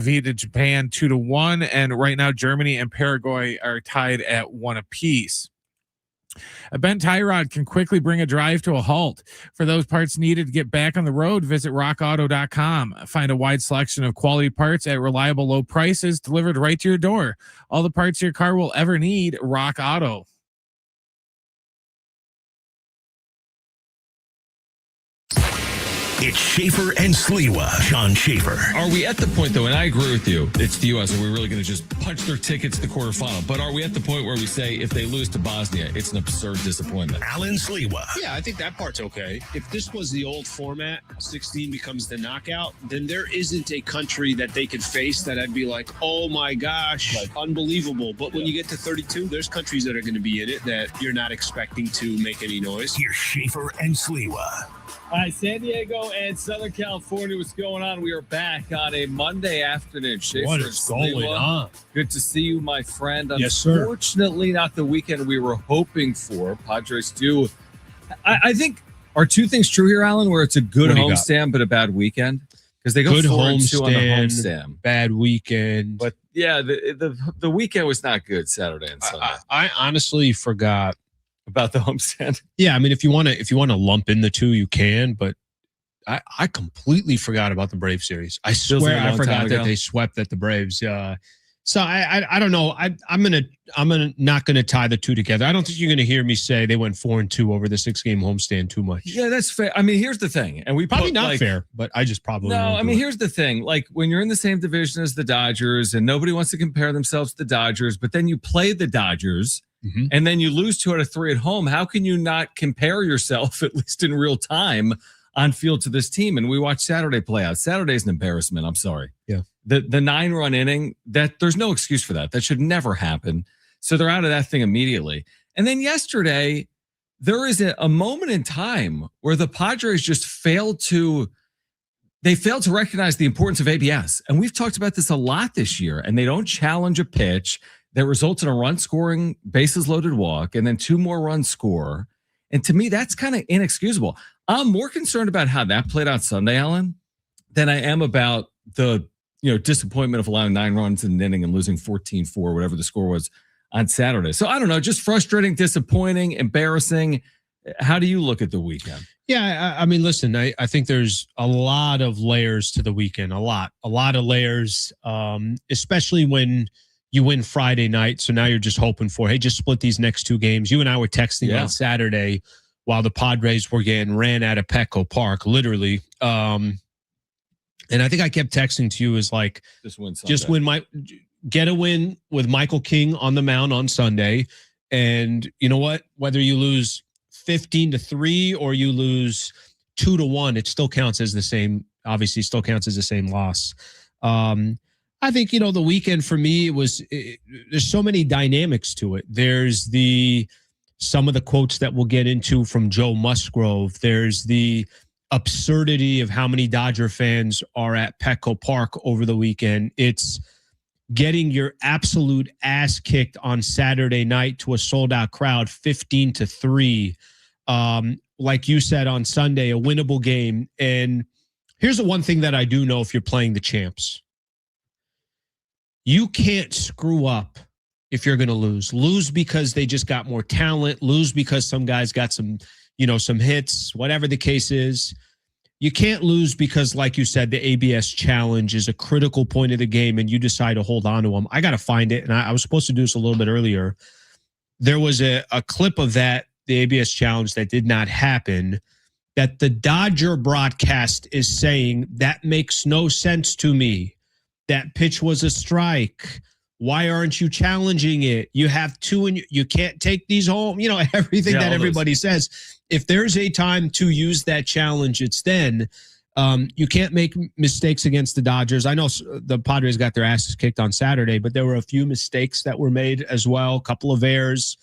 defeated Japan 2-1, and right now Germany and Paraguay are tied at 1 apiece. A bent tie rod can quickly bring a drive to a halt. For those parts needed to get back on the road, visit rockauto.com. Find a wide selection of quality parts at reliable low prices delivered right to your door. All the parts your car will ever need, Rock Auto. It's Schaefer and Sliwa. John Schaefer. Are we at the point, though, and I agree with you, it's the U.S., and we're really going to just punch their tickets to the quarterfinal. But are we at the point where we say if they lose to Bosnia, it's an absurd disappointment? Alan Sliwa. Yeah, I think that part's okay. If this was the old format, 16 becomes the knockout, then there isn't a country that they could face that I'd be like, oh my gosh, like unbelievable. But when you get to 32, there's countries that are going to be in it that you're not expecting to make any noise. Here's Schaefer and Sliwa. All right, San Diego and Southern California, what's going on? We are back on a Monday afternoon. Schaefer, what is going on? Good to see you, my friend. Yes, sir. Unfortunately, not the weekend we were hoping for. Padres do. I think, are two things true here, Alan, where it's a good homestand but a bad weekend? Because they go good 4-2 on the homestand, bad weekend. But yeah, the weekend was not good Saturday and Sunday. I honestly forgot about the homestand. Yeah, I mean, if you want to lump in the two, you can. But I completely forgot about the Braves series. I swear I forgot that they swept at the Braves. So I don't know. I'm not gonna tie the two together. I don't think you're gonna hear me say they went 4-2 over the 6-game homestand too much. Yeah, that's fair. I mean, here's the thing, and we probably not fair, but I just probably no. I mean, here's the thing. Like when you're in the same division as the Dodgers, and nobody wants to compare themselves to the Dodgers, but then you play the Dodgers. Mm-hmm. And then you lose 2 out of 3 at home. How can you not compare yourself, at least in real time, on field to this team? And we watched Saturday play out. Saturday's an embarrassment. I'm sorry. Yeah. The 9-run inning, that there's no excuse for that. That should never happen. So they're out of that thing immediately. And then yesterday, there is a moment in time where the Padres just failed to recognize the importance of ABS. And we've talked about this a lot this year. And they don't challenge a pitch that results in a run-scoring, bases-loaded walk, and then 2 more runs score. And to me, that's kind of inexcusable. I'm more concerned about how that played out Sunday, Alan, than I am about the disappointment of allowing 9 runs in an inning and losing 14-4, whatever the score was on Saturday. So I don't know, just frustrating, disappointing, embarrassing. How do you look at the weekend? Yeah, I mean, listen, I think there's a lot of layers to the weekend, a lot of layers, especially when you win Friday night. So now you're just hoping for, hey, just split these next 2 games. You and I were texting on Saturday while the Padres were getting ran out of Petco Park, literally. And I think I kept texting to you as like, get a win with Michael King on the mound on Sunday. And you know what? Whether you lose 15-3 or you lose 2-1, it still counts as the same, obviously still counts as the same loss. I think, the weekend for me there's so many dynamics to it. There's some of the quotes that we'll get into from Joe Musgrove. There's the absurdity of how many Dodger fans are at Petco Park over the weekend. It's getting your absolute ass kicked on Saturday night to a sold out crowd, 15-3. Like you said on Sunday, a winnable game. And here's the one thing that I do know if you're playing the champs. You can't screw up if you're going to lose. Lose because they just got more talent. Lose because some guys got some hits, whatever the case is. You can't lose because, like you said, the ABS challenge is a critical point of the game and you decide to hold on to them. I got to find it. And I was supposed to do this a little bit earlier. There was a clip of the ABS challenge that did not happen, that the Dodger broadcast is saying that makes no sense to me. That pitch was a strike. Why aren't you challenging it? You have 2 and you can't take these home. Everything that everybody says. If there's a time to use that challenge, it's then. You can't make mistakes against the Dodgers. I know the Padres got their asses kicked on Saturday, but there were a few mistakes that were made as well, a couple of errors.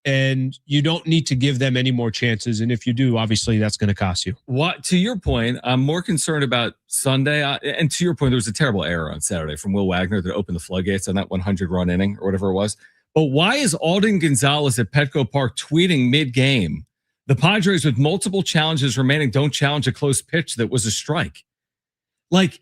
And you don't need to give them any more chances. And if you do, obviously, that's going to cost you. To your point, I'm more concerned about Sunday. And to your point, there was a terrible error on Saturday from Will Wagner that opened the floodgates on that 100-run inning or whatever it was. But why is Alden Gonzalez at Petco Park tweeting mid-game, the Padres with multiple challenges remaining don't challenge a close pitch that was a strike? Like,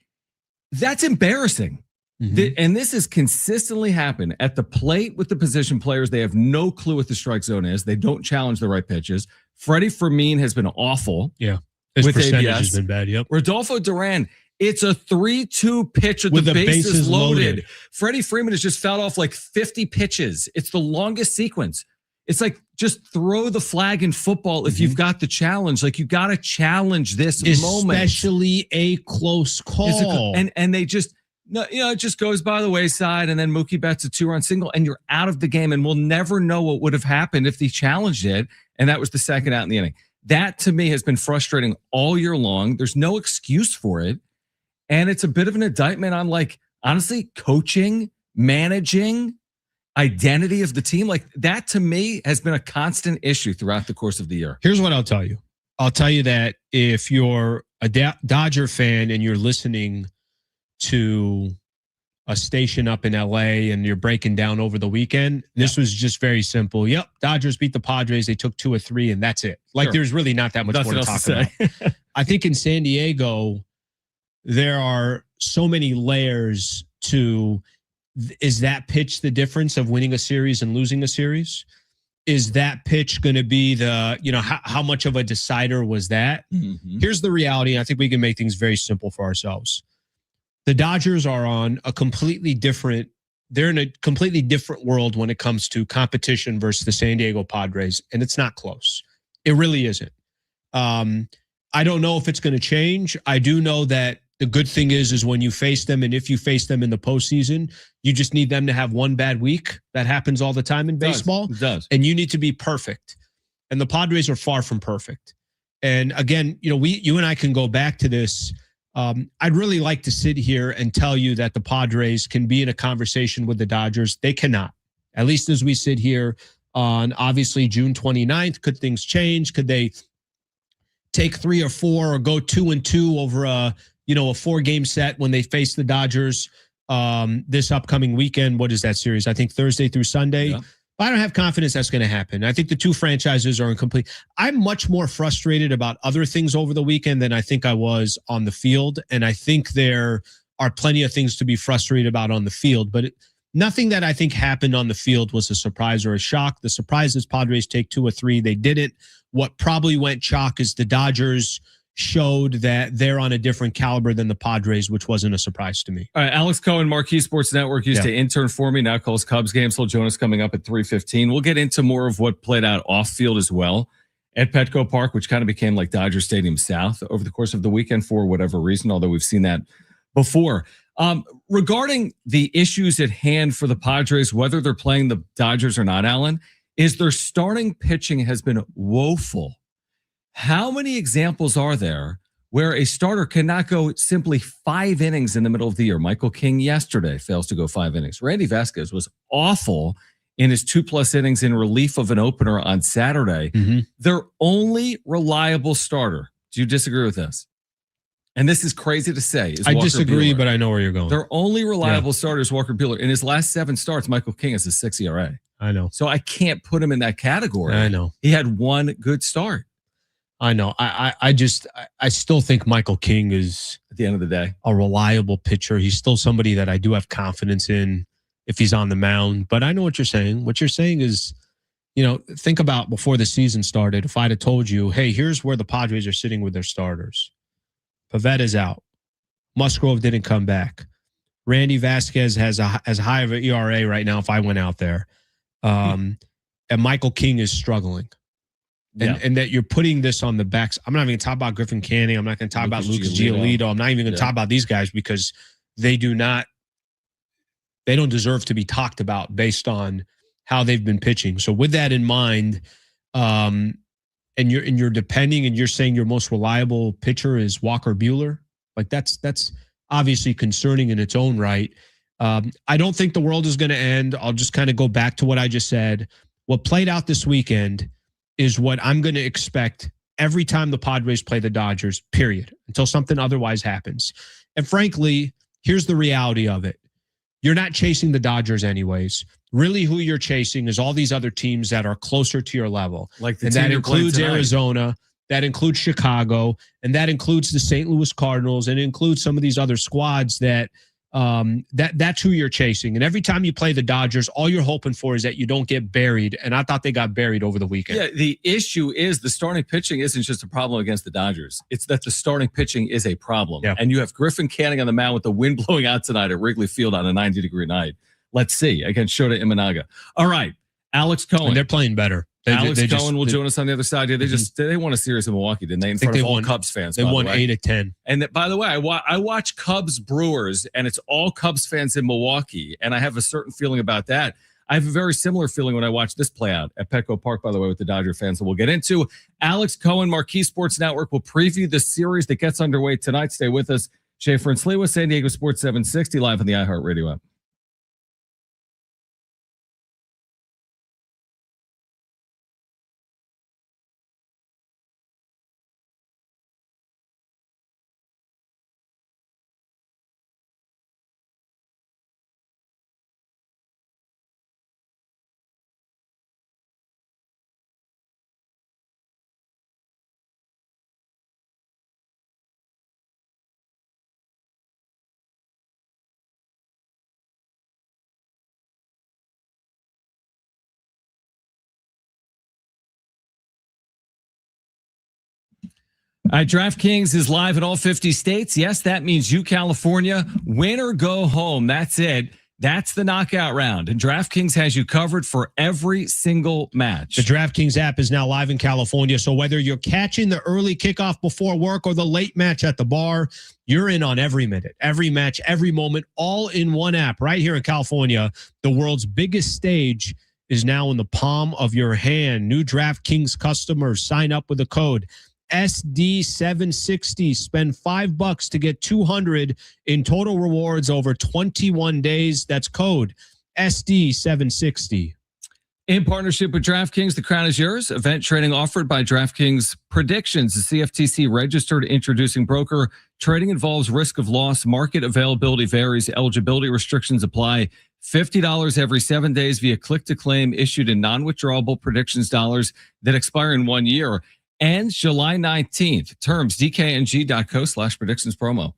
that's embarrassing. And this has consistently happened at the plate with the position players. They have no clue what the strike zone is. They don't challenge the right pitches. Freddie Fermin has been awful. Yeah. His with percentage ABS. has been bad. Yep. Rodolfo Duran, it's a 3-2 pitch with the bases loaded. Freddie Freeman has just fouled off like 50 pitches. It's the longest sequence. It's like, just throw the flag in football if you've got the challenge. Like, you got to challenge this moment. Especially a close call. And they just, no, it just goes by the wayside, and then Mookie Betts a 2-run single, and you're out of the game, and we'll never know what would have happened if they challenged it, and that was the second out in the inning. That, to me, has been frustrating all year long. There's no excuse for it, and it's a bit of an indictment on, like, honestly, coaching, managing, identity of the team. Like, that, to me, has been a constant issue throughout the course of the year. Here's what I'll tell you. I'll tell you that if you're a Dodger fan and you're listening to a station up in LA and you're breaking down over the weekend, this was just very simple. Yep, Dodgers beat the Padres. They took 2 or 3, and that's it. Like, there's really not that much more to talk about. I think in San Diego, there are so many layers to, is that pitch the difference of winning a series and losing a series? Is that pitch going to be the, how much of a decider was that? Here's the reality. I think we can make things very simple for ourselves. The Dodgers are on a completely different, they're in a completely different world when it comes to competition versus the San Diego Padres, and it's not close. It really isn't. I don't know if it's going to change. I do know that the good thing is when you face them, and if you face them in the postseason, you just need them to have one bad week. That happens all the time in baseball. It does. And you need to be perfect. And the Padres are far from perfect. And again, you and I can go back to this. I'd really like to sit here and tell you that the Padres can be in a conversation with the Dodgers. They cannot. At least as we sit here on obviously June 29th. Could things change? Could they take 3 or 4 or go 2-2 over a 4-game set when they face the Dodgers this upcoming weekend? What is that series? I think Thursday through Sunday. Yeah. I don't have confidence that's going to happen. I think the two franchises are incomplete. I'm much more frustrated about other things over the weekend than I think I was on the field. And I think there are plenty of things to be frustrated about on the field. But nothing that I think happened on the field was a surprise or a shock. The surprise is Padres take 2 or 3. They didn't. What probably went shock is the Dodgers showed that they're on a different caliber than the Padres, which wasn't a surprise to me. All right, Alex Cohen, Marquee Sports Network, used to intern for me, now calls Cubs games. So Jonas coming up at 3:15. We'll get into more of what played out off field as well at Petco Park, which kind of became like Dodger Stadium South over the course of the weekend for whatever reason, although we've seen that before. Regarding the issues at hand for the Padres, whether they're playing the Dodgers or not, Alan, is their starting pitching has been woeful. How many examples are there where a starter cannot go simply 5 innings in the middle of the year? Michael King yesterday fails to go 5 innings. Randy Vasquez was awful in his 2+ innings in relief of an opener on Saturday. Their only reliable starter. Do you disagree with this? And this is crazy to say. I disagree, but I know where you're going. Their only reliable starter is Walker Buehler. In his last 7 starts, Michael King has a 6 ERA. I know. So I can't put him in that category. I know. He had 1 good start. I know. I still think Michael King is, at the end of the day, a reliable pitcher. He's still somebody that I do have confidence in if he's on the mound. But I know what you're saying. What you're saying is, think about before the season started, if I'd have told you, hey, here's where the Padres are sitting with their starters. Pavetta is out. Musgrove didn't come back. Randy Vasquez has as high of an ERA right now if I went out there. And Michael King is struggling. And that you're putting this on the backs. I'm not even going to talk about Griffin Canning. I'm not going to talk about Lucas Giolito. I'm not even going to talk about these guys because they don't deserve to be talked about based on how they've been pitching. So with that in mind, and you're depending, and you're saying your most reliable pitcher is Walker Buehler, like that's obviously concerning in its own right. I don't think the world is going to end. I'll just kind of go back to what I just said. What played out this weekend is what I'm going to expect every time the Padres play the Dodgers, period, until something otherwise happens. And frankly, here's the reality of it. You're not chasing the Dodgers anyways. Really who you're chasing is all these other teams that are closer to your level. Like the and that includes Arizona, that includes Chicago, and that includes the St. Louis Cardinals, and it includes some of these other squads that That's who you're chasing. And every time you play the Dodgers, all you're hoping for is that you don't get buried. And I thought they got buried over the weekend. Yeah, the issue is the starting pitching isn't just a problem against the Dodgers. It's that the starting pitching is a problem. Yeah. And you have Griffin Canning on the mound with the wind blowing out tonight at Wrigley Field on a 90-degree night. Let's see against Shota Imanaga. All right, Alex Cohen. And they're playing better. Alex Cohen will join us on the other side here. They won a series in Milwaukee, didn't they? In front of all Cubs fans. They won 8 of 10. And by the way, I watch Cubs Brewers, and it's all Cubs fans in Milwaukee, and I have a certain feeling about that. I have a very similar feeling when I watch this play out at Petco Park, by the way, with the Dodger fans that we'll get into. Alex Cohen, Marquee Sports Network, will preview the series that gets underway tonight. Stay with us. Schaefer and Sliwa, San Diego Sports 760, live on the iHeartRadio app. All right, DraftKings is live in all 50 states. Yes, that means you, California, win or go home. That's it. That's the knockout round. And DraftKings has you covered for every single match. The DraftKings app is now live in California. So whether you're catching the early kickoff before work or the late match at the bar, you're in on every minute, every match, every moment, all in one app right here in California. The world's biggest stage is now in the palm of your hand. New DraftKings customers sign up with the code SD760. Spend $5 to get $200 in total rewards over 21 days. That's code SD760. In partnership with DraftKings, the crown is yours. Event trading offered by DraftKings Predictions, the CFTC registered introducing broker. Trading involves risk of loss. Market availability varies. Eligibility restrictions apply. $50 every 7 days via click to claim, issued in non-withdrawable predictions dollars that expire in 1 year. Ends July 19th. Terms dkng.co/predictions promo.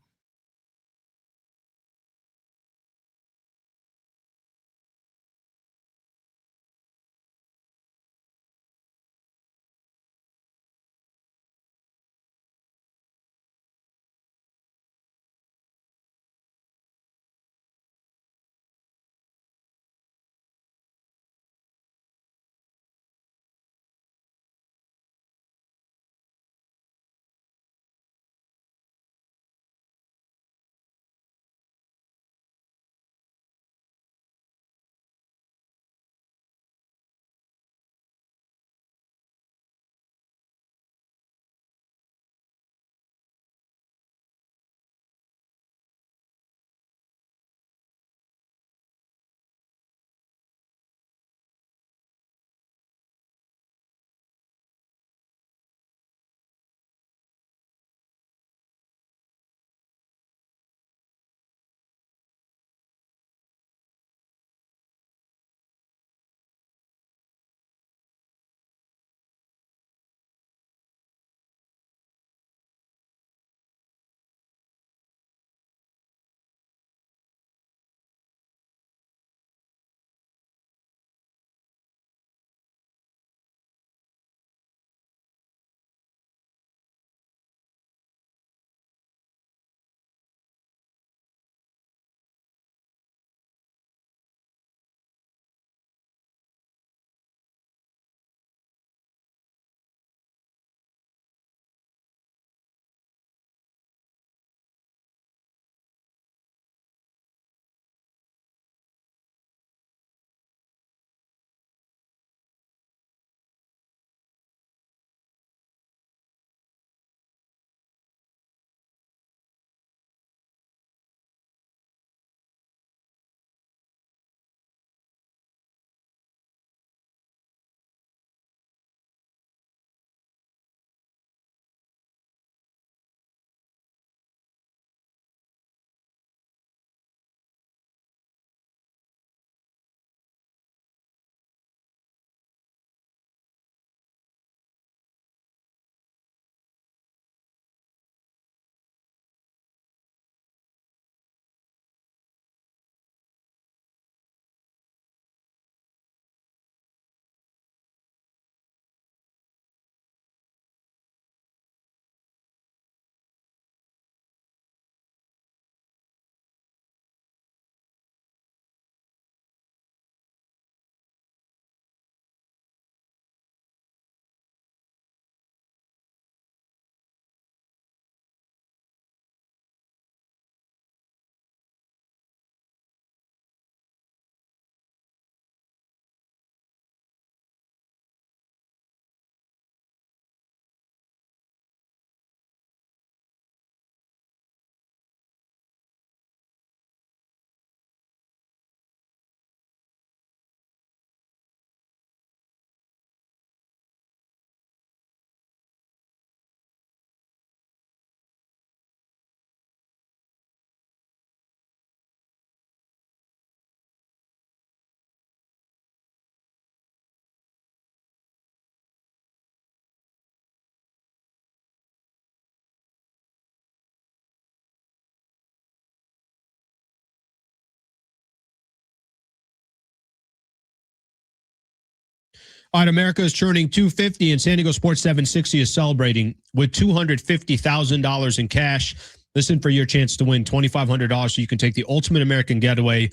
All right, America is turning 250, and San Diego Sports 760 is celebrating with $250,000 in cash. Listen for your chance to win $2,500 so you can take the ultimate American getaway.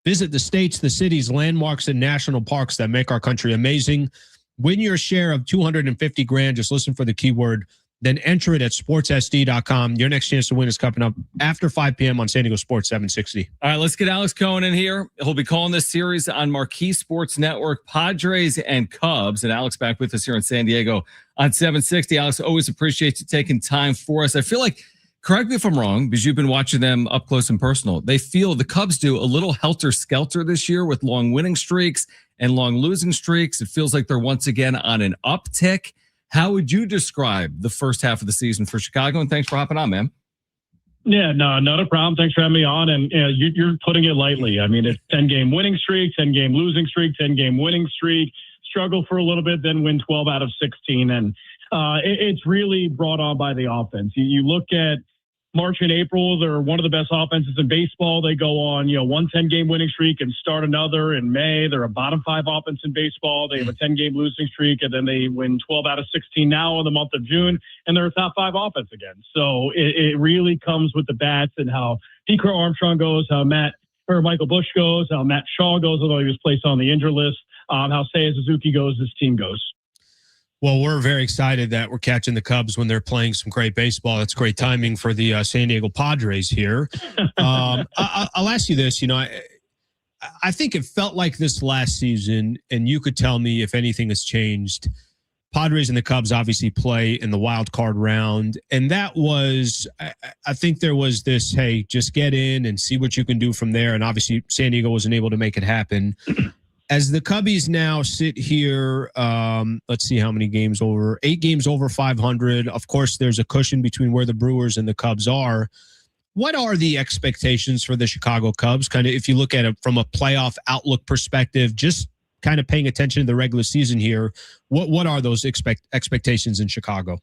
Visit the states, the cities, landmarks, and national parks that make our country amazing. Win your share of $250,000. Just listen for the keyword, then enter it at sportssd.com. Your next chance to win is coming up after 5 p.m. on San Diego Sports 760. All right, let's get Alex Cohen in here. He'll be calling this series on Marquee Sports Network, Padres and Cubs. And Alex back with us here in San Diego on 760. Alex, always appreciate you taking time for us. I feel like, correct me if I'm wrong, because you've been watching them up close and personal. They feel the Cubs do a little helter-skelter this year with long winning streaks and long losing streaks. It feels like they're once again on an uptick. How would you describe the first half of the season for Chicago? And thanks for hopping on, man. Yeah, no, not a problem. Thanks for having me on. And you're putting it lightly. I mean, it's 10-game winning streak, 10-game losing streak, 10-game winning streak, struggle for a little bit, then win 12 out of 16. And it's really brought on by the offense. You look at March and April, they're one of the best offenses in baseball. They go on, one 10-game winning streak and start another in May. They're a bottom 5 offense in baseball. They have a 10-game losing streak, and then they win 12 out of 16 now in the month of June, and they're a top 5 offense again. So it really comes with the bats and how P. Crow Armstrong goes, how Michael Busch goes, how Matt Shaw goes, although he was placed on the injured list, how Seiya Suzuki goes, this team goes. Well, we're very excited that we're catching the Cubs when they're playing some great baseball. That's great timing for the San Diego Padres here. I'll ask you this. I think it felt like this last season, and you could tell me if anything has changed. Padres and the Cubs obviously play in the wild card round, and that was, I think there was this, hey, just get in and see what you can do from there, and obviously San Diego wasn't able to make it happen. As the Cubbies now sit here, let's see how many games over, 8 games over 500. Of course, there's a cushion between where the Brewers and the Cubs are. What are the expectations for the Chicago Cubs? Kind of, if you look at it from a playoff outlook perspective, just kind of paying attention to the regular season here, what are those expectations in Chicago?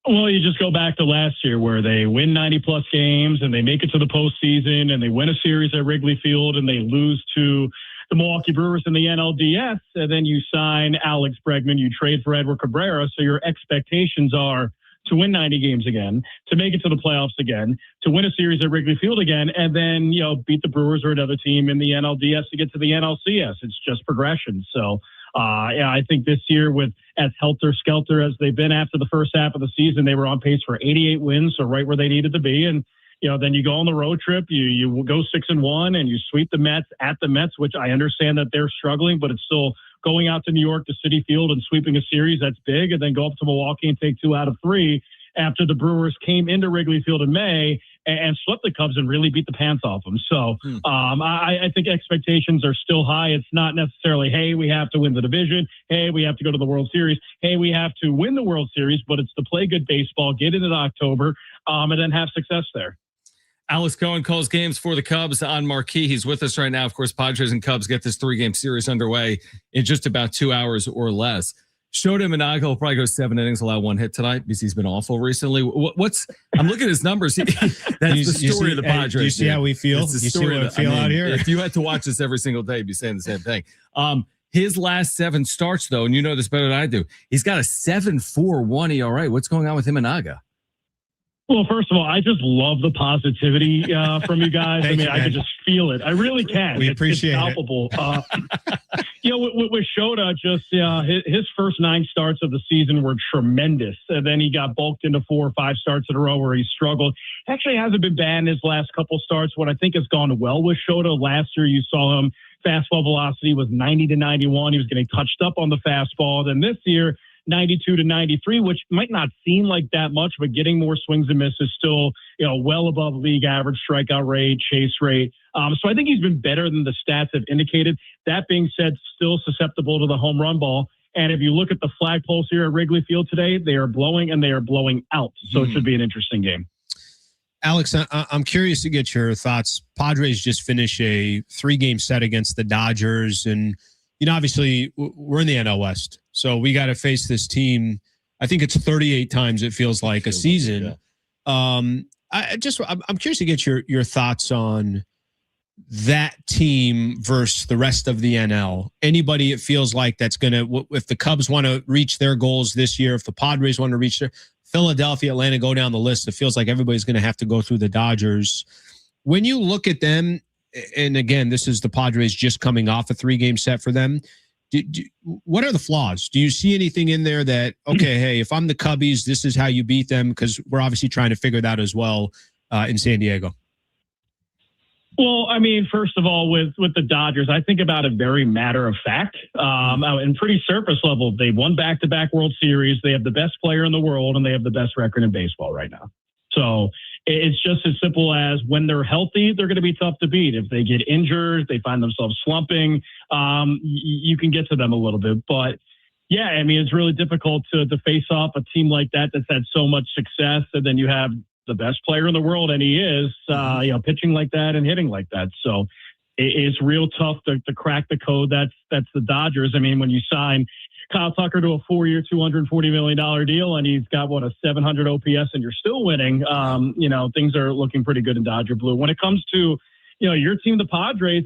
Well, you just go back to last year where they win 90-plus games and they make it to the postseason and they win a series at Wrigley Field and they lose to the Milwaukee Brewers in the NLDS, and then you sign Alex Bregman, you trade for Edward Cabrera, so your expectations are to win 90 games again, to make it to the playoffs again, to win a series at Wrigley Field again, and then, beat the Brewers or another team in the NLDS to get to the NLCS. It's just progression. So, I think this year, with as helter-skelter as they've been after the first half of the season, they were on pace for 88 wins, so right where they needed to be. And then you go on the road trip, you go 6-1, and you sweep the Mets at the Mets, which I understand that they're struggling, but it's still going out to New York to Citi Field and sweeping a series that's big, and then go up to Milwaukee and take 2 out of 3 after the Brewers came into Wrigley Field in May and swept the Cubs and really beat the pants off them. So I think expectations are still high. It's not necessarily, hey, we have to win the division. Hey, we have to go to the World Series. Hey, we have to win the World Series, but it's to play good baseball, get into October, and then have success there. Alex Cohen calls games for the Cubs on Marquee. He's with us right now. Of course, Padres and Cubs get this 3-game series underway in just about 2 hours or less. Shota Imanaga will probably go 7 innings, allow 1 hit tonight because he's been awful recently. I'm looking at his numbers. That's the story of the Padres. You see how we feel? It's the you story see how we feel out here? If you had to watch this every single day, you'd be saying the same thing. His last 7 starts, though, and you know this better than I do, he's got a 7.41 ERA. What's going on with Imanaga? Well, first of all, I just love the positivity from you guys. I can just feel it. I really can. We appreciate it's palpable. With Shota, just his first 9 starts of the season were tremendous. And then he got bulked into 4 or 5 starts in a row where he struggled. Actually hasn't been bad in his last couple starts. What I think has gone well with Shota, last year you saw him, fastball velocity was 90 to 91. He was getting touched up on the fastball. Then this year, 92 to 93, which might not seem like that much, but getting more swings and misses still, well above league average strikeout rate, chase rate. So I think he's been better than the stats have indicated. That being said, still susceptible to the home run ball. And if you look at the flagpoles here at Wrigley Field today, they are blowing and they are blowing out. So it should be an interesting game. Alex, I'm curious to get your thoughts. Padres just finished a 3-game set against the Dodgers, and obviously we're in the NL West, so we got to face this team. I think it's 38 times it feels like a season. I'm curious to get your thoughts on that team versus the rest of the NL? Anybody it feels like that's going to, if the Cubs want to reach their goals this year, if the Padres want to reach their, Philadelphia, Atlanta, go down the list, it feels like everybody's going to have to go through the Dodgers. When you look at them, and again, this is the Padres just coming off a 3-game set for them, what are the flaws? Do you see anything in there that, okay, hey, if I'm the Cubbies, this is how you beat them? Because we're obviously trying to figure that as well in San Diego. Well, I mean, first of all, with the Dodgers, I think about it very matter of fact and pretty surface level. They won back-to-back World Series. They have the best player in the world, and they have the best record in baseball right now. So it's just as simple as when they're healthy, they're going to be tough to beat. If they get injured, they find themselves slumping, you can get to them a little bit. But, yeah, I mean, it's really difficult to face off a team like that that's had so much success, and then you have the best player in the world, and he is, pitching like that and hitting like that. So it's real tough to crack the code. That's the Dodgers. I mean, when you sign Kyle Tucker to a 4-year, $240 million deal, and he's got, a 700 OPS, and you're still winning, things are looking pretty good in Dodger blue. When it comes to, your team, the Padres,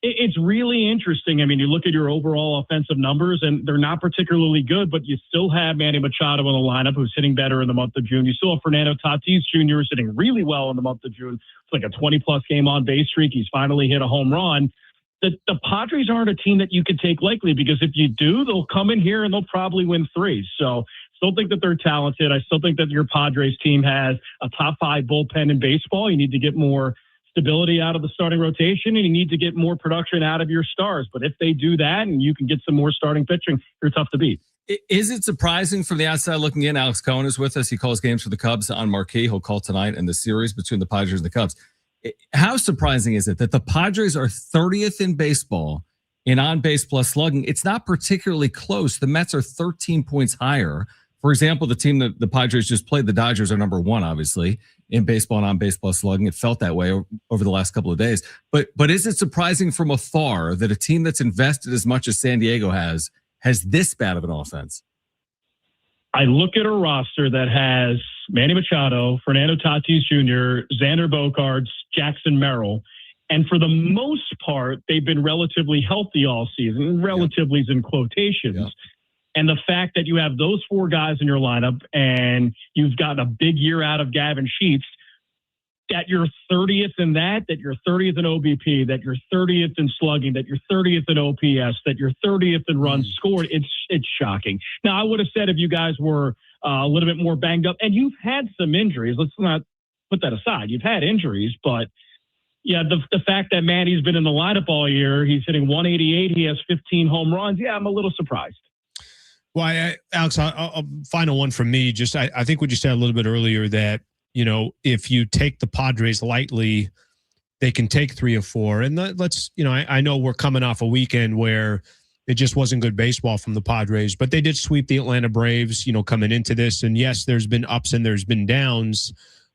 it's really interesting. I mean, you look at your overall offensive numbers, and they're not particularly good, but you still have Manny Machado in the lineup, who's hitting better in the month of June. You still have Fernando Tatis Jr. hitting really well in the month of June. It's like a 20-plus game on-base streak. He's finally hit a home run. The Padres aren't a team that you could take lightly, because if you do, they'll come in here and they'll probably win 3. So still think that they're talented. I still think that your Padres team has a top 5 bullpen in baseball. You need to get more stability out of the starting rotation, and you need to get more production out of your stars. But if they do that and you can get some more starting pitching, you're tough to beat. Is it surprising from the outside looking in? Alex Cohen is with us. He calls games for the Cubs on Marquee. He'll call tonight in the series between the Padres and the Cubs. How surprising is it that the Padres are 30th in baseball in on-base plus slugging? It's not particularly close. The Mets are 13 points higher. For example, the team that the Padres just played, the Dodgers, are number 1, obviously, in baseball and on-base plus slugging. It felt that way over the last couple of days. But is it surprising from afar that a team that's invested as much as San Diego has this bad of an offense? I look at a roster that has Manny Machado, Fernando Tatis Jr., Xander Bogaerts, Jackson Merrill, and for the most part, they've been relatively healthy all season. Relatively is in quotations. Yeah. And the fact that you have those 4 guys in your lineup and you've gotten a big year out of Gavin Sheets, that you're 30th in that you're 30th in OBP, that you're 30th in slugging, that you're 30th in OPS, that you're 30th in runs scored, it's shocking. Now, I would have said if you guys were a little bit more banged up, and you've had some injuries, let's not put that aside. You've had injuries, but yeah, the fact that Manny's been in the lineup all year, he's hitting 188, he has 15 home runs. Yeah, I'm a little surprised. Well, Alex, a final one from me. Just I think what you said a little bit earlier that, if you take the Padres lightly, they can take 3 or 4. And let's, I know we're coming off a weekend where it just wasn't good baseball from the Padres, but they did sweep the Atlanta Braves, coming into this. And yes, there's been ups and there's been downs.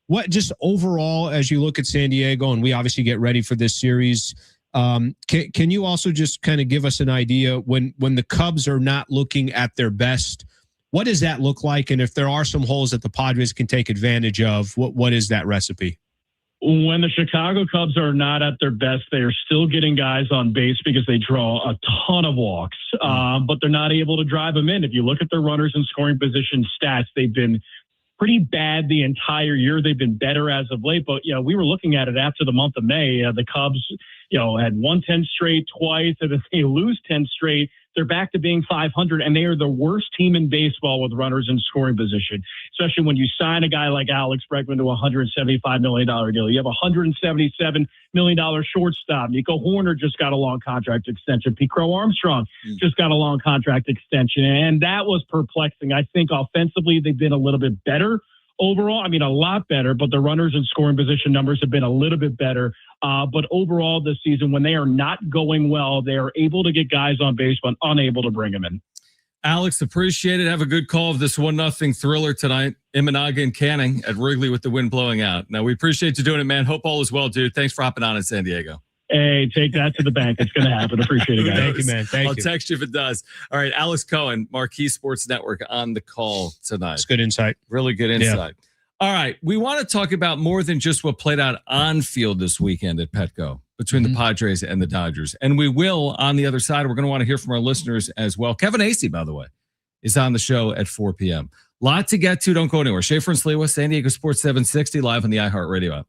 What just overall, as you look at San Diego, and we obviously get ready for this series, can you also just kind of give us an idea when the Cubs are not looking at their best, what does that look like? And if there are some holes that the Padres can take advantage of, what is that recipe? When the Chicago Cubs are not at their best, they are still getting guys on base because they draw a ton of walks, but they're not able to drive them in. If you look at their runners in scoring position stats, they've been pretty bad the entire year. They've been better as of late, but we were looking at it after the month of May. The Cubs, had won 10 straight twice, and if they lose 10 straight, they're back to being 500, and they are the worst team in baseball with runners in scoring position, especially when you sign a guy like Alex Bregman to a $175 million deal. You have a $177 million shortstop. Nico Horner just got a long contract extension. Pete Crow Armstrong just got a long contract extension, and that was perplexing. I think offensively they've been a little bit better overall. I mean, a lot better, but the runners in scoring position numbers have been a little bit better. But overall this season, when they are not going well, they are able to get guys on base, but unable to bring them in. Alex, appreciate it. Have a good call of this 1-0 thriller tonight. Imanaga and Canning at Wrigley with the wind blowing out. Now, we appreciate you doing it, man. Hope all is well, dude. Thanks for hopping on in San Diego. Hey, take that to the bank. It's going to happen. Appreciate it, guys. Thank you, man. Thank you. I'll text you if it does. All right, Alex Cohen, Marquee Sports Network on the call tonight. It's good insight. Really good insight. Yeah. All right, we want to talk about more than just what played out on field this weekend at Petco. between the Padres and the Dodgers. And we will, on the other side, we're going to want to hear from our listeners as well. Kevin Acee, by the way, is on the show at 4 p.m. Lot to get to. Don't go anywhere. Schaefer and Sliwa, San Diego Sports 760, live on the iHeartRadio app.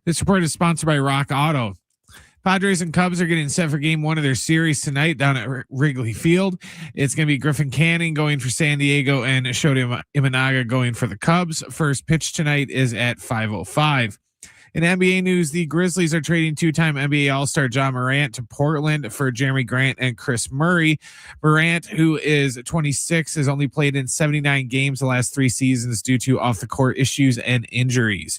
This report is sponsored by Rock Auto. Padres and Cubs are getting set for game one of their series tonight down at Wrigley Field. It's going to be Griffin Canning going for San Diego and Shota Imanaga going for the Cubs. First pitch tonight is at 5:05. In NBA news, the Grizzlies are trading two-time NBA All-Star John Morant to Portland for Jeremy Grant and Chris Murray. Morant, who is 26, has only played in 79 games the last 3 seasons due to off-the-court issues and injuries.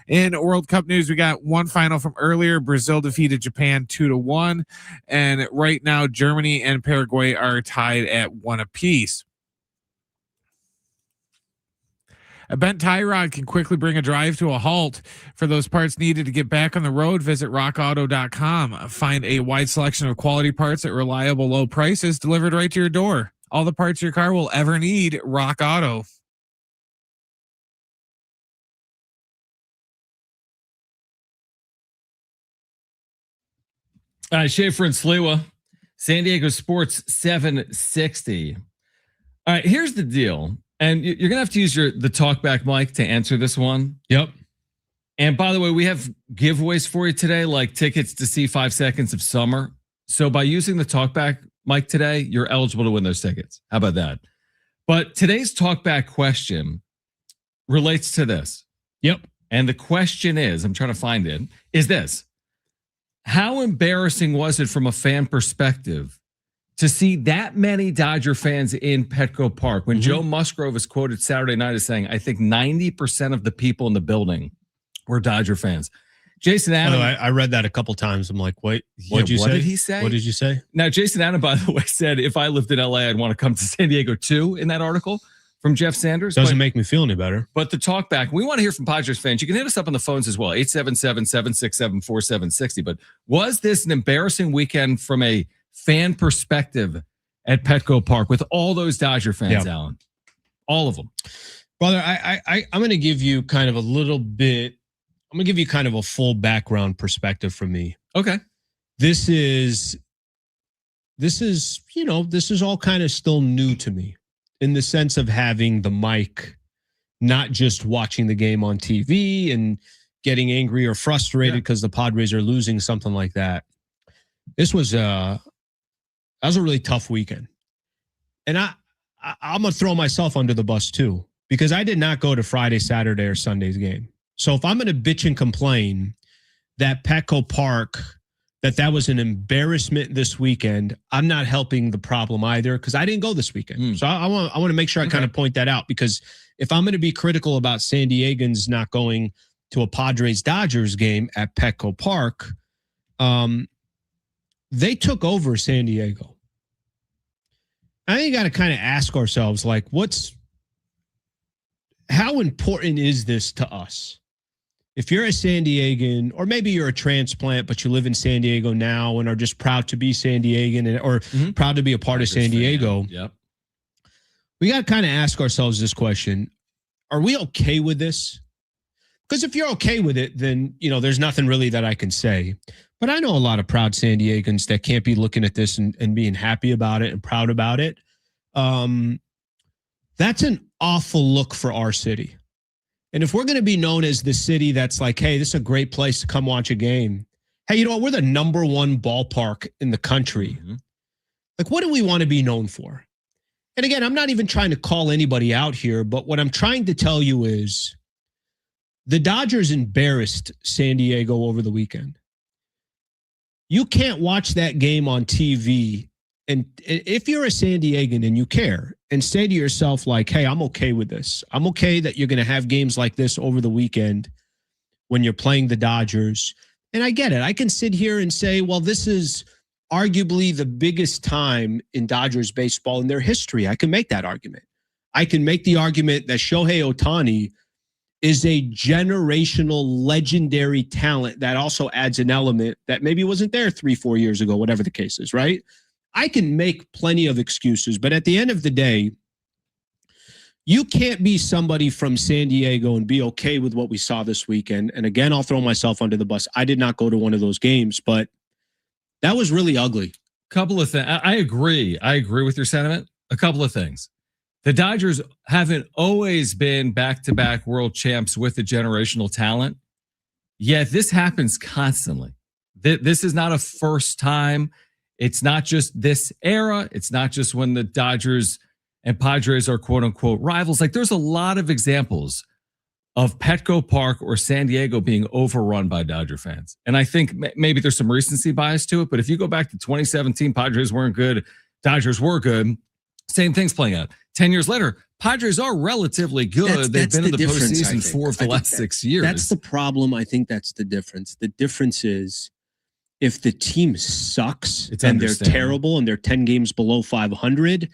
In World Cup news, we got one final from earlier. Brazil defeated Japan 2-1. And right now, Germany and Paraguay are tied at 1 apiece. A bent tie rod can quickly bring a drive to a halt. For those parts needed to get back on the road, visit rockauto.com. Find a wide selection of quality parts at reliable low prices delivered right to your door. All the parts your car will ever need, Rock Auto. All right, Schaefer and Sliwa, San Diego Sports 760. All right, here's the deal. And you're going to have to use the talkback mic to answer this one. Yep. And by the way, we have giveaways for you today, like tickets to see 5 Seconds of Summer. So by using the talkback mic today, you're eligible to win those tickets. How about that? But today's talkback question relates to this. Yep. And the question is, I'm trying to find it, is this. How embarrassing was it from a fan perspective to see that many Dodger fans in Petco Park when Joe Musgrove is quoted Saturday night as saying, I think 90% of the people in the building were Dodger fans. Jason Adam. I read that a couple times. I'm like, wait, what did he say? What did you say? Now, Jason Adam, by the way, said if I lived in LA, I'd want to come to San Diego too in that article from Jeff Sanders. Doesn't make me feel any better. But the talk back, we want to hear from Padres fans. You can hit us up on the phones as well, 877-767-4760. But was this an embarrassing weekend from a fan perspective at Petco Park with all those Dodger fans, Alan? All of them. Brother, I'm going to give you kind of a little bit. I'm going to give you kind of a full background perspective from me. Okay. This is all kind of still new to me in the sense of having the mic, not just watching the game on TV and getting angry or frustrated because the Padres are losing, something like that. That was a really tough weekend. And I'm going to throw myself under the bus too, because I did not go to Friday, Saturday, or Sunday's game. So if I'm going to bitch and complain that Petco Park, that was an embarrassment this weekend, I'm not helping the problem either because I didn't go this weekend. So I want to make sure I kind of point that out, because if I'm going to be critical about San Diegans not going to a Padres-Dodgers game at Petco Park, they took over San Diego. I think you got to kind of ask ourselves, like, how important is this to us? If you're a San Diegan, or maybe you're a transplant, but you live in San Diego now and are just proud to be San Diegan or proud to be a part of San Diego, we got to kind of ask ourselves this question. Are we okay with this? Because if you're okay with it, then, there's nothing really that I can say. But I know a lot of proud San Diegans that can't be looking at this and being happy about it and proud about it. That's an awful look for our city. And if we're going to be known as the city that's like, hey, this is a great place to come watch a game. Hey, you know what? We're the #1 ballpark in the country. Like, what do we want to be known for? And again, I'm not even trying to call anybody out here, but what I'm trying to tell you is the Dodgers embarrassed San Diego over the weekend. You can't watch that game on TV. And if you're a San Diegan and you care, and say to yourself, like, hey, I'm okay with this. I'm okay that you're going to have games like this over the weekend when you're playing the Dodgers. And I get it. I can sit here and say, well, this is arguably the biggest time in Dodgers baseball in their history. I can make that argument. I can make the argument that Shohei Ohtani is a generational, legendary talent that also adds an element that maybe wasn't there 3-4 years ago, whatever the case is, right? I can make plenty of excuses, but at the end of the day, you can't be somebody from San Diego and be okay with what we saw this weekend. And again, I'll throw myself under the bus. I did not go to one of those games, but that was really ugly. Couple of things. I agree. I agree with your sentiment. A couple of things. The Dodgers haven't always been back-to-back world champs with a generational talent, yet this happens constantly. This is not a first time. It's not just this era. It's not just when the Dodgers and Padres are quote unquote rivals. Like, there's a lot of examples of Petco Park or San Diego being overrun by Dodger fans. And I think maybe there's some recency bias to it, but if you go back to 2017, Padres weren't good, Dodgers were good. Same thing's playing out. 10 years later, Padres are relatively good. They've been in the postseason 4 of the last 6 years. That's the problem. I think that's the difference. The difference is, if the team sucks and they're terrible and they're 10 games below 500,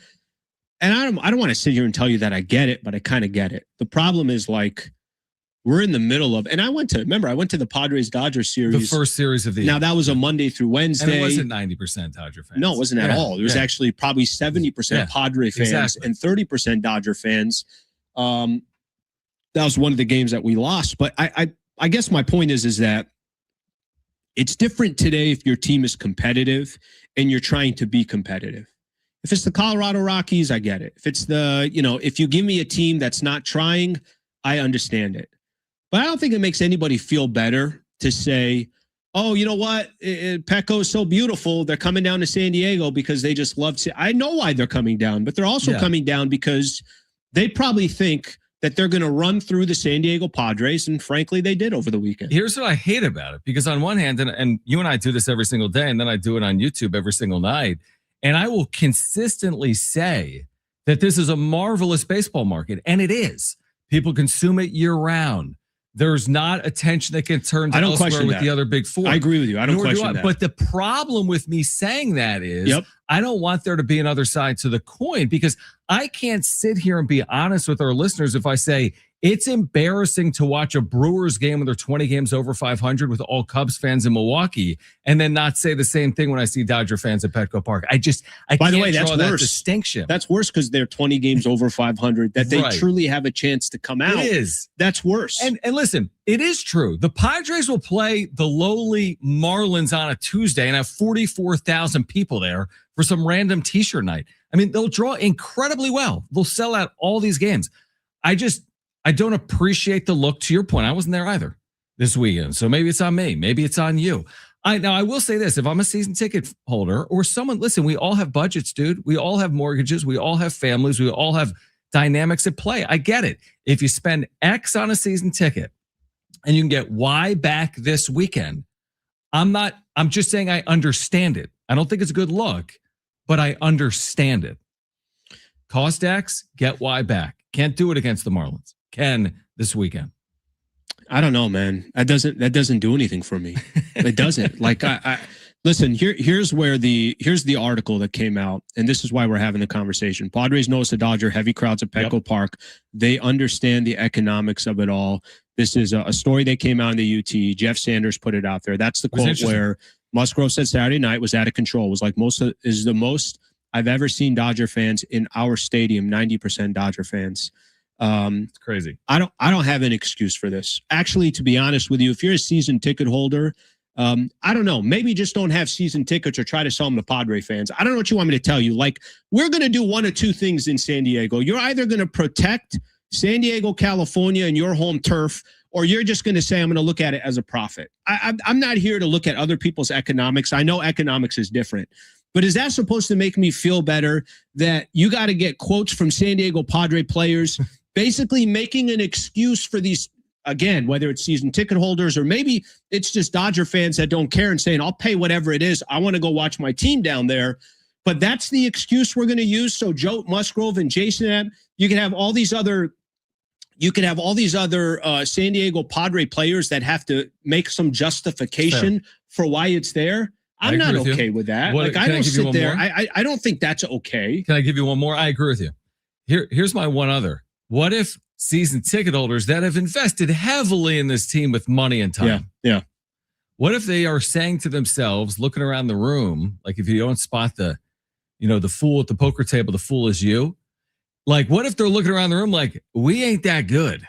and I don't want to sit here and tell you that I get it, but I kind of get it. The problem is, like, we're in the middle of, and I went to the Padres-Dodgers series. The first series of the year. Now, that was a Monday through Wednesday. And it wasn't 90% Dodger fans. No, it wasn't at all. There was actually probably 70% Padre fans and 30% Dodger fans. That was one of the games that we lost. But I guess my point is that It's different today if your team is competitive and you're trying to be competitive. If it's the Colorado Rockies, I get it. If it's if you give me a team that's not trying, I understand it. But I don't think it makes anybody feel better to say, oh, you know what? Petco is so beautiful. They're coming down to San Diego because they just love to. I know why they're coming down, but they're also coming down because they probably think that they're going to run through the San Diego Padres. And frankly, they did over the weekend. Here's what I hate about it. Because on one hand, and you and I do this every single day, and then I do it on YouTube every single night. And I will consistently say that this is a marvelous baseball market. And it is. People consume it year round. There's not attention that can turn to elsewhere with the other big four. I agree with you. I don't question that. But the problem with me saying that is I don't want there to be another side to the coin, because I can't sit here and be honest with our listeners if I say it's embarrassing to watch a Brewers game when they're 20 games over 500 with all Cubs fans in Milwaukee, and then not say the same thing when I see Dodger fans at Petco Park. I By the way, can't that's draw that worse. distinction. That's worse because they're 20 games over 500, that they Right. truly have a chance to come out. It is. That's worse. And listen, it is true. The Padres will play the lowly Marlins on a Tuesday and have 44,000 people there for some random t-shirt night. I mean, they'll draw incredibly well. They'll sell out all these games. I don't appreciate the look. To your point, I wasn't there either this weekend. So maybe it's on me. Maybe it's on you. Now, I will say this. If I'm a season ticket holder or someone, listen, we all have budgets, dude. We all have mortgages. We all have families. We all have dynamics at play. I get it. If you spend X on a season ticket and you can get Y back this weekend, I'm just saying I understand it. I don't think it's a good look, but I understand it. Cost X, get Y back. Can't do it against the Marlins. Can this weekend. I don't know, man. That doesn't do anything for me. It doesn't. Like I listen, here's the article that came out, and this is why we're having the conversation. Padres notice the Dodger heavy crowds at Petco Park. They understand the economics of it all. This is a story that came out in the UT. Jeff Sanders put it out there. That's the quote where Musgrove said Saturday night was out of control. It was like the most I've ever seen Dodger fans in our stadium, 90% Dodger fans. It's crazy. I don't have an excuse for this. Actually, to be honest with you, if you're a season ticket holder, I don't know, maybe just don't have season tickets or try to sell them to Padre fans. I don't know what you want me to tell you. Like, we're going to do one of two things in San Diego. You're either going to protect San Diego, California and your home turf, or you're just going to say, I'm going to look at it as a profit. I'm not here to look at other people's economics. I know economics is different. But is that supposed to make me feel better that you got to get quotes from San Diego Padre players basically making an excuse for these, again, whether it's season ticket holders or maybe it's just Dodger fans that don't care and saying, I'll pay whatever it is. I want to go watch my team down there. But that's the excuse we're going to use. So Joe Musgrove and Jason Adam, you can have all these other San Diego Padre players that have to make some justification for why it's there. I'm not okay with that. Like, I don't sit there. I don't think that's okay. Can I give you one more? I agree with you. Here's my one other. What if season ticket holders that have invested heavily in this team with money and time? Yeah. What if they are saying to themselves, looking around the room, like if you don't spot the fool at the poker table, the fool is you. Like, what if they're looking around the room like, we ain't that good?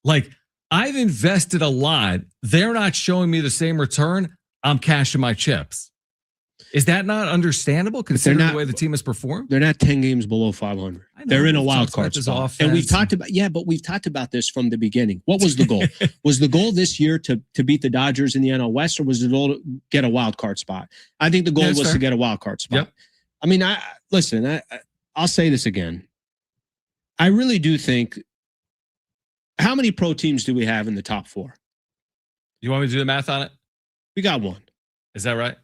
Like, I've invested a lot. They're not showing me the same return. I'm cashing my chips. Is that not understandable considering the way the team has performed? They're not 10 games below 500. They're in a wild card spot. And we've talked about this from the beginning. What was the goal? Was the goal this year to beat the Dodgers in the NL West, or was the goal to get a wild card spot? I think the goal was to get a wild card spot. Yep. I mean, I'll say this again. I really do think, how many pro teams do we have in the top four? You want me to do the math on it? We got one. Is that right?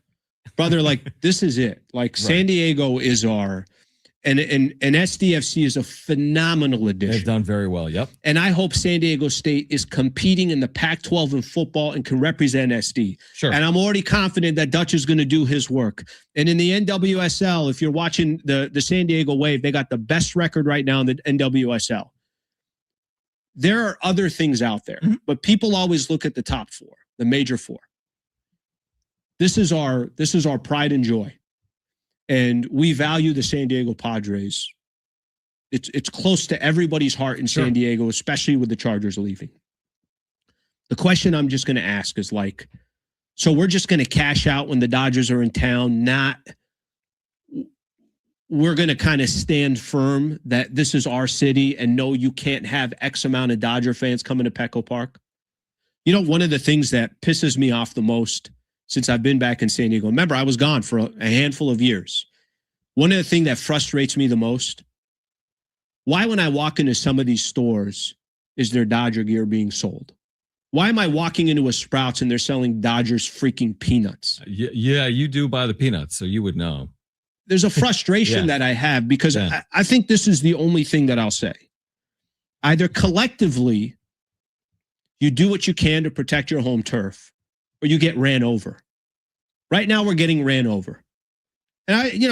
Brother, like, this is it. Like, right. San Diego is and SDFC is a phenomenal addition. They've done very well, yep. And I hope San Diego State is competing in the Pac-12 in football and can represent SD. Sure. And I'm already confident that Dutch is going to do his work. And in the NWSL, if you're watching the San Diego Wave, they got the best record right now in the NWSL. There are other things out there, but people always look at the top four, the major four. This is our pride and joy. And we value the San Diego Padres. It's close to everybody's heart in San Diego, especially with the Chargers leaving. The question I'm just going to ask is, like, So we're just going to cash out when the Dodgers are in town. We're going to kind of stand firm that this is our city and no, you can't have X amount of Dodger fans coming to Petco Park. You know, one of the things that pisses me off the most since I've been back in San Diego, remember, I was gone for a handful of years. One of the things that frustrates me the most, why when I walk into some of these stores is there Dodger gear being sold? Why am I walking into a Sprouts and they're selling Dodgers freaking peanuts? Yeah, you do buy the peanuts, so you would know. There's a frustration that I have because I think this is the only thing that I'll say. Either collectively, you do what you can to protect your home turf, or you get ran over. Right now, we're getting ran over. And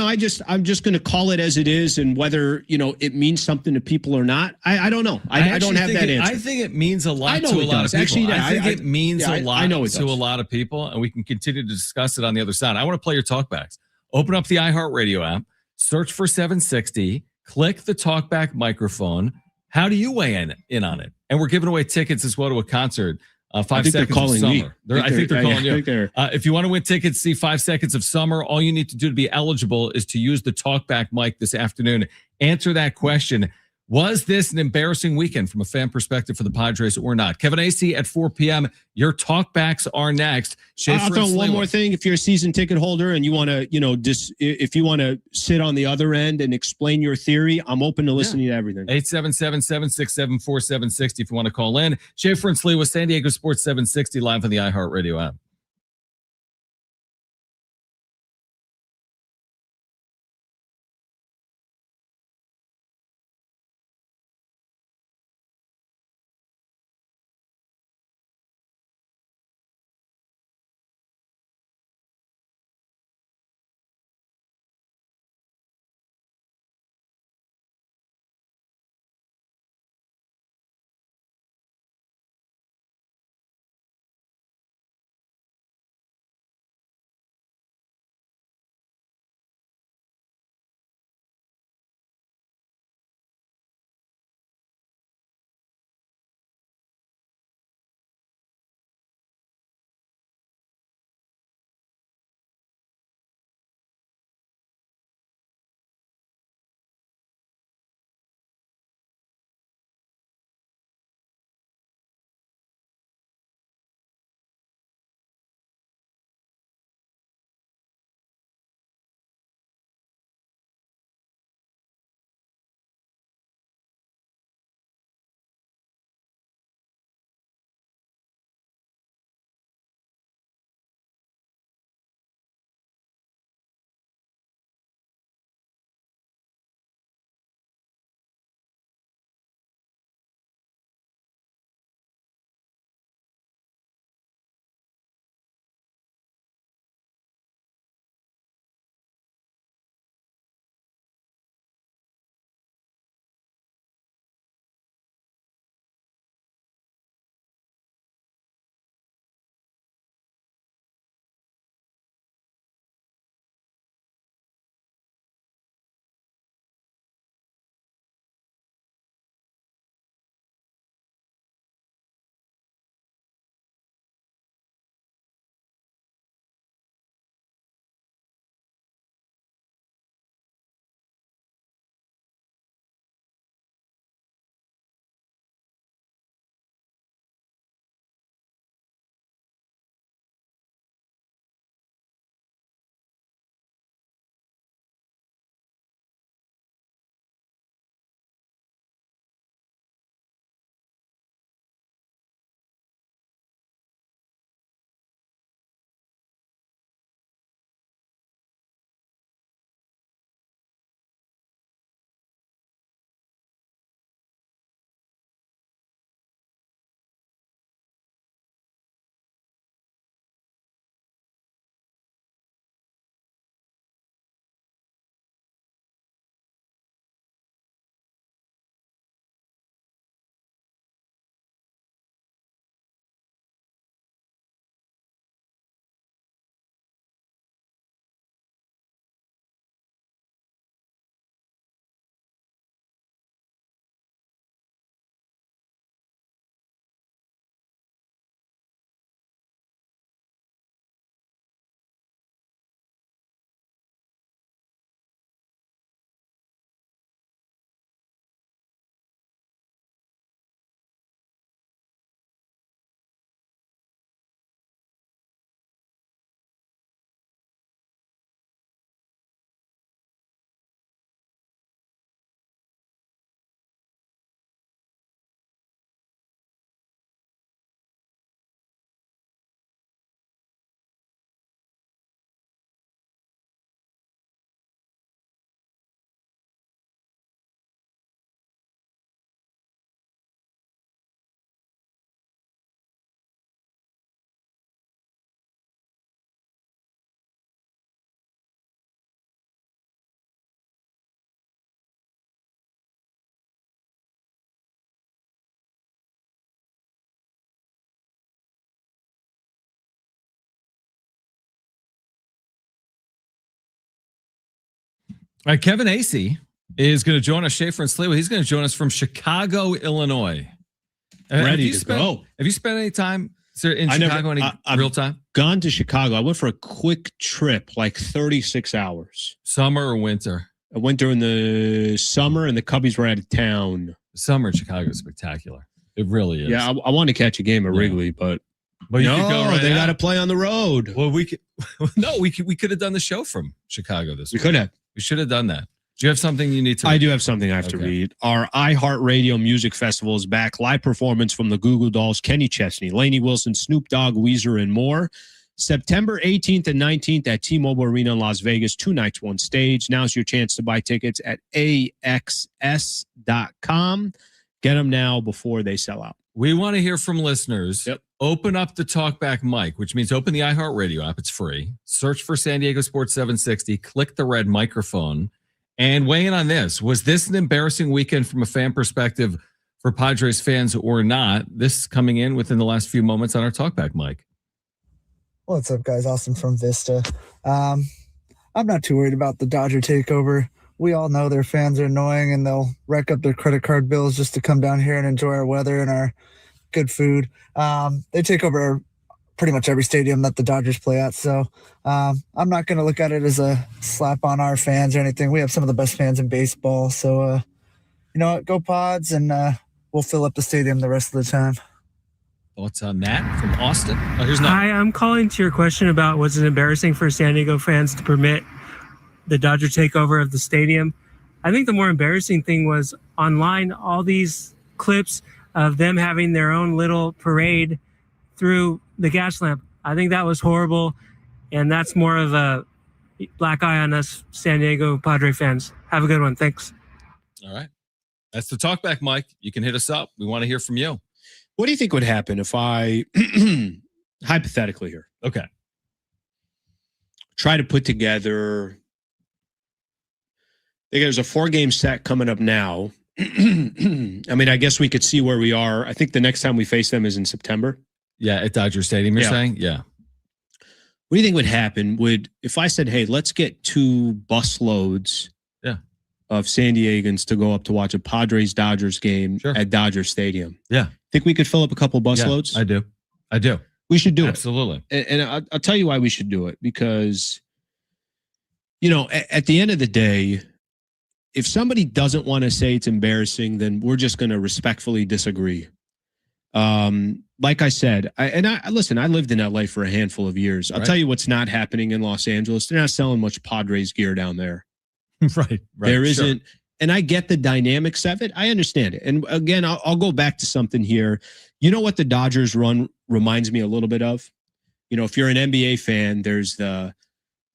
I'm just going to call it as it is, and whether, it means something to people or not, I don't know. I don't have that answer. I think it means a lot to a lot of people. Actually, I think it means a lot to a does. lot of people, and we can continue to discuss it on the other side. I want to play your talkbacks. Open up the iHeartRadio app, search for 760, click the talkback microphone. How do you weigh in on it? And we're giving away tickets as well to a concert. 5 Seconds of Summer. I think they're calling you. If you want to win tickets, see 5 Seconds of Summer, all you need to do to be eligible is to use the talkback mic this afternoon. Answer that question. Was this an embarrassing weekend from a fan perspective for the Padres or not? Kevin Acee at 4 p.m. Your talkbacks are next. I'll throw one more thing. If you're a season ticket holder and you want to, if you want to sit on the other end and explain your theory, I'm open to listening to everything. 877-767-4760 if you want to call in. Schaefer and Sliwa, San Diego Sports 760 live on the iHeartRadio app. Kevin Acee is going to join us, Schaefer and Sliwa. He's going to join us from Chicago, Illinois. Ready to go. Have you spent any time in Chicago, real time? Gone to Chicago. I went for a quick trip, like 36 hours. Summer or winter? I went during the summer, and the Cubbies were out of town. Summer in Chicago is spectacular. It really is. Yeah, I want to catch a game at Wrigley, but you could go right they got to play on the road. Well, we could have done the show from Chicago this week. We could have. We should have done that. Do you have something you need to read? I do have something I have to read. Our iHeartRadio Music Festival is back. Live performance from the Goo Goo Dolls, Kenny Chesney, Lainey Wilson, Snoop Dogg, Weezer, and more. September 18th and 19th at T-Mobile Arena in Las Vegas. 2 nights, 1 stage. Now's your chance to buy tickets at AXS.com. Get them now before they sell out. We want to hear from listeners. Yep. Open up the Talkback mic, which means open the iHeartRadio app. It's free. Search for San Diego Sports 760. Click the red microphone and weigh in on this. Was this an embarrassing weekend from a fan perspective for Padres fans or not? This coming in within the last few moments on our Talkback mic. What's up, guys? Austin from Vista. I'm not too worried about the Dodger takeover. We all know their fans are annoying and they'll rack up their credit card bills just to come down here and enjoy our weather and our good food. They take over pretty much every stadium that the Dodgers play at. So I'm not going to look at it as a slap on our fans or anything. We have some of the best fans in baseball. So, you know what? Go Pods, and we'll fill up the stadium the rest of the time. Thoughts on that from Austin? Hi, I'm calling to your question about was it embarrassing for San Diego fans to permit the Dodger takeover of the stadium. I think the more embarrassing thing was online, all these clips of them having their own little parade through the gas lamp. I think that was horrible, and that's more of a black eye on us San Diego Padre fans. Have a good one. Thanks. All right. That's the Talkback mic. You can hit us up. We want to hear from you. What do you think would happen if I, hypothetically here, try to put together, I think there's a 4-game set coming up now. I mean, I guess we could see where we are. I think the next time we face them is in September. Yeah, at Dodger Stadium, you're saying? Yeah. What do you think would happen if I said, hey, let's get 2 bus loads of San Diegans to go up to watch a Padres-Dodgers game at Dodger Stadium? Yeah. Think we could fill up a couple bus loads? I do. We should do Absolutely. it. And I'll tell you why we should do it. Because, you know, at the end of the day, if somebody doesn't want to say it's embarrassing, then we're just going to respectfully disagree. Like I said, I listen, I lived in LA for a handful of years. I'll tell you what's not happening in Los Angeles. They're not selling much Padres gear down there. Right. There isn't. And I get the dynamics of it. I understand it. And again, I'll go back to something here. You know what the Dodgers run reminds me a little bit of? You know, if you're an NBA fan, there's the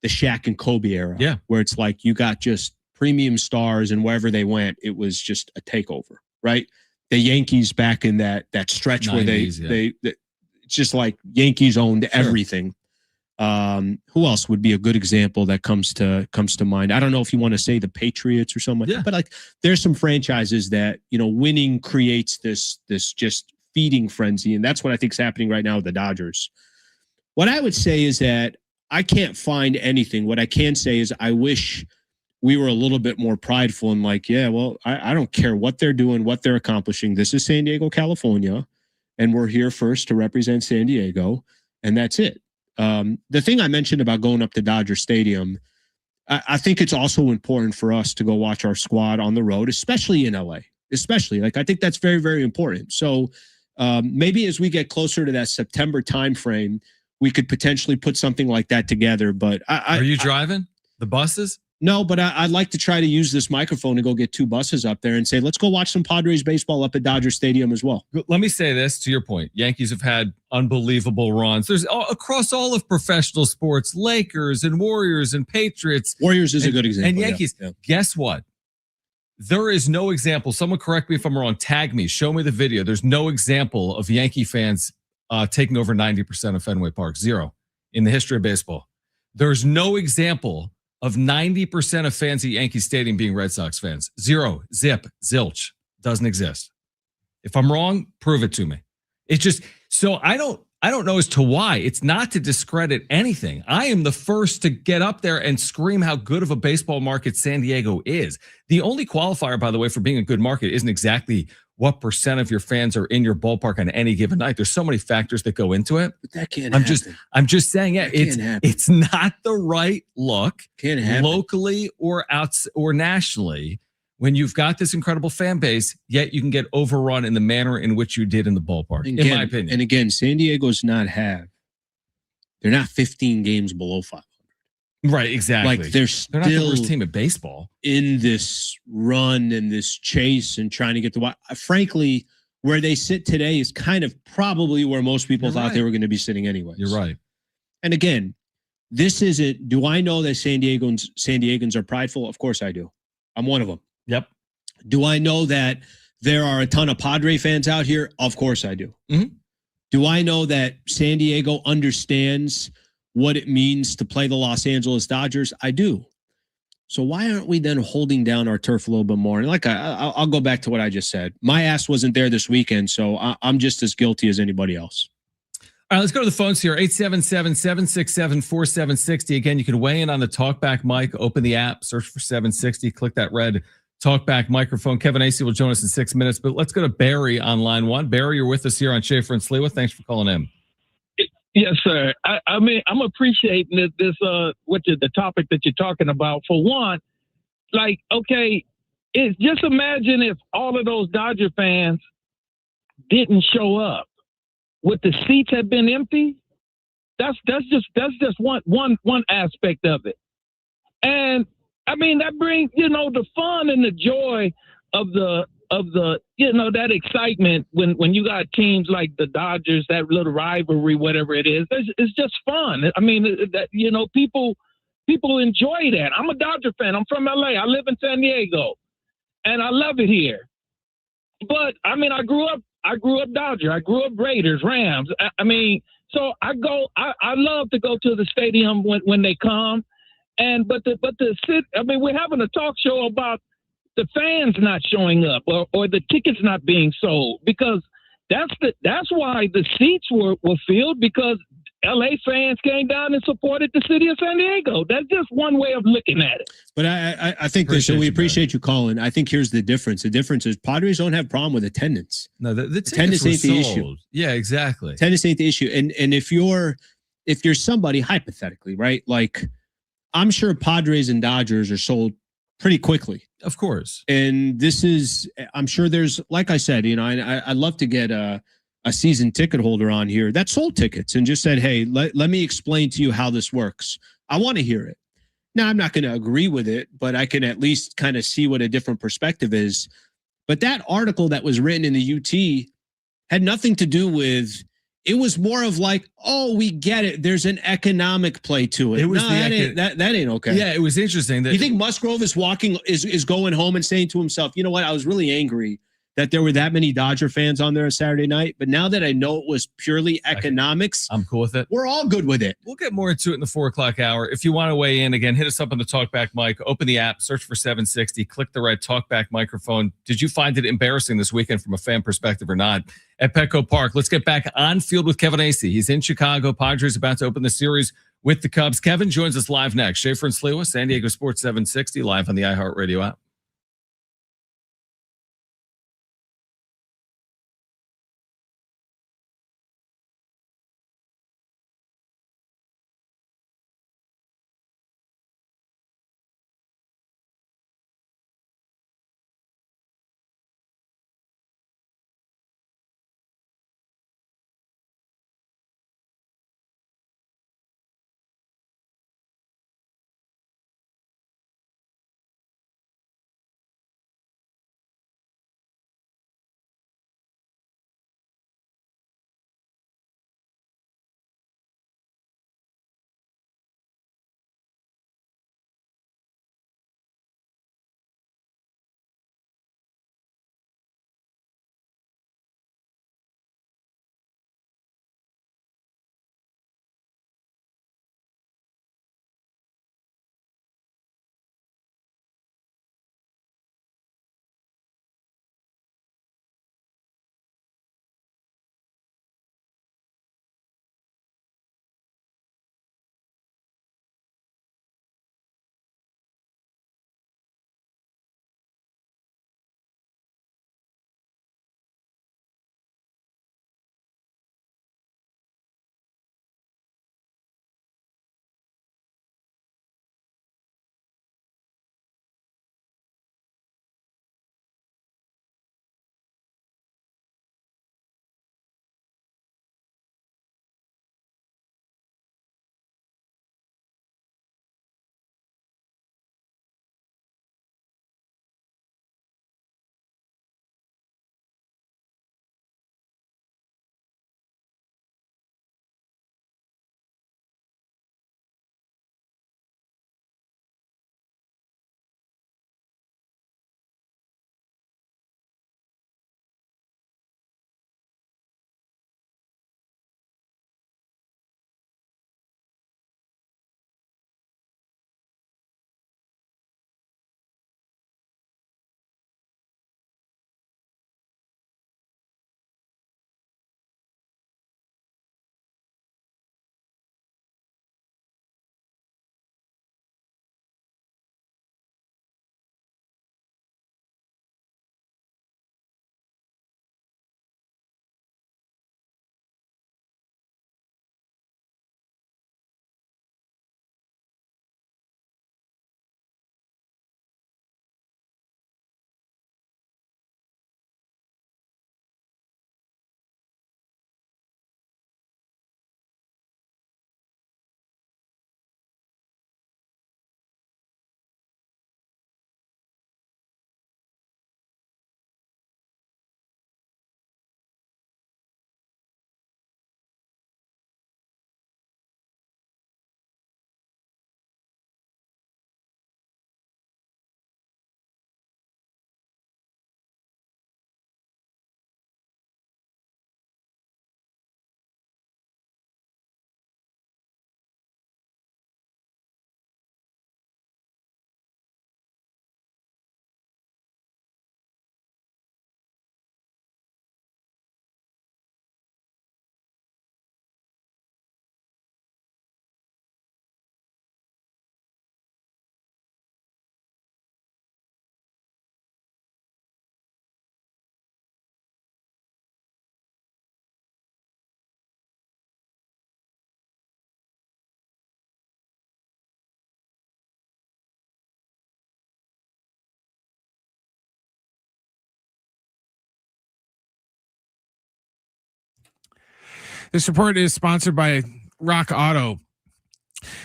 Shaq and Kobe era. Yeah. Where it's like you got just premium stars, and wherever they went, it was just a takeover, right? The Yankees back in that stretch 90s, where they it's just like Yankees owned everything. Who else would be a good example that comes to mind? I don't know if you want to say the Patriots or something like that, but like there's some franchises that, you know, winning creates this just feeding frenzy. And that's what I think is happening right now with the Dodgers. What I would say is that I can't find anything. What I can say is I wish we were a little bit more prideful and like, yeah, well, I don't care what they're doing, what they're accomplishing. This is San Diego, California, and we're here first to represent San Diego, and that's it. The thing I mentioned about going up to Dodger Stadium, I think it's also important for us to go watch our squad on the road, especially in LA, I think that's very, very important. So maybe as we get closer to that September timeframe, we could potentially put something like that together. But are you driving the buses? No, but I'd like to try to use this microphone to go get 2 buses up there and say, let's go watch some Padres baseball up at Dodger Stadium as well. Let me say this to your point. Yankees have had unbelievable runs. There's across all of professional sports, Lakers and Warriors and Patriots. Warriors is a good example. And Yankees, guess what? There is no example. Someone correct me if I'm wrong. Tag me. Show me the video. There's no example of Yankee fans taking over 90% of Fenway Park. 0 in the history of baseball. There's no example of 90% of fans at Yankee Stadium being Red Sox fans. 0, zip, zilch. Doesn't exist. If I'm wrong, prove it to me. It's just, so I don't I don't know as to why. It's not to discredit anything. I am the first to get up there and scream how good of a baseball market San Diego is. The only qualifier, by the way, for being a good market isn't exactly what percent of your fans are in your ballpark on any given night. There's so many factors that go into it. But that can't I'm happen. I'm just saying, yeah, it's not the right look Can't happen. locally or nationally when you've got this incredible fan base, yet you can get overrun in the manner in which you did in the ballpark, in my opinion. And again, San Diego's they're not 15 games below 500. Right, exactly. Like they're not the worst team at baseball. In this run and this chase and trying to get the frankly, where they sit today is kind of probably where most people thought they were going to be sitting anyways. You're right. And again, this isn't, do I know that San Diegans are prideful? Of course I do. I'm one of them. Yep. Do I know that there are a ton of Padre fans out here? Of course I do. Mm-hmm. Do I know that San Diego understands what it means to play the Los Angeles Dodgers? I do. So why aren't we then holding down our turf a little bit more? And like I'll go back to what I just said. My ass wasn't there this weekend, so I'm just as guilty as anybody else. All right, let's go to the phones here. 877-767-4760. Again, you can weigh in on the Talkback mic. Open the app, search for 760. Click that red Talkback microphone. Kevin Acee will join us in 6 minutes, but let's go to Barry on line one. Barry, you're with us here on Schaefer and Sliwa. Thanks for calling in. Yes, sir. I mean, I'm appreciating the topic that you're talking about. For one, like, okay, just imagine if all of those Dodger fans didn't show up. Would the seats have been empty? That's just one aspect of it. And I mean, that brings, the fun and the joy of the that excitement when you got teams like the Dodgers, that little rivalry, whatever it is, it's just fun. I mean, people enjoy that. I'm a Dodger fan. I'm from LA. I live in San Diego, and I love it here. But I mean, I grew up Dodger. I grew up Raiders, Rams. I mean, so I love to go to the stadium when they come. But we're having a talk show about the fans not showing up or the tickets not being sold, because that's why the seats were filled, because LA fans came down and supported the city of San Diego. That's just one way of looking at it. But I think we appreciate you calling. I think here's the difference. The difference is Padres don't have a problem with attendance. No, the attendance ain't the issue. Yeah, exactly. Attendance ain't the issue. And if you're somebody, hypothetically, right? Like, I'm sure Padres and Dodgers are sold pretty quickly. Of course. And I'm sure there's, like I said, I'd love to get a season ticket holder on here that sold tickets and just said, hey, let me explain to you how this works. I want to hear it. Now, I'm not going to agree with it, but I can at least kind of see what a different perspective is. But that article that was written in the UT had nothing to do with, it was more of like, oh, we get it. There's an economic play to it. That ain't okay. Yeah, it was interesting. You think Musgrove is going home and saying to himself, you know what? I was really angry that there were that many Dodger fans on there on Saturday night. But now that I know it was purely economics, I'm cool with it. We're all good with it. We'll get more into it in the 4 o'clock hour. If you want to weigh in, again, hit us up on the Talkback mic. Open the app, search for 760, click the red Talkback microphone. Did you find it embarrassing this weekend from a fan perspective or not? At Petco Park, let's get back on field with Kevin Acee. He's in Chicago. Padres about to open the series with the Cubs. Kevin joins us live next. Schaefer and Sliwa, San Diego Sports 760, live on the iHeartRadio app. This report is sponsored by Rock Auto.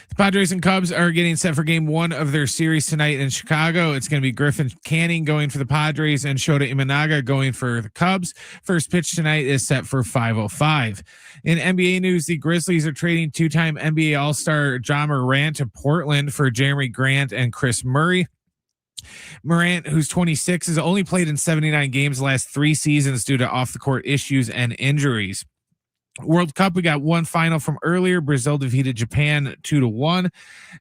The Padres and Cubs are getting set for game 1 of their series tonight in Chicago. It's going to be Griffin Canning going for the Padres and Shota Imanaga going for the Cubs. First pitch tonight is set for 5:05. In NBA news, the Grizzlies are trading 2-time NBA All-Star John Morant to Portland for Jeremy Grant and Chris Murray. Morant, who's 26, has only played in 79 games the last 3 seasons due to off-the-court issues and injuries. World Cup, we got one final from earlier. Brazil defeated Japan 2-1.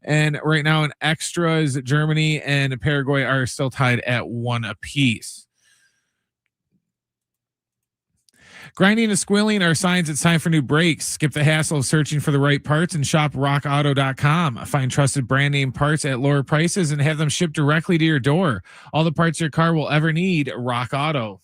And right now in extras, Germany and Paraguay are still tied at 1 apiece. Grinding and squealing are signs it's time for new brakes. Skip the hassle of searching for the right parts and shop rockauto.com. Find trusted brand name parts at lower prices and have them shipped directly to your door. All the parts your car will ever need, Rock Auto.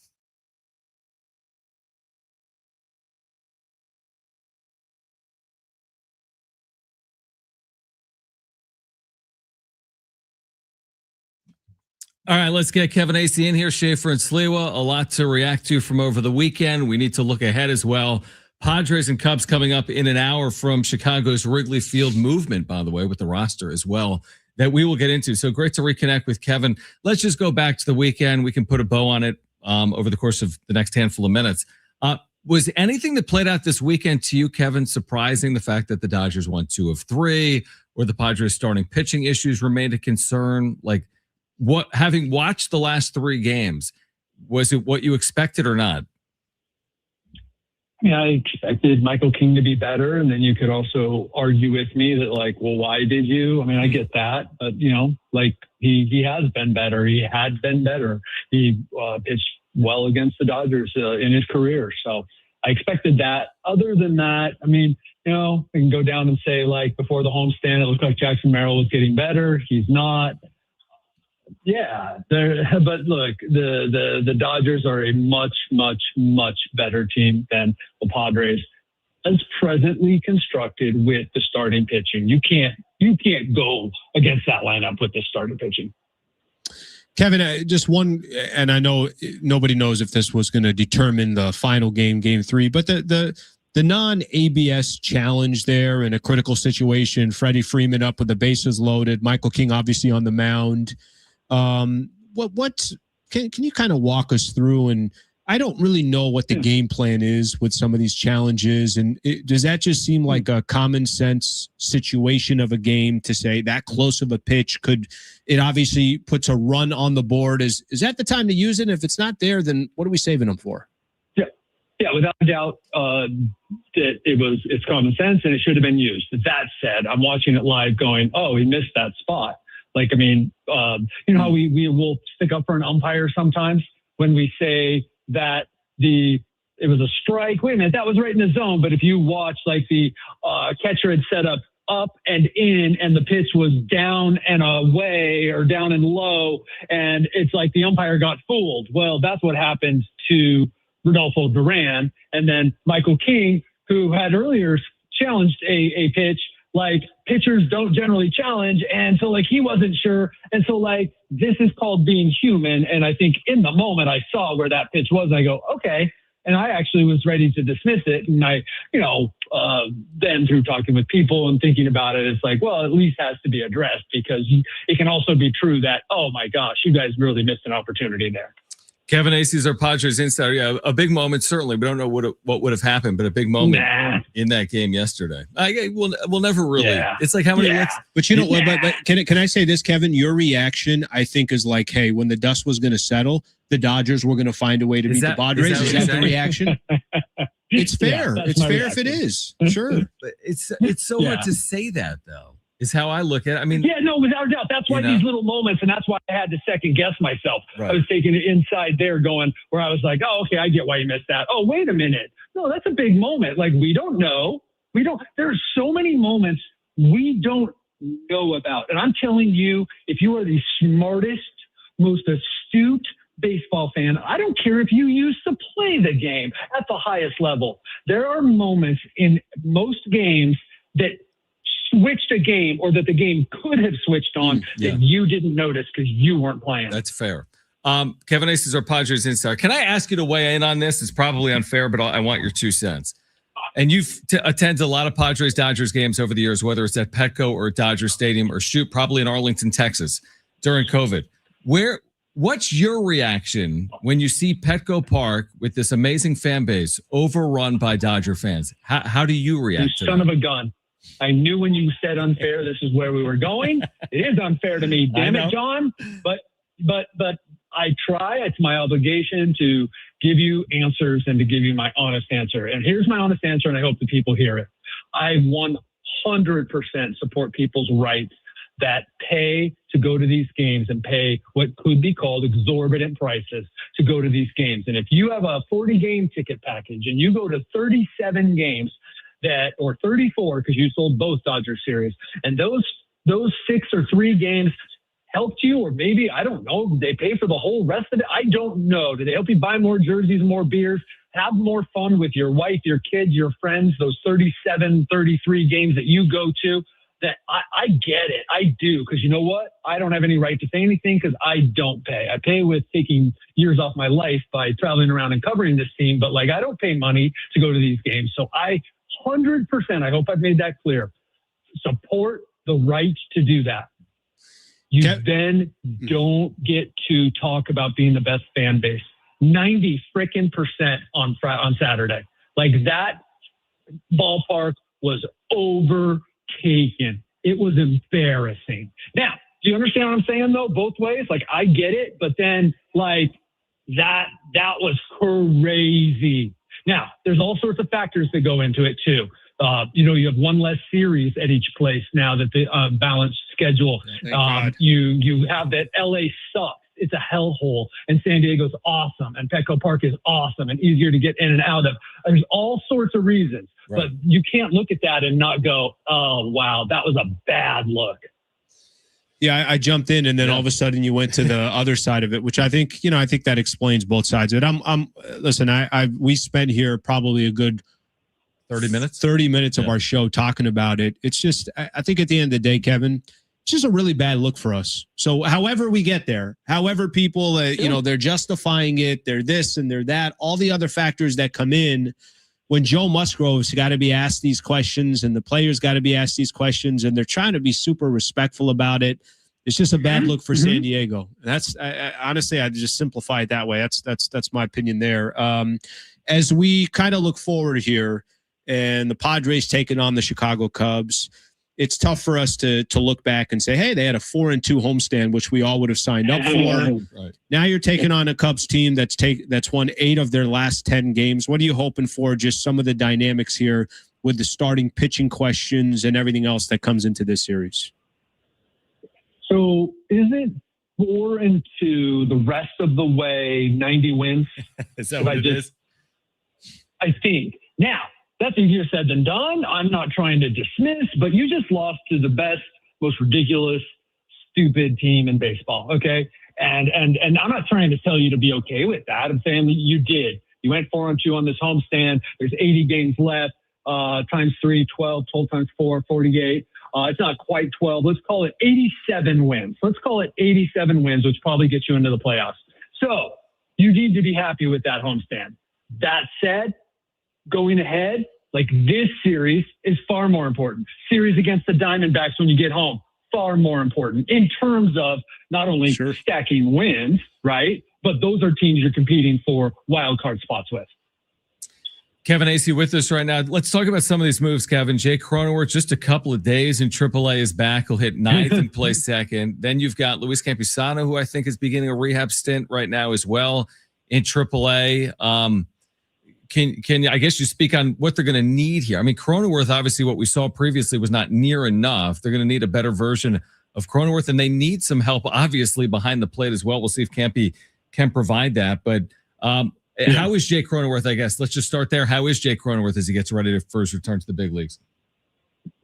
All right, let's get Kevin Acee in here. Schaefer and Sliwa, a lot to react to from over the weekend. We need to look ahead as well. Padres and Cubs coming up in an hour from Chicago's Wrigley Field movement, by the way, with the roster as well, that we will get into. So great to reconnect with Kevin. Let's just go back to the weekend. We can put a bow on it over the course of the next handful of minutes. Was anything that played out this weekend to you, Kevin, surprising? The fact that the Dodgers won 2 of 3, or the Padres starting pitching issues remained a concern? Like, what, having watched the last 3 games, was it what you expected or not? I mean, I expected Michael King to be better, and then you could also argue with me that, like, well, why did you? I mean, I get that, but like he has been better. He had been better. He pitched well against the Dodgers in his career, so I expected that. Other than that, I mean, we can go down and say, like, before the homestand, it looked like Jackson Merrill was getting better. He's not. Yeah, but look, the Dodgers are a much, much, much better team than the Padres, as presently constructed with the starting pitching. You can't go against that lineup with the starting pitching. Kevin, just one, and I know nobody knows if this was going to determine the final game 3, but the non-ABS challenge there in a critical situation, Freddie Freeman up with the bases loaded, Michael King obviously on the mound. What can you kind of walk us through? And I don't really know what the game plan is with some of these challenges. And does that just seem like a common sense situation of a game to say that close of a pitch it obviously puts a run on the board? Is that the time to use it? If it's not there, then what are we saving them for? Yeah, without a doubt, it's common sense and it should have been used. That said, I'm watching it live going, oh, he missed that spot. Like, I mean, how we will stick up for an umpire sometimes when we say that it was a strike. Wait a minute, that was right in the zone. But if you watch, like, the catcher had set up and in, and the pitch was down and away or down and low, and it's like the umpire got fooled. Well, that's what happened to Rodolfo Duran. And then Michael King, who had earlier challenged a pitch, like, pitchers don't generally challenge. And so, like, he wasn't sure. And so, like, this is called being human. And I think in the moment I saw where that pitch was, and I go, okay. And I actually was ready to dismiss it. And I, then through talking with people and thinking about it, it's like, well, at least has to be addressed, because it can also be true that, oh my gosh, you guys really missed an opportunity there. Kevin Acee is our Padres insider. Yeah, a big moment, certainly. We don't know what would have happened, but a big moment in that game yesterday. We'll never really. Yeah. It's like how many. Yeah. But but can I say this, Kevin? Your reaction, I think, is like, hey, when the dust was going to settle, the Dodgers were going to find a way to beat the Padres. Is that the reaction? It's fair. Yeah, it's fair if it is. Sure. But it's so hard to say that, though. Is how I look at it. I mean, yeah, no, without a doubt. That's why these little moments, and that's why I had to second guess myself. Right. I was taking it inside there, going where I was like, oh, okay, I get why you missed that. Oh, wait a minute. No, that's a big moment. Like, we don't know. There are so many moments we don't know about. And I'm telling you, if you are the smartest, most astute baseball fan, I don't care if you used to play the game at the highest level. There are moments in most games that switched a game, or that the game could have switched on that you didn't notice because you weren't playing. That's fair. Kevin Acee is our Padres insider. Can I ask you to weigh in on this? It's probably unfair, but I want your 2 cents. And you've attended a lot of Padres Dodgers games over the years, whether it's at Petco or Dodger Stadium or probably in Arlington, Texas during COVID. What's your reaction when you see Petco Park with this amazing fan base overrun by Dodger fans? How do you react to that? Son of a gun. I knew when you said unfair, this is where we were going. It is unfair to me. Damn it, John. But I try. It's my obligation to give you answers and to give you my honest answer. And here's my honest answer, and I hope the people hear it. I 100% support people's rights that pay to go to these games and pay what could be called exorbitant prices to go to these games. And if you have a 40-game ticket package and you go to 37 games or 34, because you sold both Dodger series, and those 6 or 3 games helped you, or maybe, I don't know, did they pay for the whole rest of it? I don't know. Did they help you buy more jerseys, more beers, have more fun with your wife, your kids, your friends, those 37, 33 games that you go to? That I get it. I do. Because you know what? I don't have any right to say anything because I don't pay. I pay with taking years off my life by traveling around and covering this team. But I don't pay money to go to these games. So I 100%, I hope I've made that clear, support the right to do that. You then don't get to talk about being the best fan base. 90% on Saturday. That ballpark was overtaken. It was embarrassing. Now, do you understand what I'm saying though? Both ways. I get it, but then that was crazy. Now, there's all sorts of factors that go into it too. You have one less series at each place now that the balanced schedule. You have that LA sucks. It's a hellhole, and San Diego's awesome, and Petco Park is awesome and easier to get in and out of. There's all sorts of reasons, but you can't look at that and not go, "Oh, wow, that was a bad look." Yeah, I jumped in, and then all of a sudden you went to the other side of it, which I think that explains both sides of it. Listen, we spent here probably a good 30 minutes? 30 minutes of our show talking about it. It's just, I think at the end of the day, Kevin, it's just a really bad look for us. So however we get there, however people, they're justifying it, they're this and they're that, all the other factors that come in when Joe Musgrove's got to be asked these questions and the players got to be asked these questions and they're trying to be super respectful about it. It's just a bad look for San Diego. That's honestly, I just simplify it that way. That's my opinion there. As we kind of look forward here, and the Padres taking on the Chicago Cubs, it's tough for us to look back and say, hey, they had a 4-2 homestand, which we all would have signed up for. Right. Now you're taking on a Cubs team that's won 8 of their last 10 games. What are you hoping for? Just some of the dynamics here with the starting pitching questions and everything else that comes into this series. So is it 4-2 the rest of the way, 90 wins? Is that what it is? I think. Now, that's easier said than done. I'm not trying to dismiss, but you just lost to the best, most ridiculous, stupid team in baseball. Okay. And I'm not trying to tell you to be okay with that. I'm saying that you did. You went 4-2 on this homestand. There's 80 games left, times 3, 12 times 4, 48. It's not quite 12. Let's call it 87 wins. Let's call it 87 wins, which probably gets you into the playoffs. So you need to be happy with that homestand. That said, going ahead, this series is far more important. Series against the Diamondbacks when you get home, far more important in terms of not only stacking wins, right? But those are teams you're competing for wild card spots with. Kevin Acee with us right now. Let's talk about some of these moves, Kevin. Jake Cronenworth, just a couple of days in AAA is back. He'll hit 9th and play 2nd. Then you've got Luis Campusano, who I think is beginning a rehab stint right now as well in AAA. Can I guess you speak on what they're going to need here? I mean, Cronenworth, obviously what we saw previously was not near enough. They're going to need a better version of Cronenworth, and they need some help, obviously, behind the plate as well. We'll see if Campy can provide that. But how is Jake Cronenworth, I guess? Let's just start there. How is Jake Cronenworth as he gets ready to first return to the big leagues?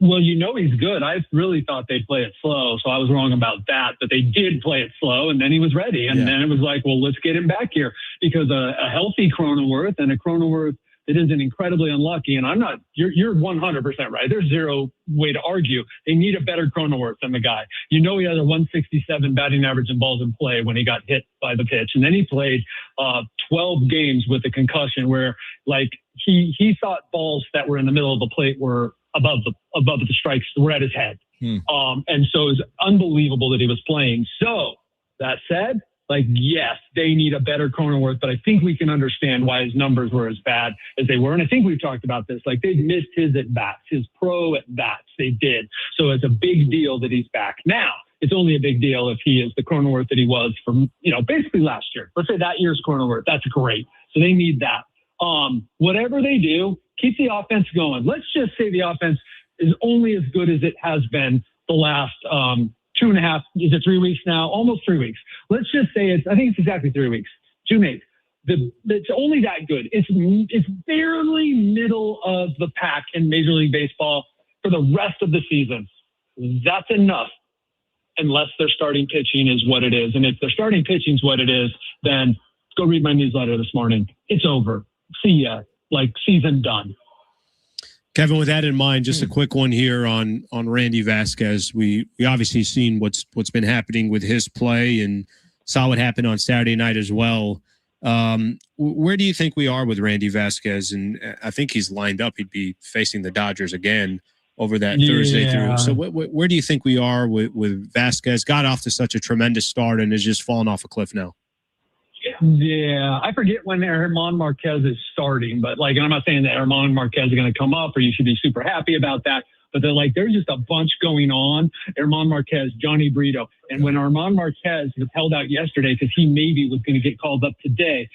Well, he's good. I really thought they'd play it slow, so I was wrong about that. But they did play it slow, and then he was ready. And then it was like, well, let's get him back here. Because a healthy Cronenworth and a Cronenworth that isn't incredibly unlucky, and I'm not, you're 100% right. There's zero way to argue. They need a better Cronenworth than the guy. He had a 167 batting average in balls in play when he got hit by the pitch. And then he played 12 games with a concussion where, he thought balls that were in the middle of the plate were above the strikes, were at his head. And so it was unbelievable that he was playing. So that said, like, yes, they need a better Cronenworth, but I think we can understand why his numbers were as bad as they were. And I think we've talked about this. Like, they've missed his at-bats, his pro at-bats. They did. So it's a big deal that he's back. Now, it's only a big deal if he is the Cronenworth that he was from, basically last year. Let's say that year's Cronenworth. That's great. So they need that. Whatever they do, keep the offense going. Let's just say the offense is only as good as it has been the last 2.5, is it 3 weeks now? Almost 3 weeks. Let's just say I think it's exactly 3 weeks. June 8th. It's only that good. It's barely middle of the pack in Major League Baseball for the rest of the season. That's enough, unless their starting pitching is what it is. And if their starting pitching is what it is, then go read my newsletter this morning. It's over. See ya. Like, season done. Kevin, with that in mind, just a quick one here on Randy Vasquez. We obviously seen what's been happening with his play and saw what happened on Saturday night as well. Where do you think we are with Randy Vasquez? And I think he's lined up. He'd be facing the Dodgers again over that Thursday through. So where do you think we are with Vasquez? Got off to such a tremendous start and is just falling off a cliff now. Yeah, I forget when Germán Marquez is starting, but and I'm not saying that Germán Marquez is going to come up or you should be super happy about that, but there's just a bunch going on. Germán Marquez, Johnny Brito, and when Germán Marquez was held out yesterday because he maybe was going to get called up today,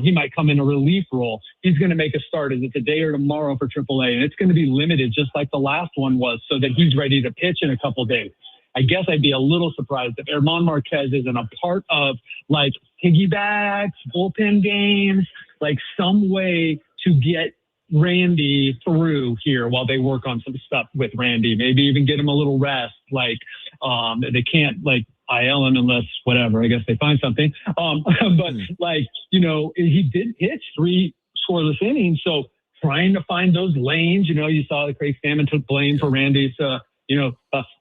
he might come in a relief role. He's going to make a start. Is it today or tomorrow for AAA? And it's going to be limited just like the last one was so that he's ready to pitch in a couple days. I guess I'd be a little surprised if Germán Marquez isn't a part of piggybacks, bullpen games, some way to get Randy through here while they work on some stuff with Randy. Maybe even get him a little rest. They can't IL him unless whatever. I guess they find something. But he did pitch 3 scoreless innings. So trying to find those lanes. You saw that Craig Stammen took blame for Randy's.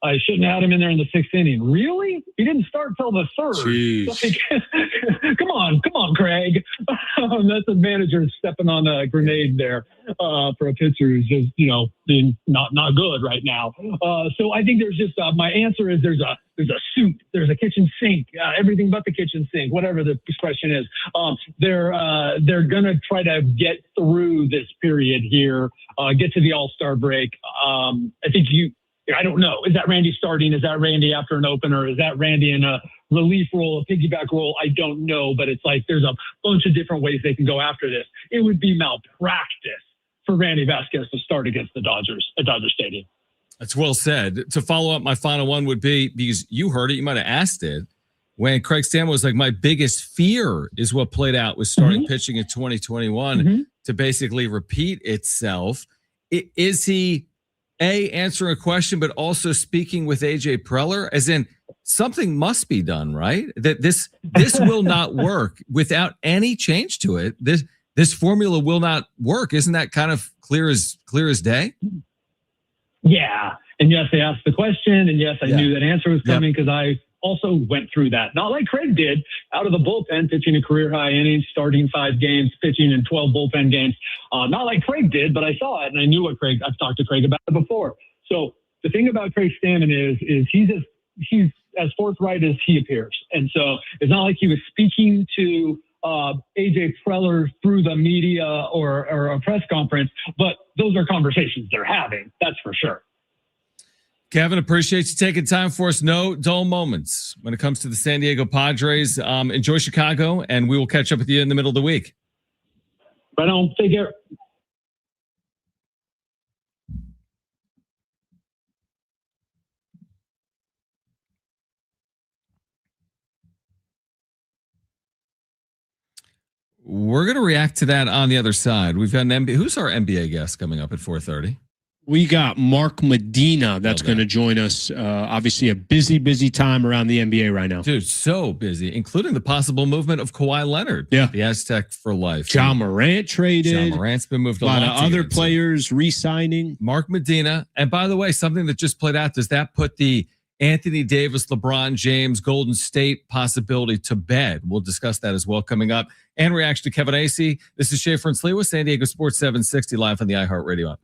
I shouldn't have had him in there in the 6th inning. Really? He didn't start till the 3rd. Come on, Craig. That's a manager stepping on a grenade there for a pitcher who's just, being not good right now. So I think there's just my answer is there's a suit, there's a kitchen sink, everything but the kitchen sink, whatever the expression is. They're gonna try to get through this period here, get to the All-Star break. I think I don't know. Is that Randy starting? Is that Randy after an opener? Is that Randy in a relief role, a piggyback role? I don't know, but it's there's a bunch of different ways they can go after this. It would be malpractice for Randy Vasquez to start against the Dodgers at Dodger Stadium. That's well said. To follow up, my final one would be, because you heard it, you might have asked it, when Craig Stammen was my biggest fear is what played out with starting pitching in 2021 to basically repeat itself. Is he answering a question, but also speaking with AJ Preller, as in something must be done, right? That this will not work without any change to it. This formula will not work. Isn't that kind of clear as day? Yeah. And yes, they asked the question, and yes, I knew that answer was coming because I also went through that. Not like Craig did, out of the bullpen, pitching a career high innings, starting 5 games, pitching in 12 bullpen games. Not like Craig did, but I saw it and I knew what I've talked to Craig about it before. So the thing about Craig Stammen is he's as forthright as he appears. And so it's not like he was speaking to AJ Preller through the media or a press conference, but those are conversations they're having. That's for sure. Kevin, appreciate you taking time for us. No dull moments when it comes to the San Diego Padres. Enjoy Chicago, and we will catch up with you in the middle of the week. Right on. Take care. We're going to react to that on the other side. We've got an NBA. Who's our NBA guest coming up at 4:30? We got Mark Medina that's going to join us. Obviously, a busy time around the NBA right now. Dude, so busy, including the possible movement of Kawhi Leonard. Yeah. The Aztec for life. Ja Morant traded. Ja Morant's been moved a lot of other players re-signing. Mark Medina. And by the way, something that just played out, does that put the Anthony Davis, LeBron James, Golden State possibility to bed. We'll discuss that as well coming up. And reaction to Kevin Acee. This is Schaefer and Sliwa, San Diego Sports 760 live on the iHeartRadio app.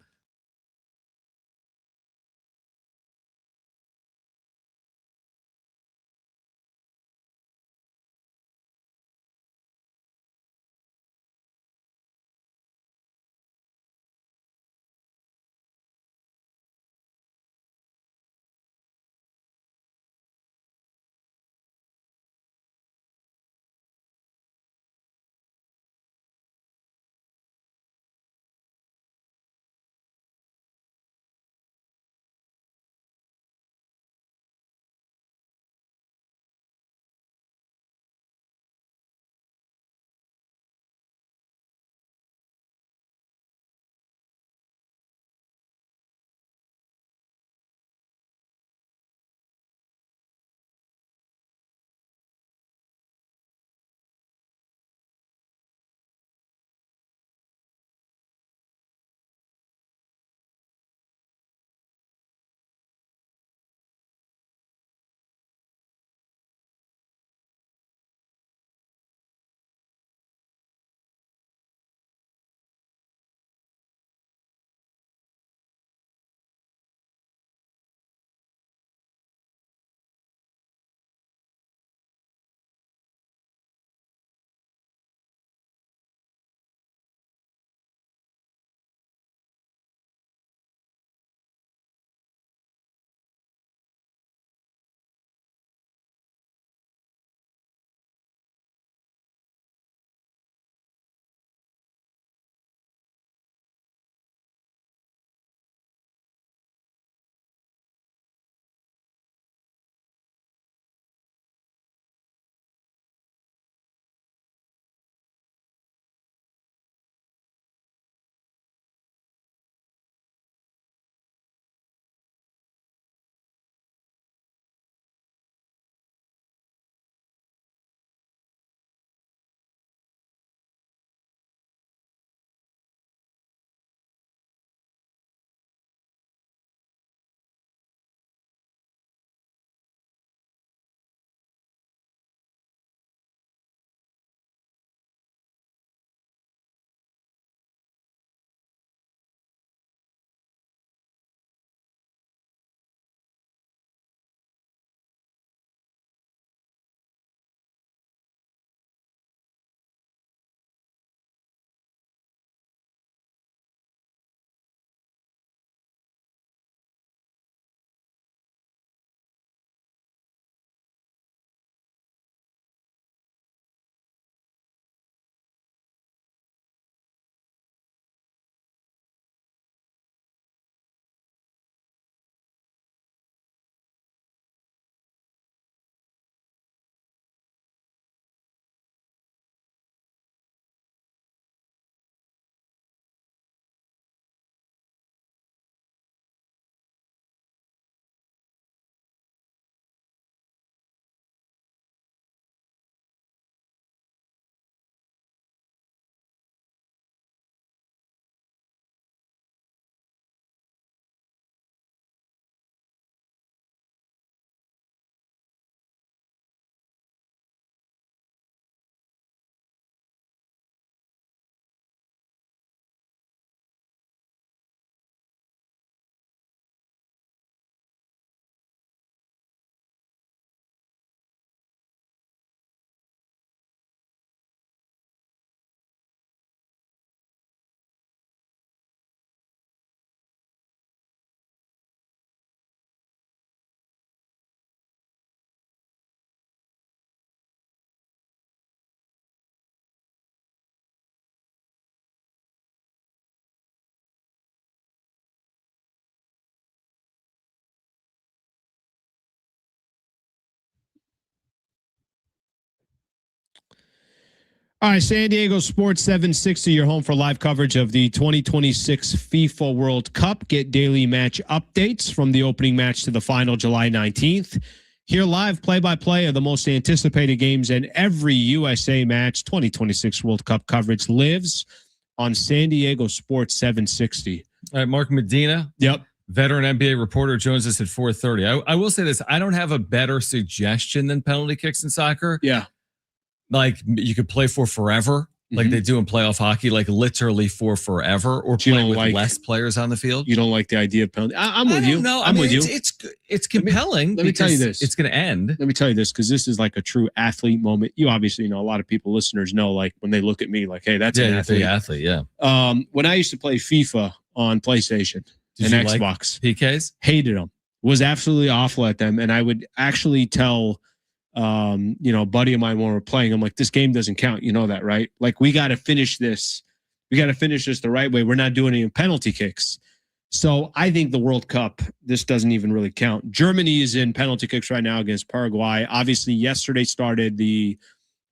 All right, San Diego Sports 760, your home for live coverage of the 2026 FIFA World Cup. Get daily match updates from the opening match to the final July 19th. Hear live play-by-play of the most anticipated games in every USA match. 2026 World Cup coverage lives on San Diego Sports 760. All right, Mark Medina. Yep. Veteran NBA reporter joins us at 4:30. I will say this. I don't have a better suggestion than penalty kicks in soccer. Yeah. Like you could play for forever, like they do in playoff hockey, like literally for forever, or play with less players on the field. You don't like the idea of penalty? I'm with you. No, I'm with you. It's compelling. Let me tell you this. It's going to end. Let me tell you this, because this is like a true athlete moment. You obviously know, a lot of people, listeners know, like when they look at me like, hey, that's an athlete. Yeah. When I used to play FIFA on PlayStation and Xbox, PKs? Hated them. Was absolutely awful at them. And I would actually tell a buddy of mine when we're playing, I'm like, this game doesn't count. You know that, right? Like, we got to finish this. We got to finish this the right way. We're not doing any penalty kicks. So I think the World Cup, this doesn't even really count. Germany is in penalty kicks right now against Paraguay. Obviously, yesterday started the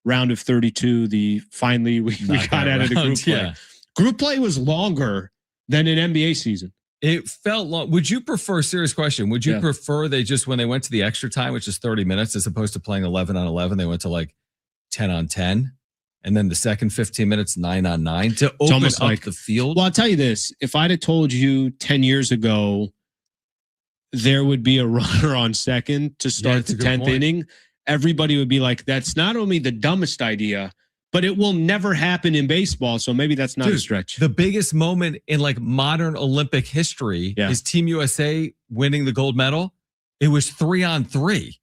round of 32. Finally, we got out of the group play. Yeah. Group play was longer than an NBA season. It felt long. Would you prefer, serious question, would you prefer they just, when they went to the extra time, which is 30 minutes, as opposed to playing 11 on 11, they went to like 10 on 10? And then the second 15 minutes, 9 on 9 to open up the field? Well, I'll tell you this. If I'd have told you 10 years ago there would be a runner on second to start the 10th inning, everybody would be like, that's not only the dumbest idea, but it will never happen in baseball. So maybe that's not a stretch. The biggest moment in like modern Olympic history is Team USA winning the gold medal. It was 3 on 3.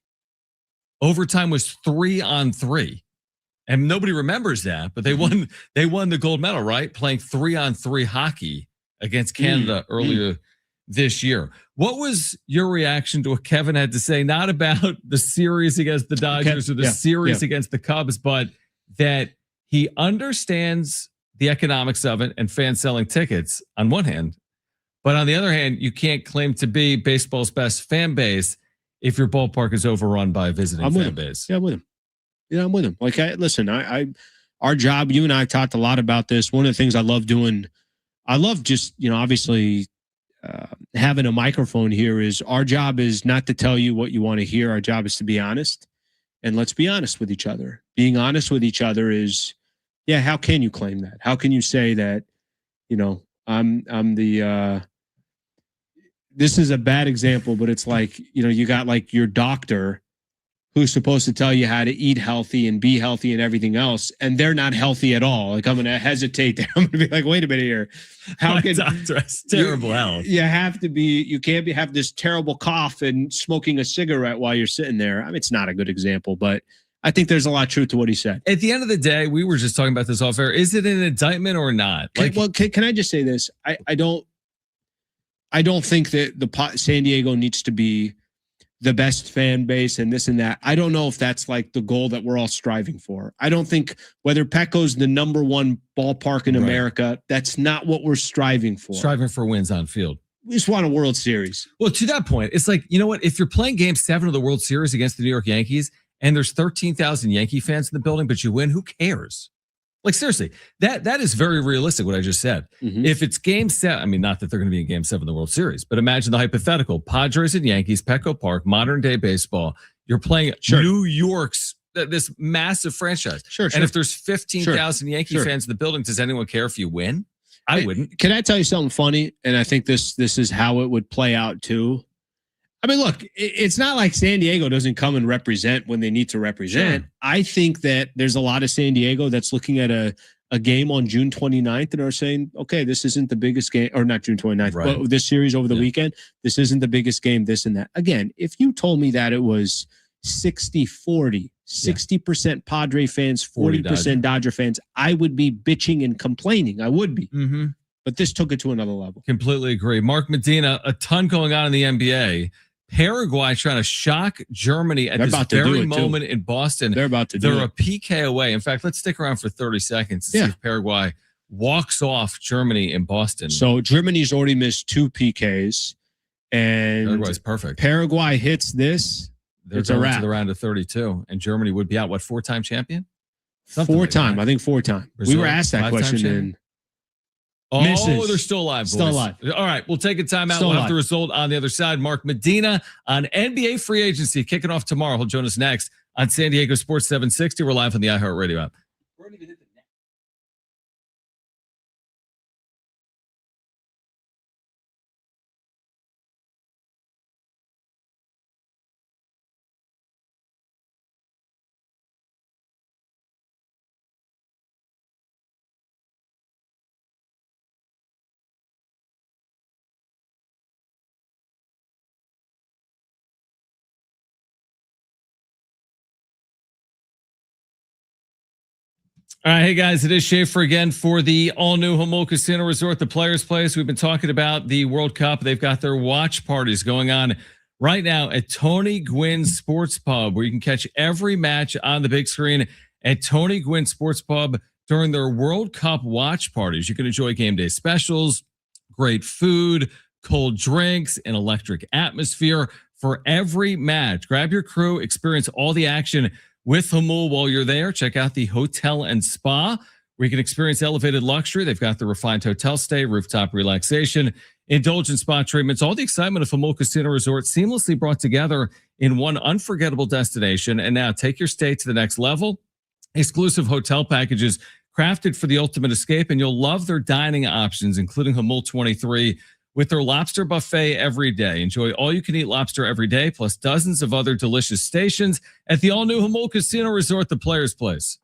Overtime was 3 on 3. And nobody remembers that, but they won the gold medal, right? Playing 3 on 3 hockey against Canada earlier this year. What was your reaction to what Kevin had to say, not about the series against the Dodgers or the series against the Cubs, but that he understands the economics of it and fans selling tickets on one hand, but on the other hand, you can't claim to be baseball's best fan base if your ballpark is overrun by a visiting fan base. Yeah, I'm with him. Yeah, I'm with him. Like, our job, you and I talked a lot about this. One of the things I love doing, I love just, obviously having a microphone here is our job is not to tell you what you want to hear. Our job is to be honest. And let's be honest with each other. Being honest with each other is, how can you claim that? How can you say that, I'm the, this is a bad example, but it's like, you got like your doctor who's supposed to tell you how to eat healthy and be healthy and everything else, and they're not healthy at all. Like, I'm going to hesitate there. I'm going to be like, wait a minute here. How can doctor has terrible health? You have to be. You can't have this terrible cough and smoking a cigarette while you're sitting there. I mean, it's not a good example, but I think there's a lot of truth to what he said. At the end of the day, we were just talking about this off air. Is it an indictment or not? Can I just say this? I don't think that San Diego needs to be the best fan base and this and that. I don't know if that's like the goal that we're all striving for. I don't think whether Petco's the number one ballpark in America, that's not what we're striving for. Striving for wins on field. We just want a World Series. Well, to that point, it's like, you know what? If you're playing Game 7 of the World Series against the New York Yankees and there's 13,000 Yankee fans in the building, but you win, who cares? Like, seriously, that is very realistic, what I just said. If it's Game 7, I mean, not that they're going to be in Game 7 of the World Series, but imagine the hypothetical. Padres and Yankees, Petco Park, modern-day baseball. You're playing New York's, this massive franchise. And if there's 15,000 Yankee fans in the building, does anyone care if you win? I wouldn't. Can I tell you something funny? And I think this is how it would play out, too. I mean, look, it's not like San Diego doesn't come and represent when they need to represent. I think that there's a lot of San Diego that's looking at a game on June 29th and are saying, okay, this isn't the biggest game, or not June 29th, but this series over the weekend, this isn't the biggest game, this and that. Again, if you told me that it was 60-40, 60% Padre fans, 40% Dodger fans, I would be bitching and complaining. I would be. But this took it to another level. Completely agree. Mark Medina, a ton going on in the NBA. Paraguay trying to shock Germany at this very moment in Boston. They're about to do it. They're a PK away. In fact, let's stick around for 30 seconds to see if Paraguay walks off Germany in Boston. So Germany's already missed 2 PKs. And Paraguay's perfect. Paraguay hits this. It's a wrap. To the round of 32. And Germany would be out, 4-time champion? Four-time. I think 4-time. We were asked that question in. Oh, they're still alive, boys. Still alive. All right, we'll take a timeout. We'll have the result on the other side. Mark Medina on NBA free agency kicking off tomorrow. He'll join us next on San Diego Sports 760. We're live on the iHeartRadio app. All right, hey guys, it is Schaefer again for the all-new Humboldt Casino Resort, the Players Place. We've been talking about the World Cup. They've got their watch parties going on right now at Tony Gwynn Sports Pub, where you can catch every match on the big screen at Tony Gwynn Sports Pub during their World Cup watch parties. You can enjoy game day specials, great food, cold drinks, an electric atmosphere for every match. Grab your crew, experience all the action with Humul while you're there. Check out the hotel and spa where you can experience elevated luxury. They've got the refined hotel stay, rooftop relaxation, indulgent spa treatments, all the excitement of Humul Casino Resort seamlessly brought together in one unforgettable destination. And now take your stay to the next level. Exclusive hotel packages crafted for the ultimate escape, and you'll love their dining options, including Humul 23, with their lobster buffet every day. Enjoy all-you-can-eat lobster every day, plus dozens of other delicious stations at the all-new Humboldt Casino Resort, the Players Place.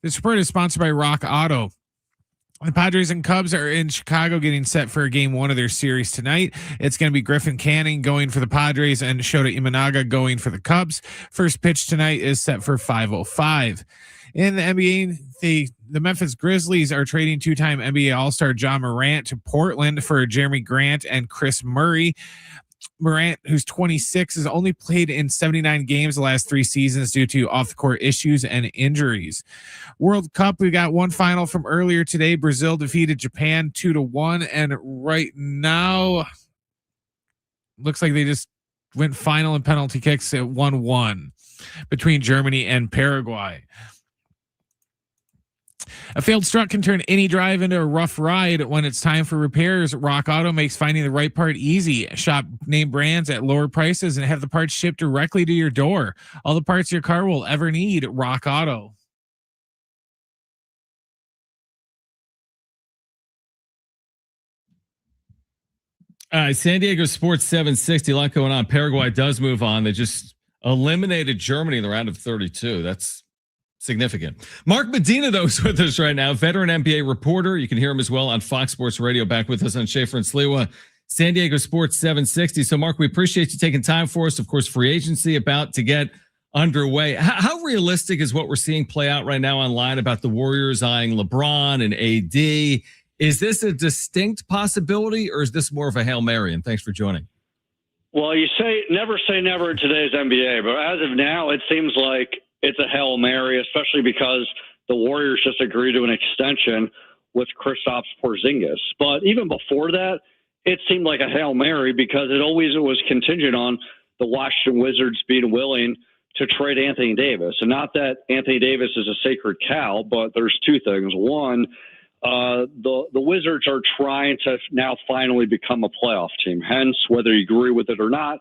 This report is sponsored by Rock Auto. The Padres and Cubs are in Chicago getting set for game one of their series tonight. It's going to be Griffin Canning going for the Padres and Shota Imanaga going for the Cubs. First pitch tonight is set for 5:05. In the NBA, the Memphis Grizzlies are trading two-time NBA All-Star John Morant to Portland for Jeremy Grant and Chris Murray. Morant, who's 26, has only played in 79 games the last 3 seasons due to off-the-court issues and injuries. World Cup, we got one final from earlier today. Brazil defeated Japan 2-1, and right now looks like they just went final in penalty kicks at 1-1 between Germany and Paraguay. A failed strut can turn any drive into a rough ride. When it's time for repairs, Rock Auto makes finding the right part easy. Shop name brands at lower prices and have the parts shipped directly to your door. All the parts your car will ever need. Rock Auto. San Diego Sports 760. A lot going on. Paraguay does move on. They just eliminated Germany in the round of 32. That's significant. Mark Medina, though, is with us right now, veteran NBA reporter. You can hear him as well on Fox Sports Radio. Back with us on Schaefer and Sliwa. San Diego Sports 760. So, Mark, we appreciate you taking time for us. Of course, free agency about to get underway. How realistic is what we're seeing play out right now online about the Warriors eyeing LeBron and AD? Is this a distinct possibility, or is this more of a Hail Mary? And thanks for joining. Well, you say never in today's NBA, but as of now, it seems like it's a Hail Mary, especially because the Warriors just agreed to an extension with Kristaps Porzingis. But even before that, it seemed like a Hail Mary because it always was contingent on the Washington Wizards being willing to trade Anthony Davis. And not that Anthony Davis is a sacred cow, but there's two things. One, the Wizards are trying to now finally become a playoff team. Hence, whether you agree with it or not,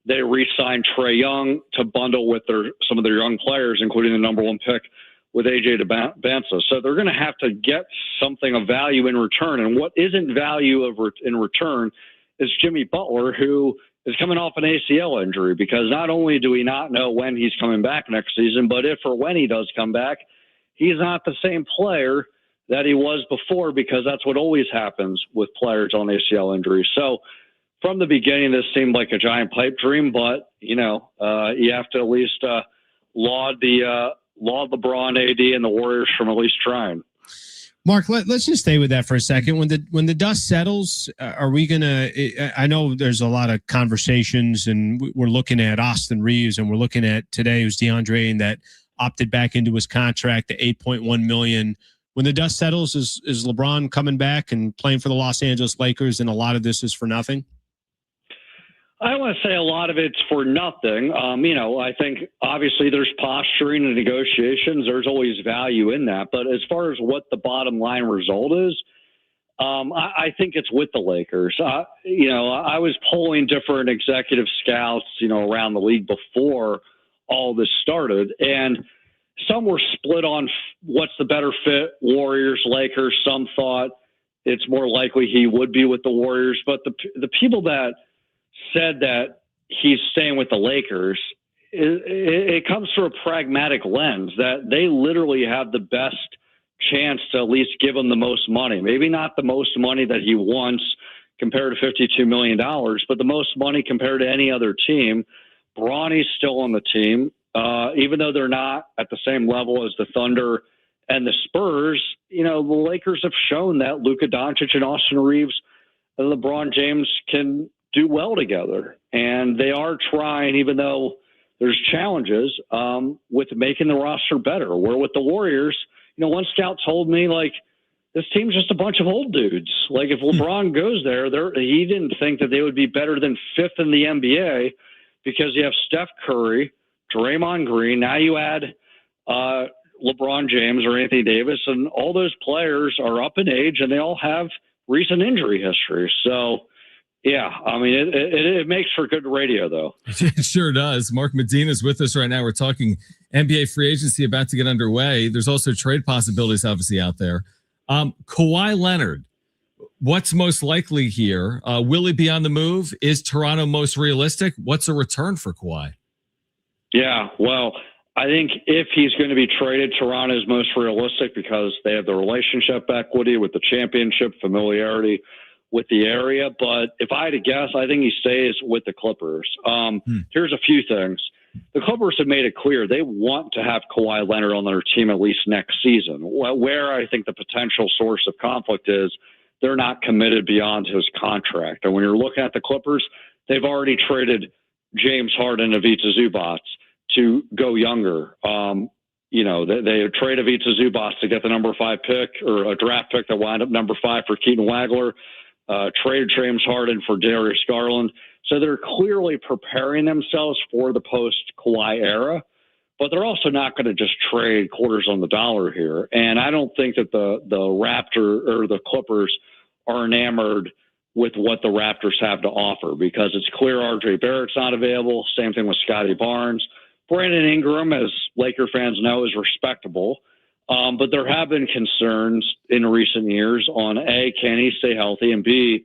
they re-signed Trae Young to bundle with some of their young players, including the number one pick with AJ Debinsa. So they're going to have to get something of value in return. And what isn't value in return is Jimmy Butler, who is coming off an ACL injury, because not only do we not know when he's coming back next season, but if or when he does come back, he's not the same player that he was before, because that's what always happens with players on ACL injuries. So from the beginning, this seemed like a giant pipe dream, but, you have to at least laud LeBron, AD, and the Warriors from at least trying. Mark, let's just stay with that for a second. When the dust settles, are we going to – I know there's a lot of conversations, and we're looking at Austin Reeves, and we're looking at today who's DeAndre, and that opted back into his contract, the $8.1 million. When the dust settles, is LeBron coming back and playing for the Los Angeles Lakers, and a lot of this is for nothing? I don't want to say a lot of it's for nothing. I think obviously there's posturing and negotiations. There's always value in that. But as far as what the bottom line result is, I think it's with the Lakers. I was polling different executive scouts, around the league before all this started. And some were split on what's the better fit, Warriors, Lakers. Some thought it's more likely he would be with the Warriors. But the people that said that he's staying with the Lakers, it comes through a pragmatic lens that they literally have the best chance to at least give him the most money. Maybe not the most money that he wants compared to $52 million, but the most money compared to any other team. Bronny's still on the team. Even though they're not at the same level as the Thunder and the Spurs, the Lakers have shown that Luka Doncic and Austin Reeves and LeBron James can do well together. And they are trying, even though there's challenges, with making the roster better. Where with the Warriors, one scout told me, this team's just a bunch of old dudes. If LeBron goes there, he didn't think that they would be better than fifth in the NBA, because you have Steph Curry, Draymond Green. Now you add LeBron James or Anthony Davis, and all those players are up in age, and they all have recent injury history. So, yeah, it makes for good radio, though. It sure does. Mark Medina is with us right now. We're talking NBA free agency about to get underway. There's also trade possibilities, obviously, out there. Kawhi Leonard, what's most likely here? Will he be on the move? Is Toronto most realistic? What's a return for Kawhi? Yeah, well, I think if he's going to be traded, Toronto is most realistic because they have the relationship equity with the championship, familiarity with the area. But if I had to guess, I think he stays with the Clippers. Here's a few things. The Clippers have made it clear they want to have Kawhi Leonard on their team at least next season. Where I think the potential source of conflict is, they're not committed beyond his contract. And when you're looking at the Clippers, they've already traded James Harden and Ivica Zubac to go younger. They trade Ivica Zubac to get the number 5 pick, or a draft pick that wound up number 5 for Keaton Wagler, traded James Harden for Darius Garland. So they're clearly preparing themselves for the post-Kawhi era, but they're also not going to just trade quarters on the dollar here. And I don't think that the Raptor or the Clippers are enamored with what the Raptors have to offer, because it's clear RJ Barrett's not available. Same thing with Scotty Barnes. Brandon Ingram, as Laker fans know, is respectable. But there have been concerns in recent years on A, can he stay healthy? And B,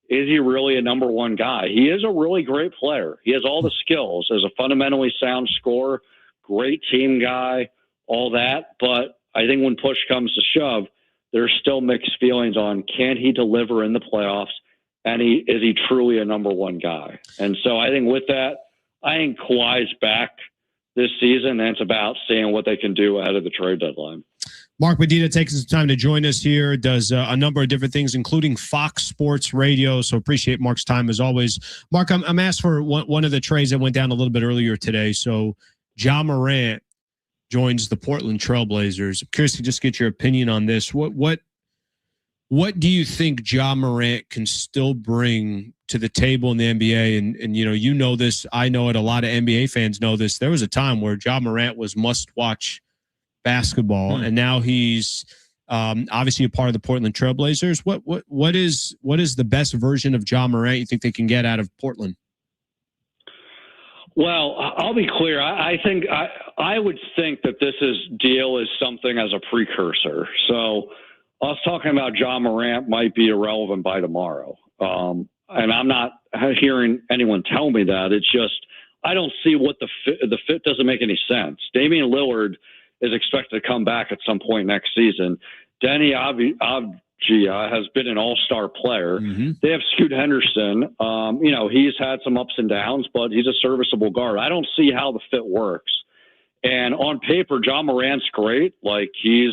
is he really a number one guy? He is a really great player. He has all the skills as a fundamentally sound scorer, great team guy, all that. But I think when push comes to shove, there's still mixed feelings on, can he deliver in the playoffs? And is he truly a number one guy? And so I think with that, I think Kawhi's back this season, and it's about seeing what they can do ahead of the trade deadline. Mark Medina takes some time to join us here, does a number of different things, including Fox Sports Radio. So appreciate Mark's time as always. Mark, I'm asked for one of the trades that went down a little bit earlier today. So Ja Morant joins the Portland Trailblazers. I'm curious to just get your opinion on this. What do you think Ja Morant can still bring to the table in the NBA? And you know this, I know it, a lot of NBA fans know this. There was a time where Ja Morant was must-watch basketball, and now he's obviously a part of the Portland Trailblazers. What is the best version of Ja Morant you think they can get out of Portland? Well, I'll be clear. I think I would think that this deal is something as a precursor. So us talking about Ja Morant might be irrelevant by tomorrow. And I'm not hearing anyone tell me that. It's just I don't see what the fit doesn't make any sense. Damian Lillard is expected to come back at some point next season. Denny Avdia has been an all-star player. Mm-hmm. They have Scoot Henderson. He's had some ups and downs, but he's a serviceable guard. I don't see how the fit works. And on paper, Ja Morant's great. Like, he's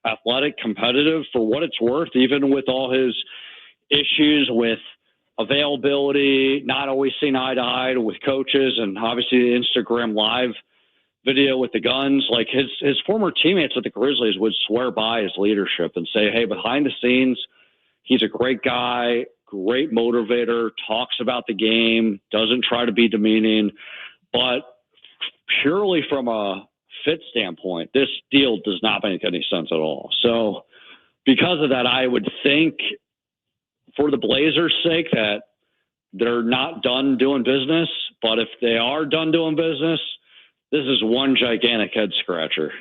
athletic, competitive for what it's worth, even with all his issues with availability, not always seeing eye to eye with coaches, and obviously the Instagram Live video with the guns. Like, his former teammates at the Grizzlies would swear by his leadership and say, hey, behind the scenes, he's a great guy, great motivator, talks about the game, doesn't try to be demeaning. But purely from a fit standpoint, this deal does not make any sense at all. So because of that, I would think for the Blazers' sake that they're not done doing business. But if they are done doing business, this is one gigantic head scratcher.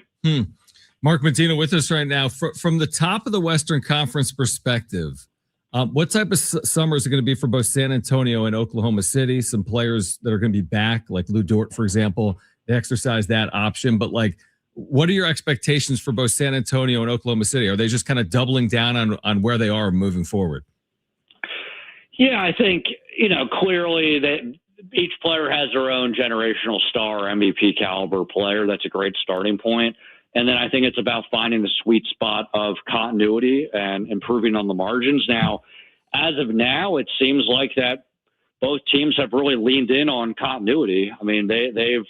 Mark Medina with us right now. From the top of the Western Conference perspective, what type of summer is it going to be for both San Antonio and Oklahoma City? Some players that are going to be back, like Lou Dort, for example, they exercise that option. But, like, what are your expectations for both San Antonio and Oklahoma City? Are they just kind of doubling down on where they are moving forward? Yeah, I think, clearly that each player has their own generational star, MVP caliber player. That's a great starting point. And then I think it's about finding the sweet spot of continuity and improving on the margins. Now, as of now, it seems like that both teams have really leaned in on continuity. I mean, they've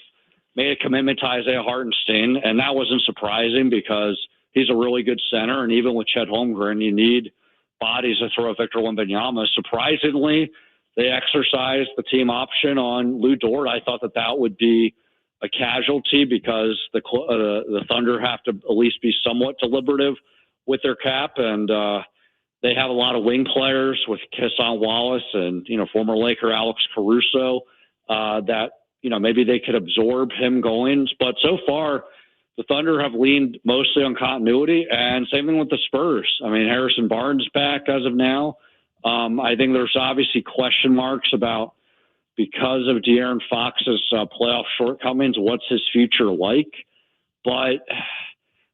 made a commitment to Isaiah Hartenstein, and that wasn't surprising because he's a really good center. And even with Chet Holmgren, you need bodies to throw Victor Wembanyama. Surprisingly, they exercised the team option on Lou Dort. I thought that would be a casualty because the Thunder have to at least be somewhat deliberative with their cap, and they have a lot of wing players with Kesson Wallace and former Laker Alex Caruso that maybe they could absorb him going. But so far, the Thunder have leaned mostly on continuity, and same thing with the Spurs. I mean, Harrison Barnes back as of now. I think there's obviously question marks about, because of De'Aaron Fox's playoff shortcomings, what's his future like. But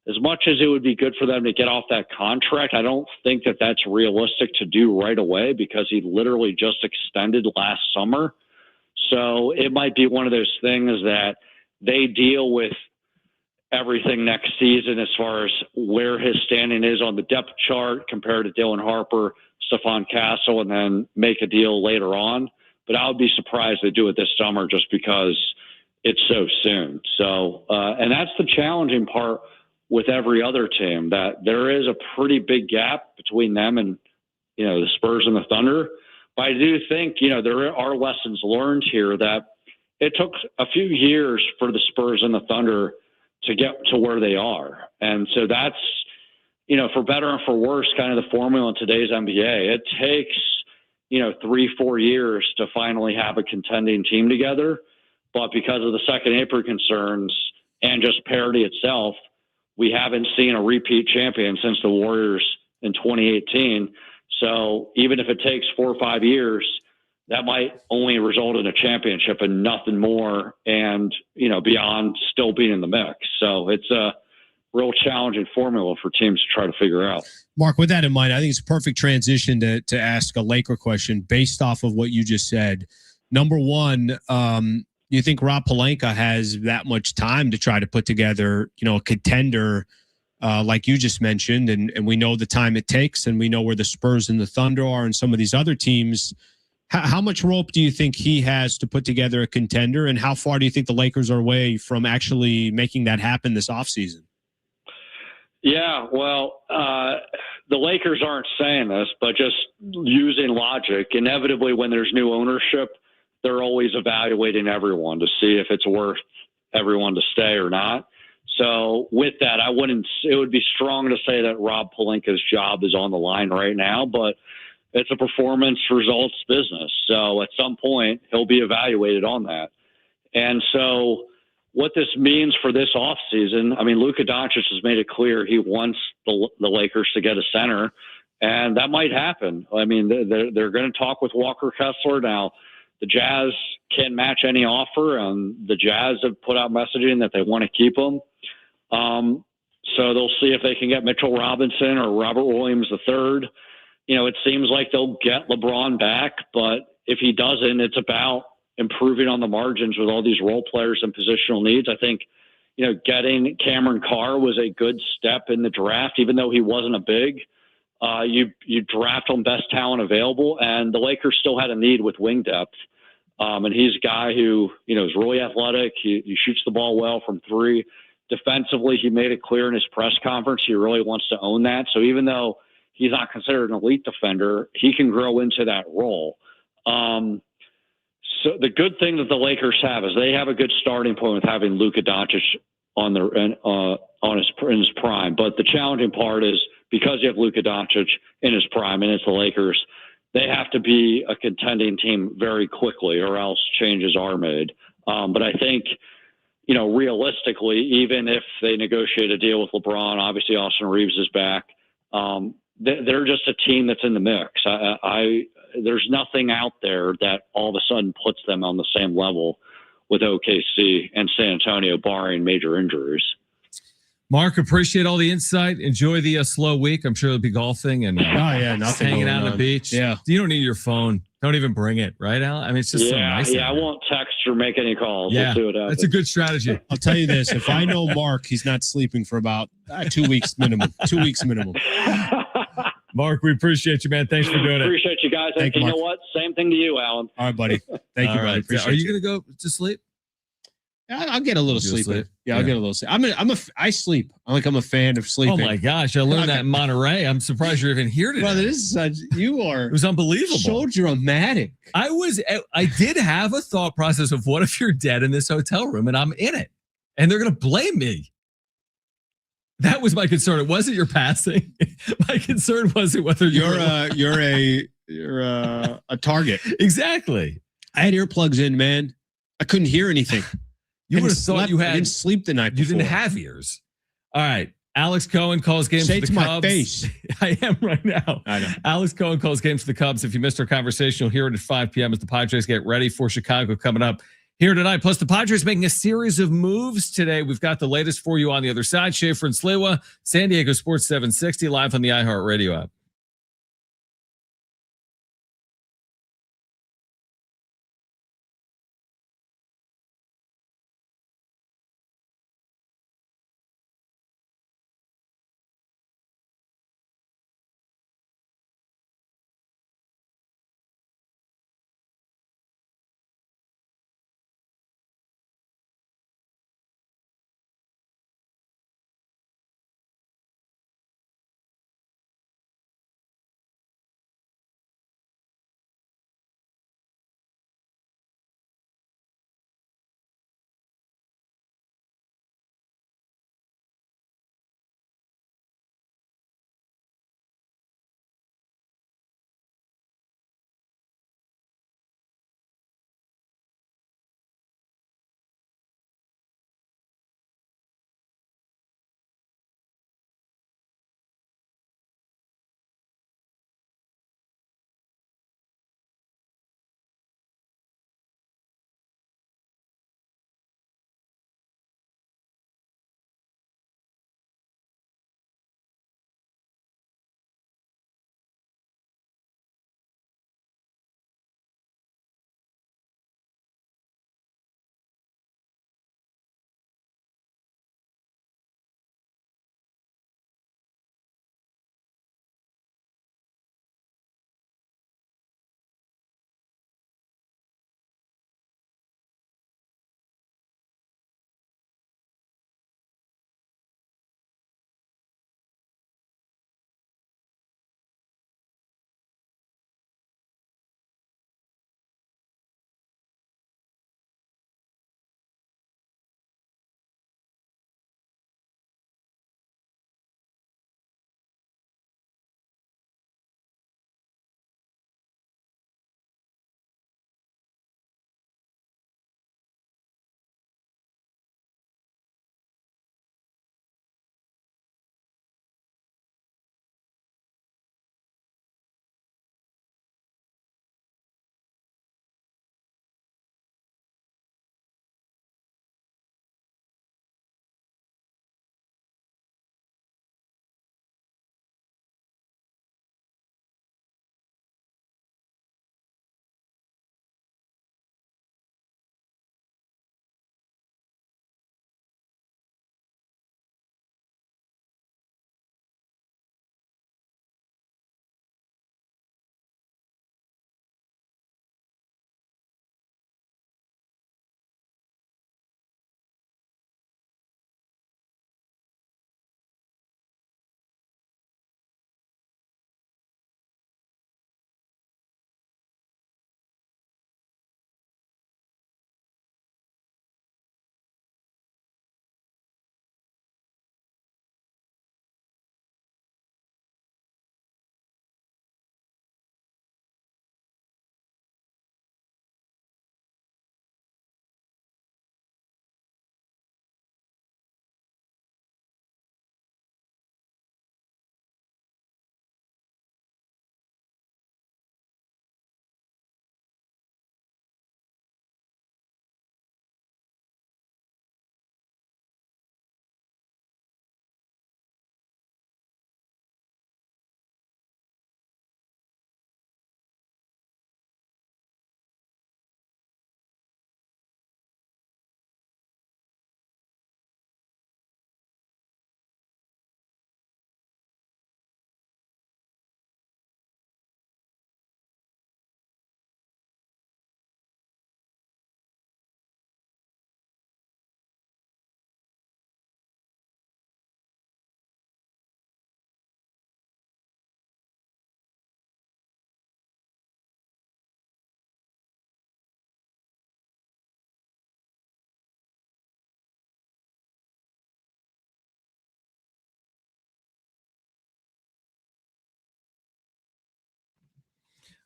as much as it would be good for them to get off that contract, I don't think that that's realistic to do right away because he literally just extended last summer. So it might be one of those things that they deal with everything next season as far as where his standing is on the depth chart compared to Dylan Harper, Stephon Castle, and then make a deal later on. But I would be surprised they do it this summer just because it's so soon. So, and that's the challenging part with every other team, that there is a pretty big gap between them and, the Spurs and the Thunder. But I do think, there are lessons learned here that it took a few years for the Spurs and the Thunder to get to where they are. And so that's, for better and for worse, kind of the formula in today's NBA. It takes, 3-4 years to finally have a contending team together. But because of the second apron concerns and just parity itself, we haven't seen a repeat champion since the Warriors in 2018. So even if it takes 4 or 5 years, that might only result in a championship and nothing more, and, beyond still being in the mix. So it's real challenging formula for teams to try to figure out. Mark, with that in mind, I think it's a perfect transition to ask a Laker question based off of what you just said. Number one, you think Rob Pelinka has that much time to try to put together, a contender like you just mentioned, and we know the time it takes, and we know where the Spurs and the Thunder are and some of these other teams. How much rope do you think he has to put together a contender, and how far do you think the Lakers are away from actually making that happen this offseason? Yeah, well, the Lakers aren't saying this, but just using logic, inevitably when there's new ownership, they're always evaluating everyone to see if it's worth everyone to stay or not. So with that, it would be strong to say that Rob Pelinka's job is on the line right now, but it's a performance results business. So at some point he'll be evaluated on that. And so what this means for this offseason, I mean, Luka Doncic has made it clear he wants the Lakers to get a center, and that might happen. I mean, they're going to talk with Walker Kessler now. The Jazz can't match any offer, and the Jazz have put out messaging that they want to keep him. So they'll see if they can get Mitchell Robinson or Robert Williams III. It seems like they'll get LeBron back, but if he doesn't, it's about improving on the margins with all these role players and positional needs. I think, getting Cameron Carr was a good step in the draft, even though he wasn't a big. You draft on best talent available, and the Lakers still had a need with wing depth. And he's a guy who, is really athletic. He shoots the ball well from three. Defensively, he made it clear in his press conference he really wants to own that. So even though he's not considered an elite defender, he can grow into that role. So the good thing that the Lakers have is they have a good starting point with having Luka Doncic in his prime. But the challenging part is because you have Luka Doncic in his prime and it's the Lakers, they have to be a contending team very quickly or else changes are made. But I think, realistically, even if they negotiate a deal with LeBron, obviously Austin Reeves is back. They're just a team that's in the mix. There's nothing out there that all of a sudden puts them on the same level with OKC and San Antonio, barring major injuries. Mark, appreciate all the insight. Enjoy the slow week. I'm sure there'll be golfing and nothing hanging out on the beach. Yeah, you don't need your phone. Don't even bring it, right, Al? I mean, it's just so nice. Yeah, I won't text or make any calls. Yeah, we'll see what happens. That's a good strategy. I'll tell you this: if I know Mark, he's not sleeping for about 2 weeks minimum. 2 weeks minimum. Mark, we appreciate you, man. Thanks for doing it. Appreciate you guys. Thank And you, know what? Same thing to you, Alan. All right, buddy. Thank you, All buddy. right. Appreciate Are you going to go to sleep? I'll get a little sleep. Yeah, I'll get a little sleep. I sleep. I'm a fan of sleeping. Oh my gosh, I learned that in Monterey. I'm surprised you're even here today. Brother, this is you are. It was unbelievable. So dramatic. I did have a thought process of what if you're dead in this hotel room and I'm in it, and they're going to blame me. That was my concern. It wasn't your passing. My concern wasn't whether you're a target. Exactly. I had earplugs in, man. I couldn't hear anything. You would have thought you I didn't sleep the night before. You didn't have ears. All right. Alex Cohen calls games for the Cubs. My face. I am right now. I know. Alex Cohen calls games for the Cubs. If you missed our conversation, you'll hear it at 5 p.m. as the Padres get ready for Chicago coming up here tonight. Plus, the Padres making a series of moves today. We've got the latest for you on the other side. Schaefer and Sliwa, San Diego Sports 760, live on the iHeartRadio app.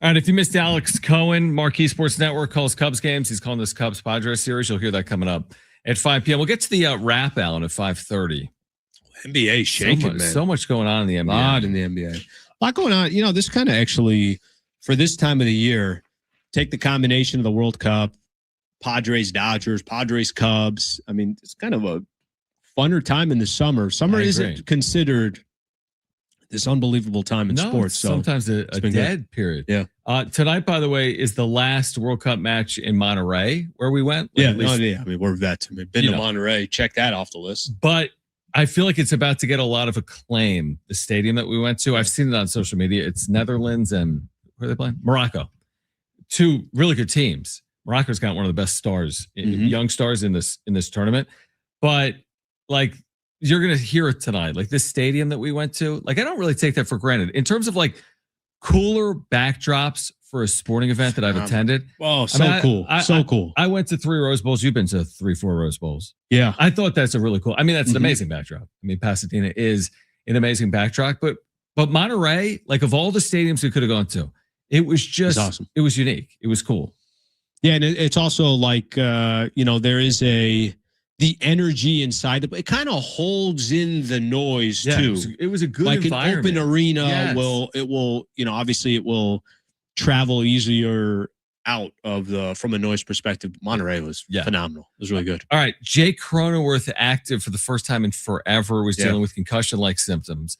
All right, if you missed Alex Cohen, Marquee Sports Network calls Cubs games. He's calling this Cubs Padres series. You'll hear that coming up at 5 p.m. We'll get to the wrap, Alan, at 5:30. NBA shaking, man. So much going on in the NBA. A lot in the NBA. A lot going on. You know, this kind of actually, for this time of the year, take the combination of the World Cup, Padres, Dodgers, Padres, Cubs. I mean, it's kind of a funner time in the summer. Summer isn't considered this unbelievable time in sports. So sometimes a dead period. Yeah. Tonight, by the way, is the last World Cup match in Monterey where we went. I mean, we're vets. I mean, been to Monterey. Check that off the list. But I feel like it's about to get a lot of acclaim. The stadium that we went to, I've seen it on social media. It's Netherlands and where are they playing? Morocco. Two really good teams. Morocco's got one of the best stars, young stars in this tournament. But like, you're going to hear it tonight. Like this stadium that we went to, like I don't really take that for granted. In terms of like cooler backdrops for a sporting event that I've attended. Oh, cool. Cool. I went to 3 Rose Bowls. You've been to 3-4 Rose Bowls. Yeah. I thought that's a really cool. I mean, that's an amazing backdrop. I mean, Pasadena is an amazing backdrop, but Monterey, like of all the stadiums we could have gone to, it was just awesome. It was unique. It was cool. Yeah. And it's also like, there is the energy inside it kind of holds in the noise too. It was a good like environment. An open arena will obviously it will travel easier out of from a noise perspective. Monterey was phenomenal. It was really good. All right. Jake Cronenworth, active for the first time in forever, was dealing with concussion-like symptoms.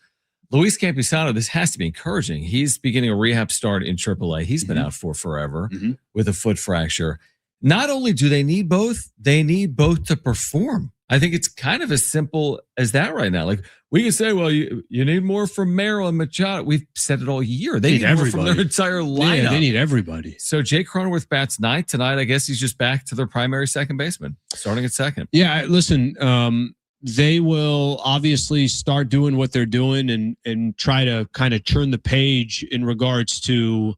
Luis Campisano, this has to be encouraging. He's beginning a rehab start in AAA. He's been out for forever with a foot fracture. Not only do they need both to perform. I think it's kind of as simple as that right now. Like we can say, well, you need more from Merrill and Machado. We've said it all year. They need more from their entire lineup. Yeah, they need everybody. So Jake Cronenworth bats ninth tonight. I guess he's just back to their primary second baseman, starting at second. Yeah, listen, they will obviously start doing what they're doing and try to kind of turn the page in regards to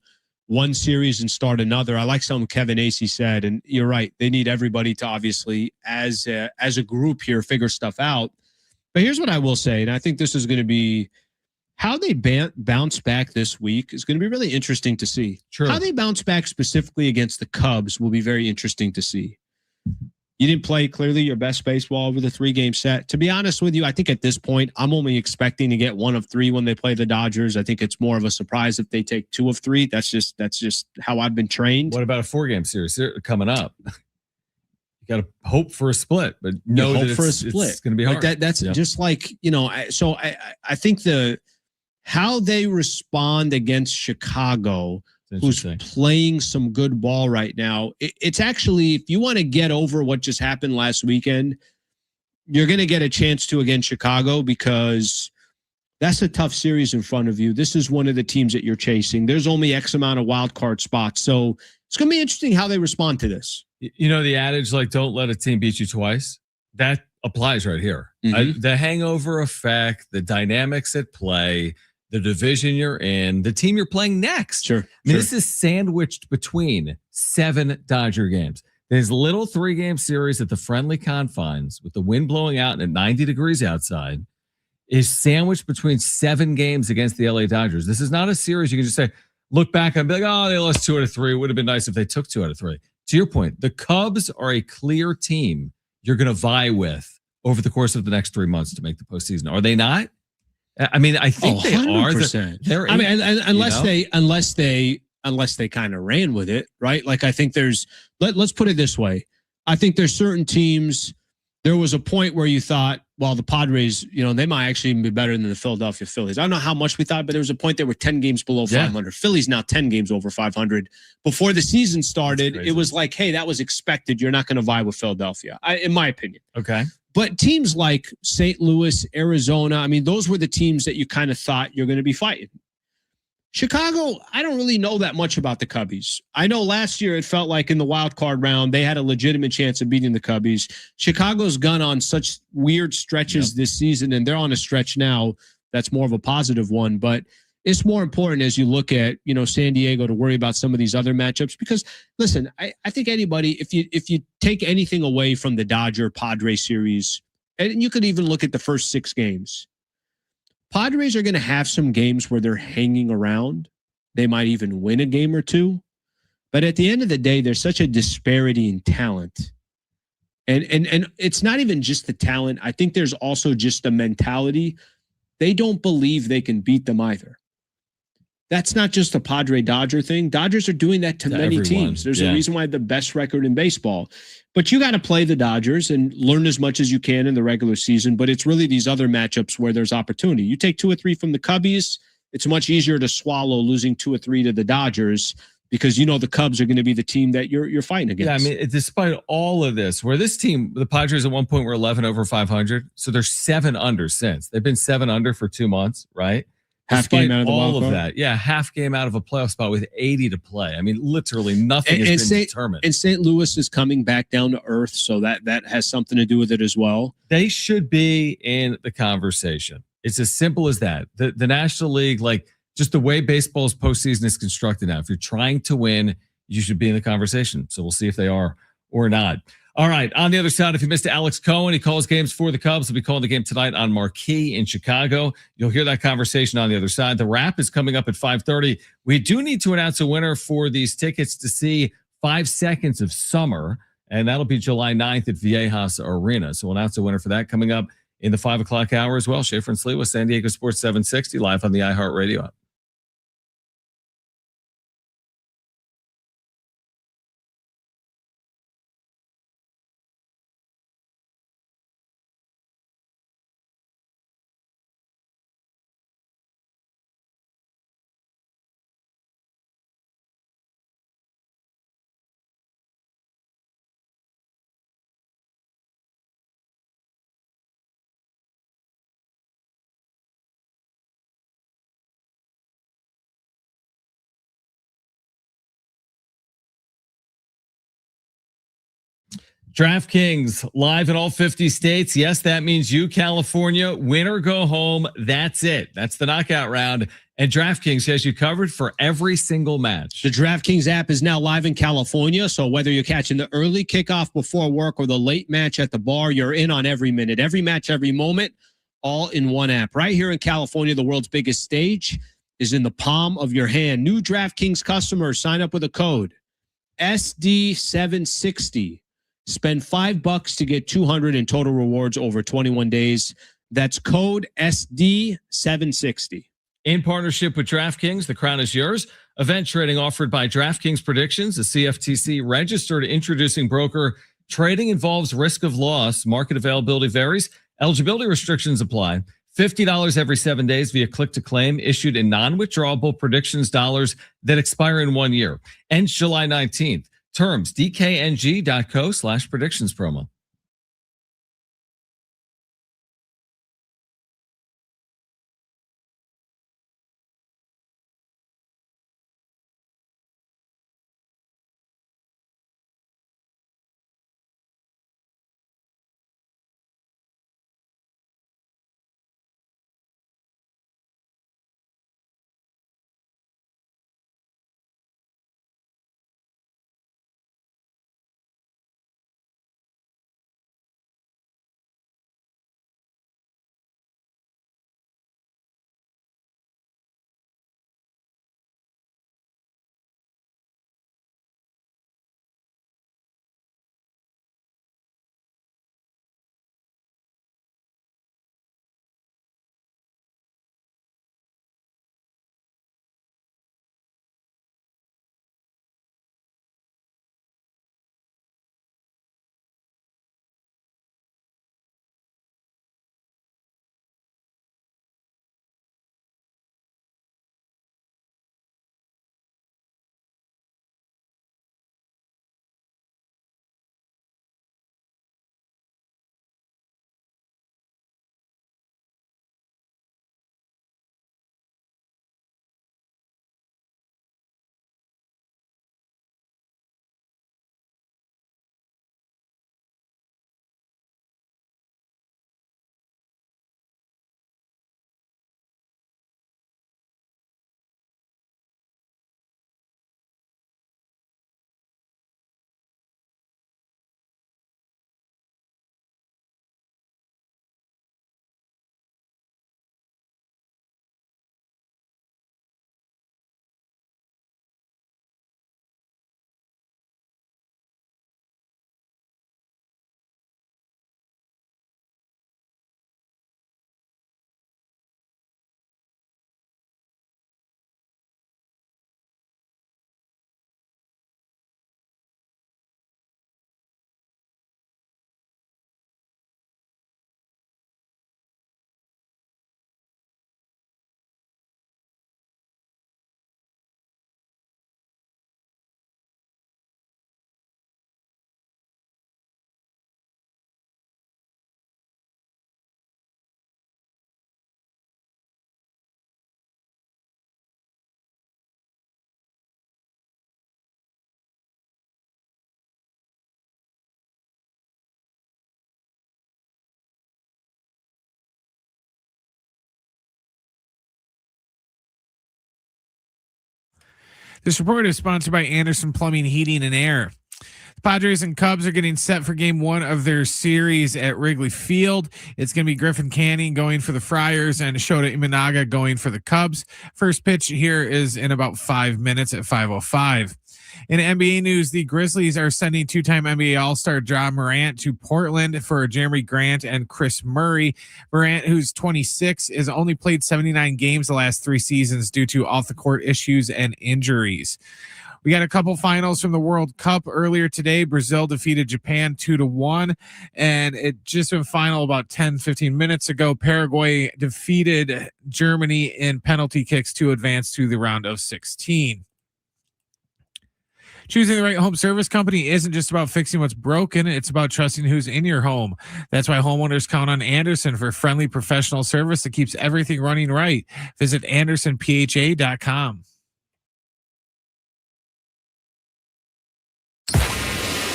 one series and start another. I like something Kevin Acee said, and you're right. They need everybody to obviously, as a group here, figure stuff out. But here's what I will say, and I think this is going to be how they bounce back this week is going to be really interesting to see. True. How they bounce back specifically against the Cubs will be very interesting to see. You didn't play clearly your best baseball over the 3-game set. To be honest with you, I think at this point, I'm only expecting to get 1 of 3 when they play the Dodgers. I think it's more of a surprise if they take 2 of 3. That's just how I've been trained. What about a 4-game series coming up? You got to hope for a split, but know that it's going to be hard. Like that's just like, so I think how they respond against Chicago, who's playing some good ball right now. It's actually, if you want to get over what just happened last weekend, you're going to get a chance to against Chicago because that's a tough series in front of you. This is one of the teams that you're chasing. There's only X amount of wild card spots. So it's going to be interesting how they respond to this. You know, the adage, like, don't let a team beat you twice. That applies right here. The hangover effect, the dynamics at play, the division you're in, the team you're playing next. Sure. This is sandwiched between 7 Dodger games. This little 3-game series at the friendly confines with the wind blowing out and at 90 degrees outside is sandwiched between 7 games against the LA Dodgers. This is not a series you can just say, look back and be like, oh, they lost 2 out of 3. It would have been nice if they took 2 out of 3. To your point, the Cubs are a clear team you're going to vie with over the course of the next 3 months to make the postseason. Are they not? I mean, I think they are. They're I mean, unless they kind of ran with it, right? Like I think there's. Let's put it this way. I think there's certain teams. There was a point where you thought, well, the Padres, they might actually even be better than the Philadelphia Phillies. I don't know how much we thought, but there was a point they were 10 games below 500. Philly's now 10 games over 500. Before the season started, it was like, hey, that was expected. You're not going to vie with Philadelphia, in my opinion. Okay. But teams like St. Louis, Arizona, I mean, those were the teams that you kind of thought you're going to be fighting. Chicago, I don't really know that much about the Cubbies. I know last year it felt like in the wild card round, they had a legitimate chance of beating the Cubbies. Chicago's gone on such weird stretches this season, and they're on a stretch now that's more of a positive one. But it's more important as you look at, San Diego to worry about some of these other matchups. Because, listen, I think anybody, if you take anything away from the Dodger-Padre series, and you could even look at the first 6 games, Padres are going to have some games where they're hanging around, They might even win a game or two. But at the end of the day, there's such a disparity in talent. And it's not even just the talent. I think there's also just a mentality. They don't believe they can beat them either. That's not just a Padre Dodger thing. Dodgers are doing that to many teams. There's a reason why the best record in baseball. But you got to play the Dodgers and learn as much as you can in the regular season. But it's really these other matchups where there's opportunity. You take 2 or 3 from the Cubbies, it's much easier to swallow losing 2 or 3 to the Dodgers because you know the Cubs are going to be the team that you're fighting against. Yeah, I mean, despite all of this, where this team, the Padres at one point were 11 over 500, so they're 7 under since. They've been 7 under for 2 months, right? Half game out of the all of wild card. that. Yeah, half game out of a playoff spot with 80 to play. I mean, literally nothing has been determined. And St. Louis is coming back down to earth, so that has something to do with it as well. They should be in the conversation. It's as simple as that. The National League, like just the way baseball's postseason is constructed now, if you're trying to win, you should be in the conversation. So we'll see if they are or not. All right. On the other side, if you missed Alex Cohen, he calls games for the Cubs. He'll be calling the game tonight on Marquee in Chicago. You'll hear that conversation on the other side. The wrap is coming up at 5:30. We do need to announce a winner for these tickets to see 5 Seconds of Summer, and that'll be July 9th at Viejas Arena. So we'll announce a winner for that coming up in the 5 o'clock hour as well. Schaefer and Slee with San Diego Sports 760 live on the iHeartRadio app. DraftKings live in all 50 states. Yes, that means you, California, win or go home. That's it. That's the knockout round. And DraftKings has you covered for every single match. The DraftKings app is now live in California, so whether you're catching the early kickoff before work or the late match at the bar, you're in on every minute, every match, every moment, all in one app. Right here in California, the world's biggest stage is in the palm of your hand. New DraftKings customers sign up with a code SD760. Spend $5 to get $200 in total rewards over 21 days. That's code SD760. In partnership with DraftKings, the crown is yours. Event trading offered by DraftKings Predictions, a CFTC registered introducing broker. Trading involves risk of loss. Market availability varies. Eligibility restrictions apply. $50 every 7 days via click to claim, issued in non-withdrawable predictions dollars that expire in 1 year. Ends July 19th. Terms, dkng.co/predictions promo. This report is sponsored by Anderson Plumbing, Heating, and Air. The Padres and Cubs are getting set for game one of their series at Wrigley Field. It's going to be Griffin Canning going for the Friars and Shota Imanaga going for the Cubs. First pitch here is in about 5 minutes at 5:05. In NBA news, the Grizzlies are sending two-time NBA All-Star Ja Morant to Portland for Jeremy Grant and Chris Murray. Morant, who's 26, has only played 79 games the last 3 seasons due to off-the-court issues and injuries. We got a couple finals from the World Cup earlier today. Brazil defeated Japan 2-1, and it just went final about 10-15 minutes ago. Paraguay defeated Germany in penalty kicks to advance to the round of 16. Choosing the right home service company isn't just about fixing what's broken. It's about trusting who's in your home. That's why homeowners count on Anderson for friendly professional service that keeps everything running right. Visit AndersonPHA.com.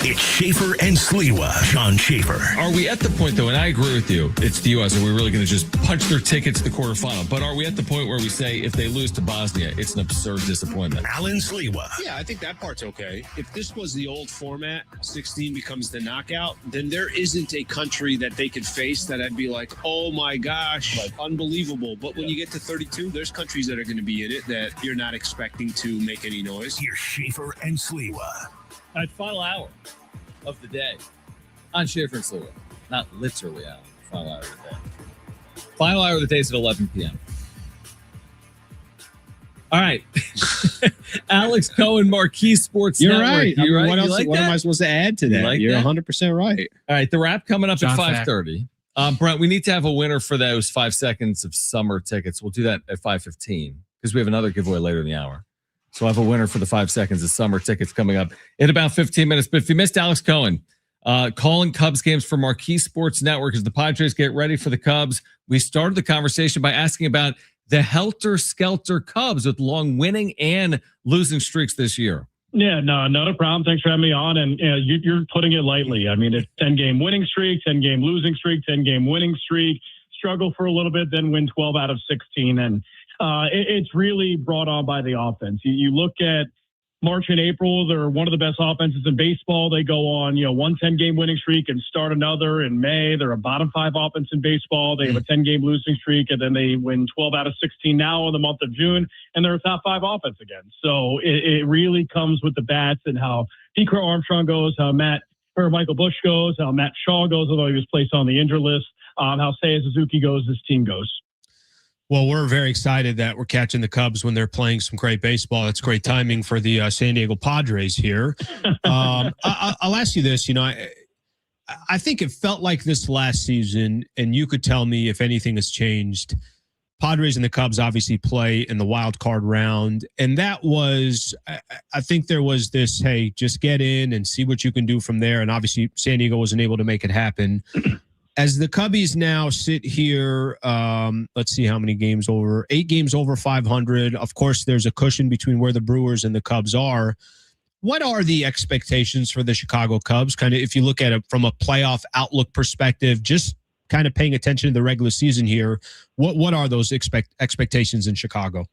It's Schaefer and Sliwa. Sean Schaefer. Are we at the point, though, and I agree with you, it's the U.S., are we really going to just punch their ticket to the quarterfinal? But are we at the point where we say if they lose to Bosnia, it's an absurd disappointment? Alan Sliwa. Yeah, I think that part's okay. If this was the old format, 16 becomes the knockout, then there isn't a country that they could face that I'd be like, oh my gosh, like unbelievable. But when you get to 32, there's countries that are going to be in it that you're not expecting to make any noise. Here's Schaefer and Sliwa. All right, final hour of the day on Schaefer and Sliwa. Not literally hour, final hour of the day. Final hour of the day is at 11 p.m. All right. Alex Cohen, Marquee Sports You're Network. right. You're right. What else? Like what am I supposed to add to that? Like You're that? 100% right. All right, the wrap coming up John at 5:30. Brent, we need to have a winner for those 5 seconds of summer tickets. We'll do that at 5:15 because we have another giveaway later in the hour. So I'll have a winner for the 5 seconds of summer tickets coming up in about 15 minutes. But if you missed Alex Cohen, calling Cubs games for Marquee Sports Network as the Padres get ready for the Cubs, we started the conversation by asking about the helter-skelter Cubs with long winning and losing streaks this year. Yeah, no, not a problem. Thanks for having me on. And you're putting it lightly. I mean, it's 10-game winning streak, 10-game losing streak, 10-game winning streak, struggle for a little bit, then win 12 out of 16. And it's really brought on by the offense. You look at March and April, they're one of the best offenses in baseball. They go on, one 10-game winning streak and start another in May. They're a bottom 5 offense in baseball. They have a 10-game losing streak, and then they win 12 out of 16 now in the month of June, and they're a top 5 offense again. So it really comes with the bats and how Crow Armstrong goes, how Michael Busch goes, how Matt Shaw goes, although he was placed on the injured list, how Seiya Suzuki goes, this team goes. Well, we're very excited that we're catching the Cubs when they're playing some great baseball. It's great timing for the San Diego Padres here. I'll ask you this. I think it felt like this last season, and you could tell me if anything has changed. Padres and the Cubs obviously play in the wild card round, and that was, I think there was this, hey, just get in and see what you can do from there. And obviously San Diego wasn't able to make it happen. As the Cubbies now sit here, let's see how many games over, 8 games over 500. Of course, there's a cushion between where the Brewers and the Cubs are. What are the expectations for the Chicago Cubs? Kind of, if you look at it from a playoff outlook perspective, just kind of paying attention to the regular season here, what are those expectations in Chicago?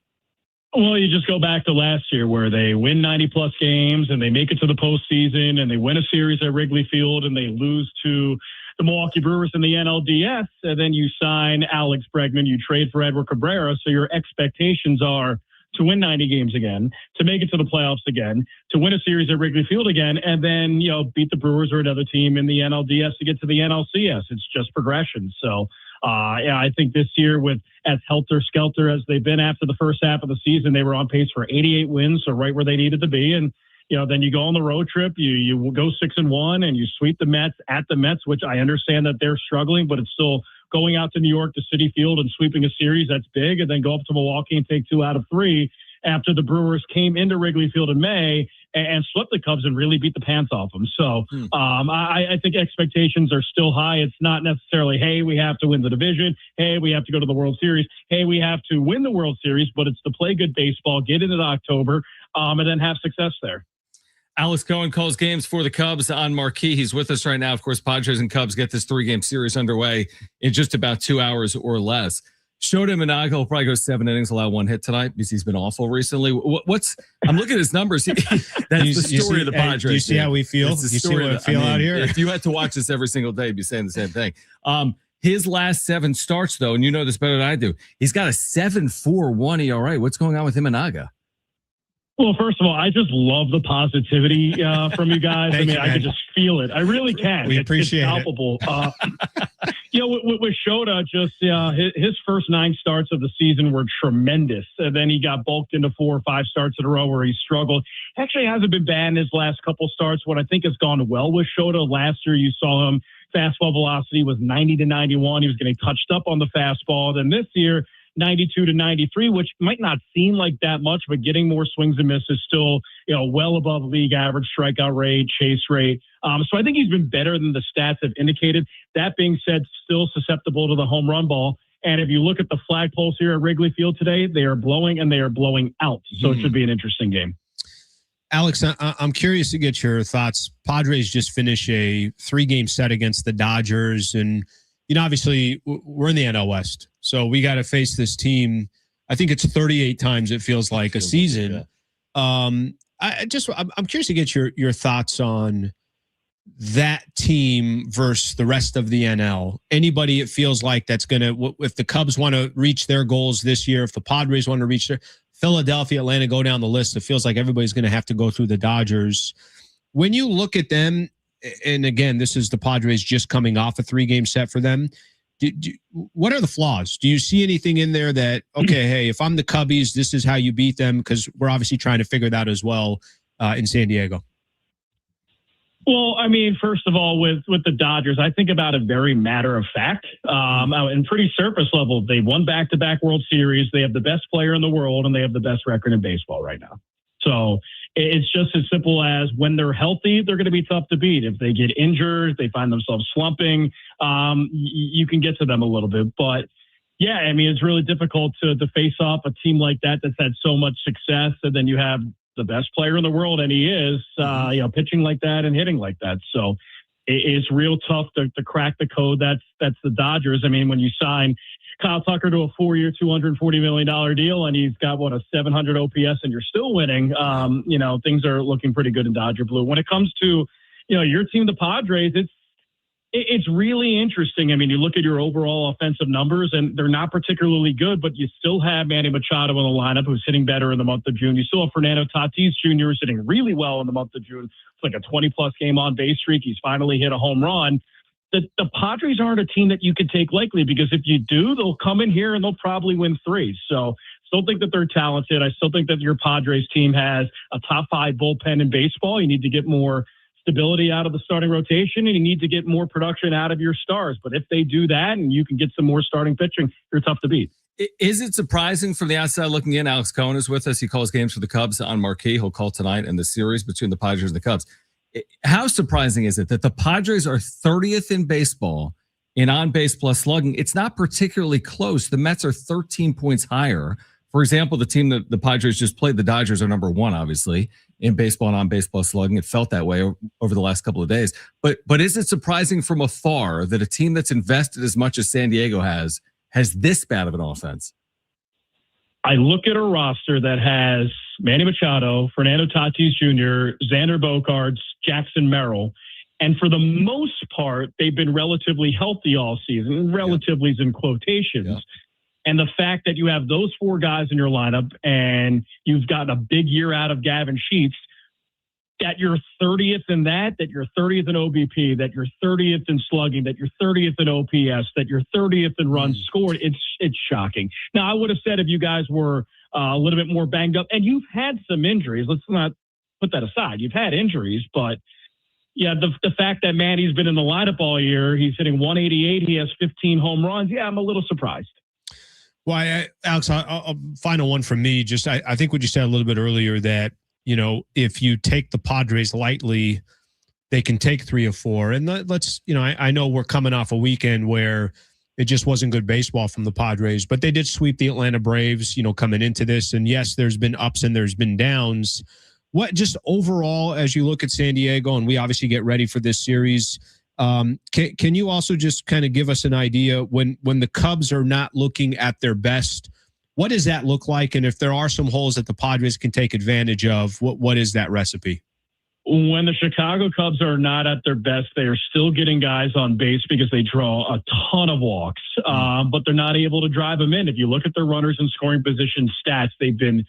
Well, you just go back to last year where they win 90-plus games and they make it to the postseason and they win a series at Wrigley Field and they lose to the Milwaukee Brewers in the NLDS, and then you sign Alex Bregman, you trade for Edward Cabrera, so your expectations are to win 90 games again, to make it to the playoffs again, to win a series at Wrigley Field again, and then, beat the Brewers or another team in the NLDS to get to the NLCS. It's just progression. So, I think this year, with as helter-skelter as they've been after the first half of the season, they were on pace for 88 wins, so right where they needed to be. And then you go on the road trip, you go 6-1, and you sweep the Mets at the Mets, which I understand that they're struggling, but it's still going out to New York to Citi Field and sweeping a series that's big, and then go up to Milwaukee and take 2 out of 3 after the Brewers came into Wrigley Field in May and swept the Cubs and really beat the pants off them. So I think expectations are still high. It's not necessarily, hey, we have to win the division. Hey, we have to go to the World Series. Hey, we have to win the World Series, but it's to play good baseball, get into October, and then have success there. Alex Cohen calls games for the Cubs on Marquee. He's with us right now. Of course, Padres and Cubs get this 3-game series underway in just about 2 hours or less. Shota Imanaga will probably go 7 innings, allow 1 hit tonight because he's been awful recently. I'm looking at his numbers. That's the story of the Padres. Do you see how we feel? It's the You see what I feel out here? If you had to watch this every single day, you'd be saying the same thing. His last 7 starts, though, and you know this better than I do, he's got a 7.41 ERA. What's going on with Imanaga? Well, first of all, I just love the positivity from you guys. I can just feel it. I really can. We appreciate it's palpable. With Shota, just his first 9 starts of the season were tremendous. And then he got bulked into 4 or 5 starts in a row where he struggled. Actually hasn't been bad in his last couple starts. What I think has gone well with Shota, last year you saw him, fastball velocity was 90 to 91. He was getting touched up on the fastball. Then this year, 92 to 93, which might not seem like that much, but getting more swings and misses still, well above league average strikeout rate, chase rate. So I think he's been better than the stats have indicated. That being said, still susceptible to the home run ball. And if you look at the flagpoles here at Wrigley Field today, they are blowing and they are blowing out. So it should be an interesting game. Alex, I'm curious to get your thoughts. Padres just finished a 3-game set against the Dodgers, and obviously we're in the NL West, so we got to face this team. I think it's 38 times it feels like a season. I'm curious to get your thoughts on that team versus the rest of the NL. Anybody it feels like that's going to, if the Cubs want to reach their goals this year, if the Padres want to reach their, Philadelphia, Atlanta, go down the list, it feels like everybody's going to have to go through the Dodgers. When you look at them, and again, this is the Padres just coming off a 3-game set for them, what are the flaws? Do you see anything in there that, okay, hey, if I'm the Cubbies, this is how you beat them? Because we're obviously trying to figure that as well in San Diego. Well, I mean, first of all, with the Dodgers, I think about it very matter of fact and pretty surface level. They won back-to-back World Series. They have the best player in the world, and they have the best record in baseball right now. So it's just as simple as when they're healthy, they're going to be tough to beat. If they get injured, they find themselves slumping, you can get to them a little bit. But, yeah, I mean, it's really difficult to face off a team like that that's had so much success, and then you have the best player in the world, and he is, pitching like that and hitting like that. So it's real tough to crack the code. That's the Dodgers. I mean, when you sign Kyle Tucker to a 4-year, $240 million deal, and he's got, a 700 OPS, and you're still winning, things are looking pretty good in Dodger blue. When it comes to, your team, the Padres, it's really interesting. I mean, you look at your overall offensive numbers, and they're not particularly good, but you still have Manny Machado in the lineup, who's hitting better in the month of June. You still have Fernando Tatis Jr. who's hitting really well in the month of June. It's like a 20-plus game on-base streak. He's finally hit a home run. The Padres aren't a team that you could take lightly, because if you do, they'll come in here and they'll probably win 3. So still think that they're talented. I still think that your Padres team has a top 5 bullpen in baseball. You need to get more stability out of the starting rotation, and you need to get more production out of your stars. But if they do that and you can get some more starting pitching, you're tough to beat. Is it surprising from the outside looking in? Alex Cohen is with us. He calls games for the Cubs on Marquee. He'll call tonight in the series between the Padres and the Cubs. How surprising is it that the Padres are 30th in baseball in on-base plus slugging? It's not particularly close. The Mets are 13 points higher. For example, the team that the Padres just played, the Dodgers, are number 1, obviously, in baseball and on-base plus slugging. It felt that way over the last couple of days. But is it surprising from afar that a team that's invested as much as San Diego has this bad of an offense? I look at a roster that has Manny Machado, Fernando Tatis Jr., Xander Bogaerts, Jackson Merrill, and for the most part, they've been relatively healthy all season. Relatively is in quotations. Yeah. And the fact that you have those 4 guys in your lineup and you've gotten a big year out of Gavin Sheets, that you're 30th in that you're 30th in OBP, that you're 30th in slugging, that you're 30th in OPS, that you're 30th in runs scored, it's shocking. Now, I would have said if you guys were a little bit more banged up, and you've had some injuries, let's not put that aside. You've had injuries, but yeah, the fact that Manny's been in the lineup all year, he's hitting 188, he has 15 home runs. Yeah, I'm a little surprised. Well, Alex, a final one from me. Just I think what you said a little bit earlier that, if you take the Padres lightly, they can take 3 or 4. And let's, I know we're coming off a weekend where it just wasn't good baseball from the Padres, but they did sweep the Atlanta Braves, coming into this. And yes, there's been ups and there's been downs. What just overall, as you look at San Diego, and we obviously get ready for this series, Can you also just kind of give us an idea when the Cubs are not looking at their best? What does that look like? And if there are some holes that the Padres can take advantage of, what is that recipe? When the Chicago Cubs are not at their best, they are still getting guys on base because they draw a ton of walks, but they're not able to drive them in. If you look at their runners in scoring position stats, they've been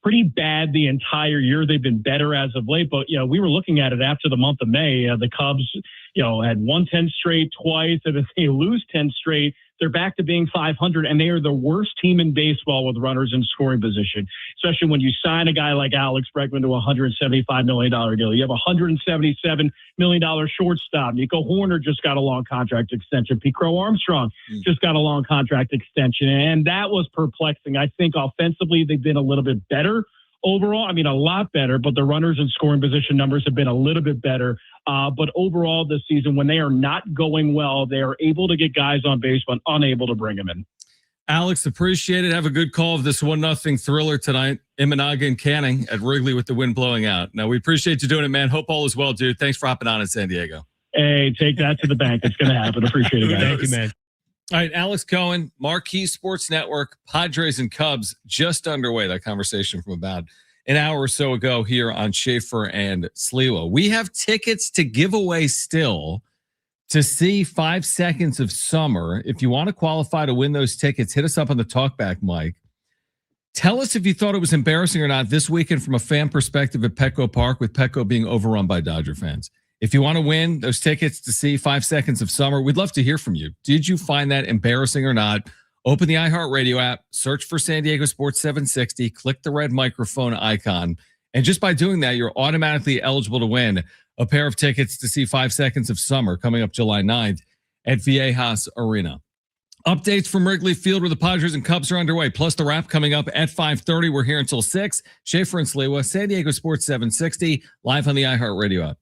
pretty bad the entire year. They've been better as of late, but we were looking at it after the month of May. The Cubs, had won 10 straight twice, and if they lose 10 straight, they're back to being 500, and they are the worst team in baseball with runners in scoring position, especially when you sign a guy like Alex Bregman to a $175 million deal. You have a $177 million shortstop. Nico Horner just got a long contract extension. Pete Crow Armstrong just got a long contract extension, and that was perplexing. I think offensively they've been a little bit better overall. I mean, a lot better, but the runners in scoring position numbers have been a little bit better. But overall this season, when they are not going well, they are able to get guys on base, but unable to bring them in. Alex, appreciate it. Have a good call of this 1-0 thriller tonight. Imanaga and Canning at Wrigley with the wind blowing out. Now, we appreciate you doing it, man. Hope all is well, dude. Thanks for hopping on in San Diego. Hey, take that to the bank. It's going to happen. Appreciate it, guys. Thank you, man. All right, Alex Cohen, Marquee Sports Network, Padres and Cubs just underway. That conversation from about an hour or so ago here on Schaefer and Sliwa. We have tickets to give away still to see 5 Seconds of Summer. If you want to qualify to win those tickets, hit us up on the talkback mic. Tell us if you thought it was embarrassing or not this weekend from a fan perspective at Petco Park, with Petco being overrun by Dodger fans. If you want to win those tickets to see 5 Seconds of Summer, we'd love to hear from you. Did you find that embarrassing or not? Open the iHeartRadio app, search for San Diego Sports 760, click the red microphone icon, and just by doing that, you're automatically eligible to win a pair of tickets to see 5 Seconds of Summer coming up July 9th at Viejas Arena. Updates from Wrigley Field where the Padres and Cubs are underway, plus the wrap coming up at 5:30. We're here until 6. Schaefer and Sliwa, San Diego Sports 760, live on the iHeartRadio app.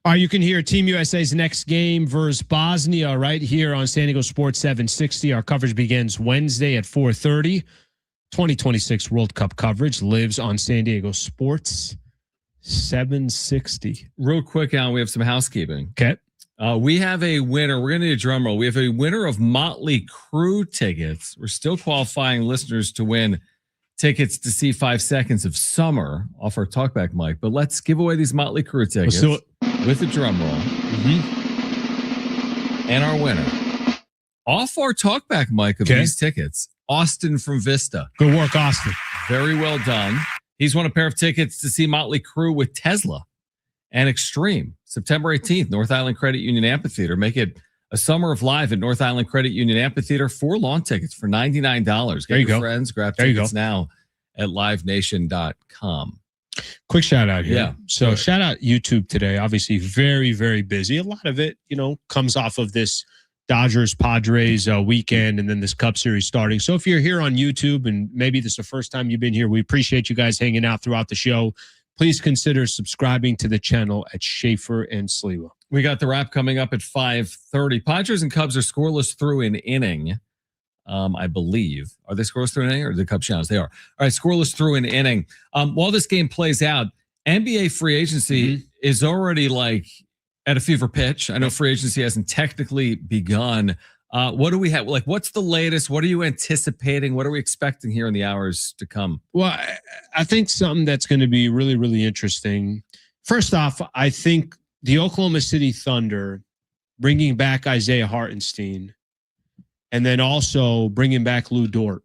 All right, you can hear Team USA's next game versus Bosnia right here on San Diego Sports 760. Our coverage begins Wednesday at 4:30. 2026 World Cup coverage lives on San Diego Sports 760. Real quick, Alan, we have some housekeeping. Okay. We have a winner. We're going to need a drum roll. We have a winner of Motley Crue tickets. We're still qualifying listeners to win tickets to see 5 Seconds of Summer off our talkback mic. But let's give away these Motley Crue tickets with a drum roll. And our winner off our talkback mic of these tickets, Austin from Vista. Good work, Austin. Very well done. He's won a pair of tickets to see Motley Crue with Tesla and Extreme, September 18th, North Island Credit Union Amphitheater. Make it a summer of live at North Island Credit Union Amphitheater. 4 lawn tickets for $99. Get your friends, grab tickets now at livenation.com. Quick shout out here. Yeah. So shout out YouTube today. Obviously very, very busy. A lot of it, comes off of this Dodgers Padres weekend and then this Cup Series starting. So if you're here on YouTube and maybe this is the first time you've been here, we appreciate you guys hanging out throughout the show. Please consider subscribing to the channel at Schaefer and Sliwa. We got the wrap coming up at 5:30. Padres and Cubs are scoreless through an inning, I believe. Are they scoreless through an inning or the Cubs challenge? They are. All right, scoreless through an inning. While this game plays out, NBA free agency is already at a fever pitch. I know free agency hasn't technically begun. What do we have? What's the latest? What are you anticipating? What are we expecting here in the hours to come? Well, I think something that's going to be really, really interesting. First off, I think the Oklahoma City Thunder bringing back Isaiah Hartenstein and then also bringing back Lou Dort.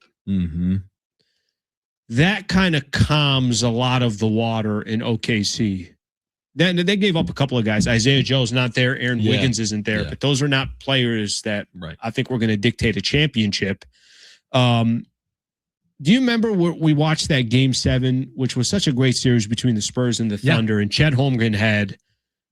That kind of calms a lot of the water in OKC. Then they gave up a couple of guys. Isaiah Joe's not there. Aaron Wiggins isn't there. But those are not players that I think we're going to dictate a championship. Do you remember we watched that Game 7, which was such a great series between the Spurs and the Thunder, and Chet Holmgren had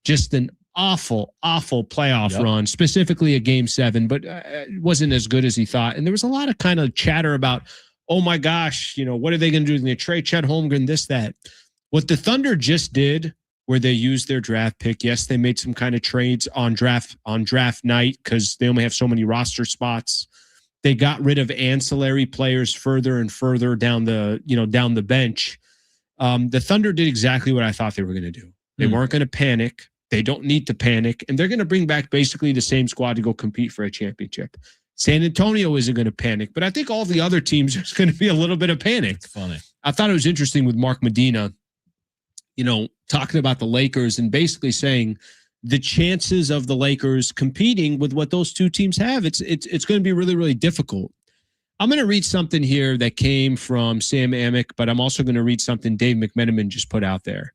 just an awful, awful playoff run, specifically a Game 7, but it wasn't as good as he thought. And there was a lot of kind of chatter about, oh my gosh, what are they going to do? They're going to trade Chet Holmgren, this, that. What the Thunder just did, where they used their draft pick. Yes, they made some kind of trades on draft night because they only have so many roster spots. They got rid of ancillary players further and further down the bench. The Thunder did exactly what I thought they were going to do. They weren't going to panic. They don't need to panic, and they're going to bring back basically the same squad to go compete for a championship. San Antonio isn't going to panic, but I think all the other teams there's going to be a little bit of panic. It's funny. I thought it was interesting with Mark Medina, talking about the Lakers and basically saying the chances of the Lakers competing with what those two teams have, it's going to be really, really difficult. I'm going to read something here that came from Sam Amick, but I'm also going to read something Dave McMenamin just put out there.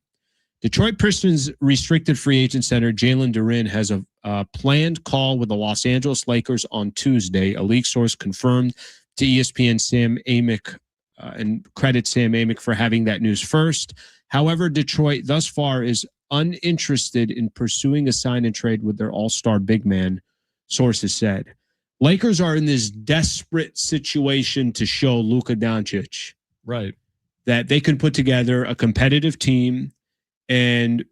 Detroit Pistons restricted free agent center Jalen Duren has a planned call with the Los Angeles Lakers on Tuesday. A league source confirmed to ESPN Sam Amick and credit Sam Amick for having that news first. However, Detroit thus far is uninterested in pursuing a sign and trade with their all-star big man, sources said. Lakers are in this desperate situation to show Luka Doncic that they can put together a competitive team. And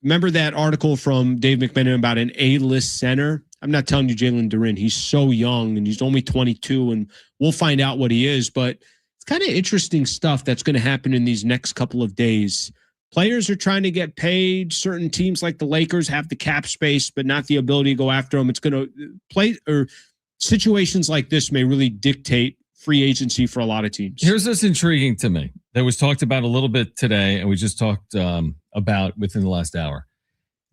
remember that article from Dave McMenamin about an A-list center? I'm not telling you Jalen Duren. He's so young and he's only 22, and we'll find out what he is. But it's kind of interesting stuff that's going to happen in these next couple of days. Players are trying to get paid. Certain teams like the Lakers have the cap space, but not the ability to go after them. It's going to play, or situations like this may really dictate free agency for a lot of teams. Here's what's intriguing to me that was talked about a little bit today, and we just talked about within the last hour.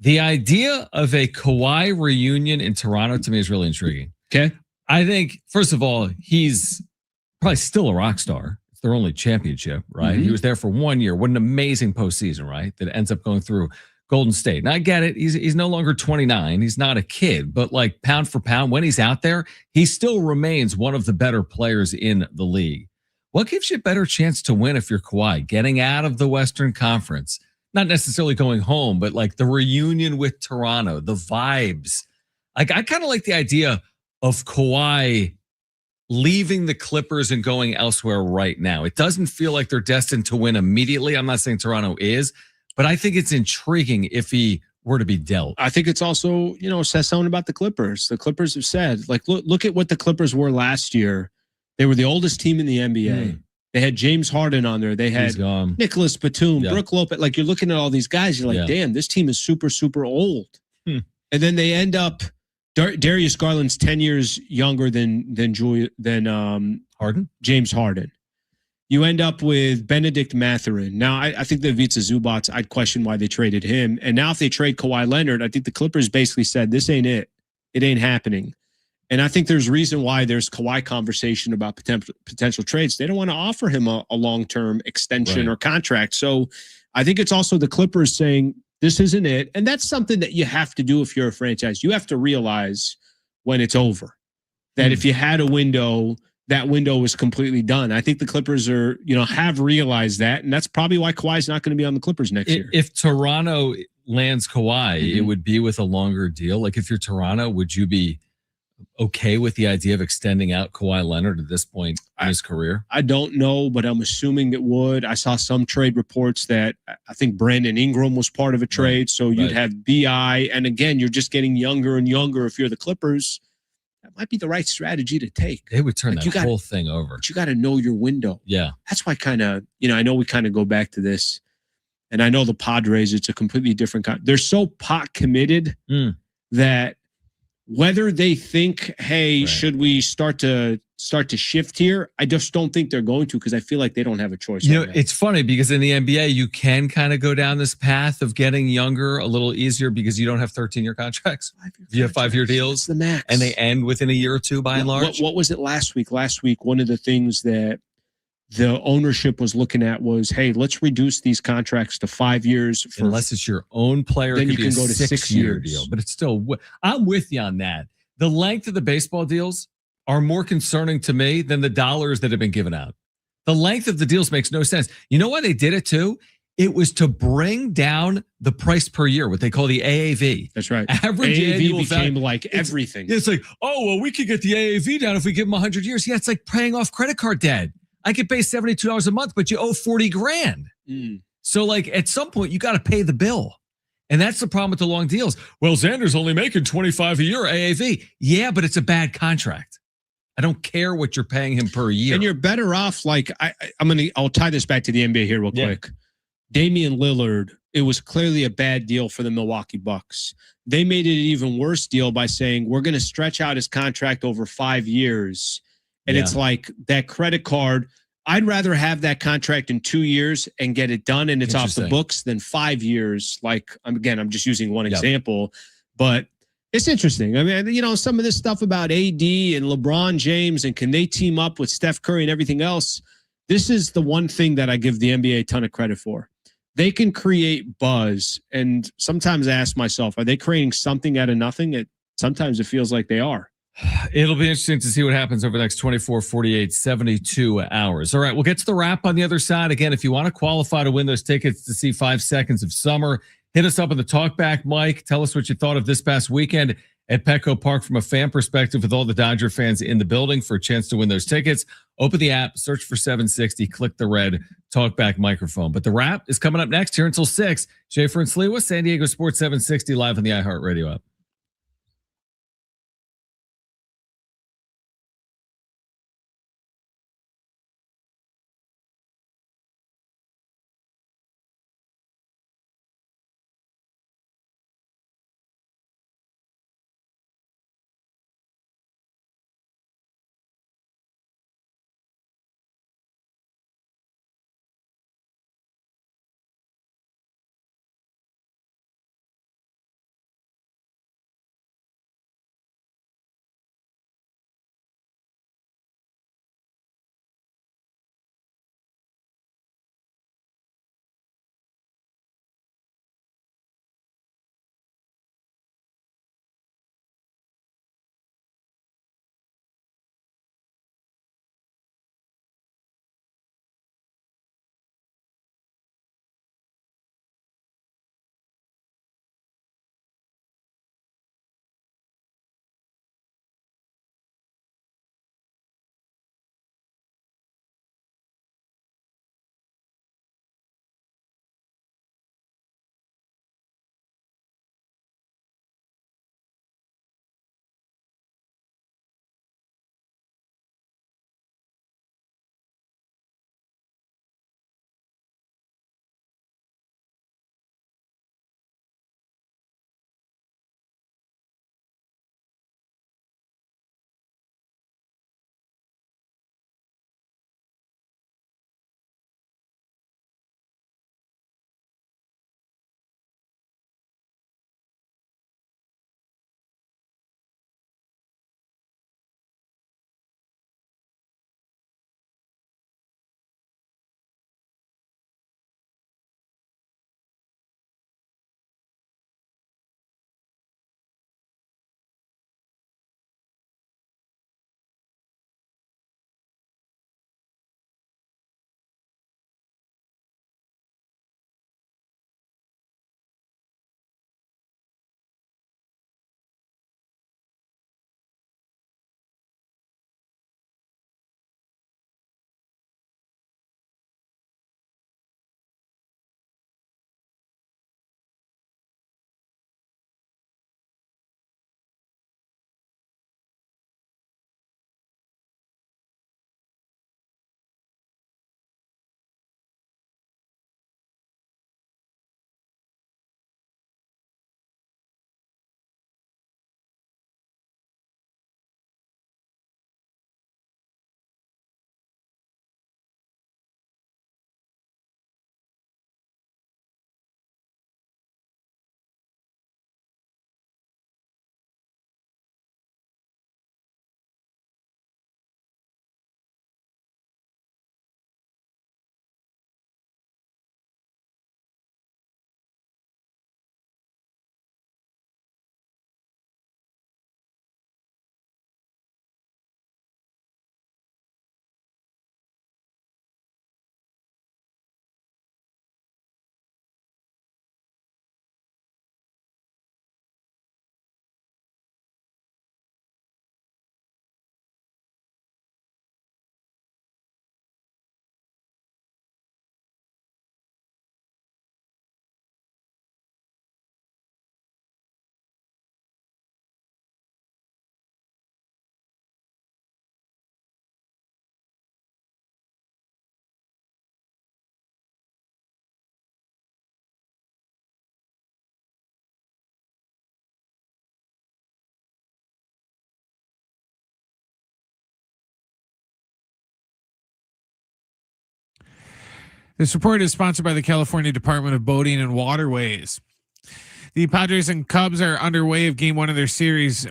The idea of a Kawhi reunion in Toronto to me is really intriguing. Okay. I think, first of all, he's probably still a rock star. It's their only championship, right? He was there for 1 year. What an amazing postseason, right? That ends up going through Golden State. Now, I get it. He's no longer 29. He's not a kid, but like pound for pound, when he's out there, he still remains one of the better players in the league. What gives you a better chance to win if you're Kawhi? Getting out of the Western Conference, not necessarily going home, but like the reunion with Toronto, the vibes. Like I kind of like the idea of Kawhi leaving the Clippers and going elsewhere right now. It doesn't feel like they're destined to win immediately. I'm not saying Toronto is, but I think it's intriguing if he were to be dealt. I think it's also, says something about the Clippers. The Clippers have said, like, look at what the Clippers were last year. They were the oldest team in the NBA. They had James Harden on there. They had Nicholas Batum, Brook Lopez. Like, you're looking at all these guys. You're like, damn, this team is super, super old. And then they end up, Darius Garland's 10 years younger than Harden? James Harden. You end up with Benedict Mathurin. Now, I think the Ivica Zubats, I'd question why they traded him. And now if they trade Kawhi Leonard, I think the Clippers basically said, this ain't it. It ain't happening. And I think there's reason why there's Kawhi conversation about potential trades. They don't want to offer him a long-term extension or contract. So I think it's also the Clippers saying, this isn't it. And that's something that you have to do if you're a franchise. You have to realize when it's over. That if you had a window, that window was completely done. I think the Clippers have realized that. And that's probably why Kawhi's not going to be on the Clippers next year. If Toronto lands Kawhi, it would be with a longer deal. Like, if you're Toronto, would you be okay with the idea of extending out Kawhi Leonard at this point in his career? I don't know, but I'm assuming it would. I saw some trade reports that I think Brandon Ingram was part of a trade. So you'd have BI. And again, you're just getting younger and younger. If you're the Clippers, that might be the right strategy to take. They would turn that whole thing over. But you got to know your window. Yeah. That's why I know we kind of go back to this. And I know the Padres, it's a completely different kind. They're so pot committed that whether they think, hey, should we start to shift here? I just don't think they're going to, because I feel like they don't have a choice. It's funny because in the NBA, you can kind of go down this path of getting younger a little easier because you don't have 13-year contracts. You have 5-year deals, the max, and they end within a year or two by and large. What was it last week? Last week, one of the things that the ownership was looking at was, hey, let's reduce these contracts to 5 years. Unless it's your own player, then it could you can go to 6 year deal. But it's still, I'm with you on that. The length of the baseball deals are more concerning to me than the dollars that have been given out. The length of the deals makes no sense. You know why they did it too? It was to bring down the price per year, what they call the AAV. That's right. Average AAV became like everything. It's like, oh, well, we could get the AAV down if we give them 100 years. Yeah, it's like paying off credit card debt. I could pay $72 a month, but you owe $40,000. So like at some point you got to pay the bill. And that's the problem with the long deals. Well, Xander's only making $25 a year AAV. Yeah, but it's a bad contract. I don't care what you're paying him per year. And you're better off. Like I'll tie this back to the NBA here real quick. Damian Lillard, it was clearly a bad deal for the Milwaukee Bucks. They made it an even worse deal by saying, we're going to stretch out his contract over 5 years. And it's like that credit card. I'd rather have that contract in 2 years and get it done and it's off the books than 5 years. Like, again, I'm just using one example, but it's interesting. I mean, some of this stuff about AD and LeBron James and can they team up with Steph Curry and everything else? This is the one thing that I give the NBA a ton of credit for. They can create buzz. And sometimes I ask myself, are they creating something out of nothing? Sometimes it feels like they are. It'll be interesting to see what happens over the next 24, 48, 72 hours. All right, we'll get to the wrap on the other side. Again, if you want to qualify to win those tickets to see 5 Seconds of Summer, hit us up on the Talkback mic. Tell us what you thought of this past weekend at Petco Park from a fan perspective with all the Dodger fans in the building for a chance to win those tickets. Open the app, search for 760, click the red Talkback microphone. But the wrap is coming up next here until 6. Schaefer and Sliwa, San Diego Sports 760 live on the iHeartRadio app. This report is sponsored by the California Department of Boating and Waterways. The Padres and Cubs are underway of game 1 of their series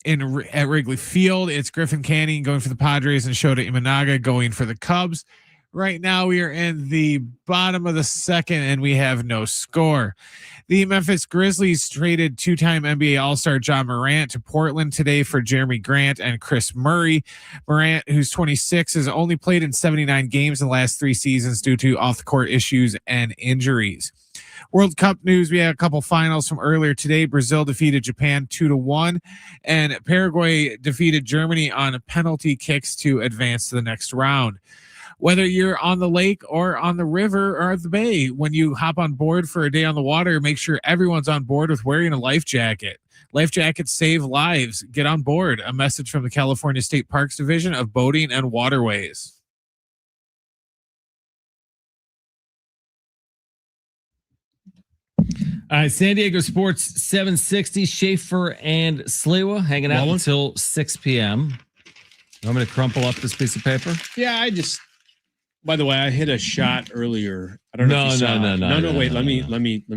at Wrigley Field. It's Griffin Canning going for the Padres and Shota Imanaga going for the Cubs. Right now we are in the bottom of the second and we have no score. The Memphis Grizzlies traded 2-time NBA All-Star John Morant to Portland today for Jeremy Grant and Chris Murray. Morant, who's 26, has only played in 79 games in the last 3 seasons due to off-the-court issues and injuries. World Cup news, we had a couple finals from earlier today. Brazil defeated Japan 2-1, and Paraguay defeated Germany on penalty kicks to advance to the next round. Whether you're on the lake or on the river or the bay, when you hop on board for a day on the water, make sure everyone's on board with wearing a life jacket. Life jackets save lives. Get on board. A message from the California State Parks Division of Boating and Waterways. All right, San Diego Sports 760, Schaefer and Sliwa hanging out until 6 p.m. I'm going to crumple up this piece of paper. Yeah, by the way, I hit a shot earlier. I don't know if you saw it. No, wait, let me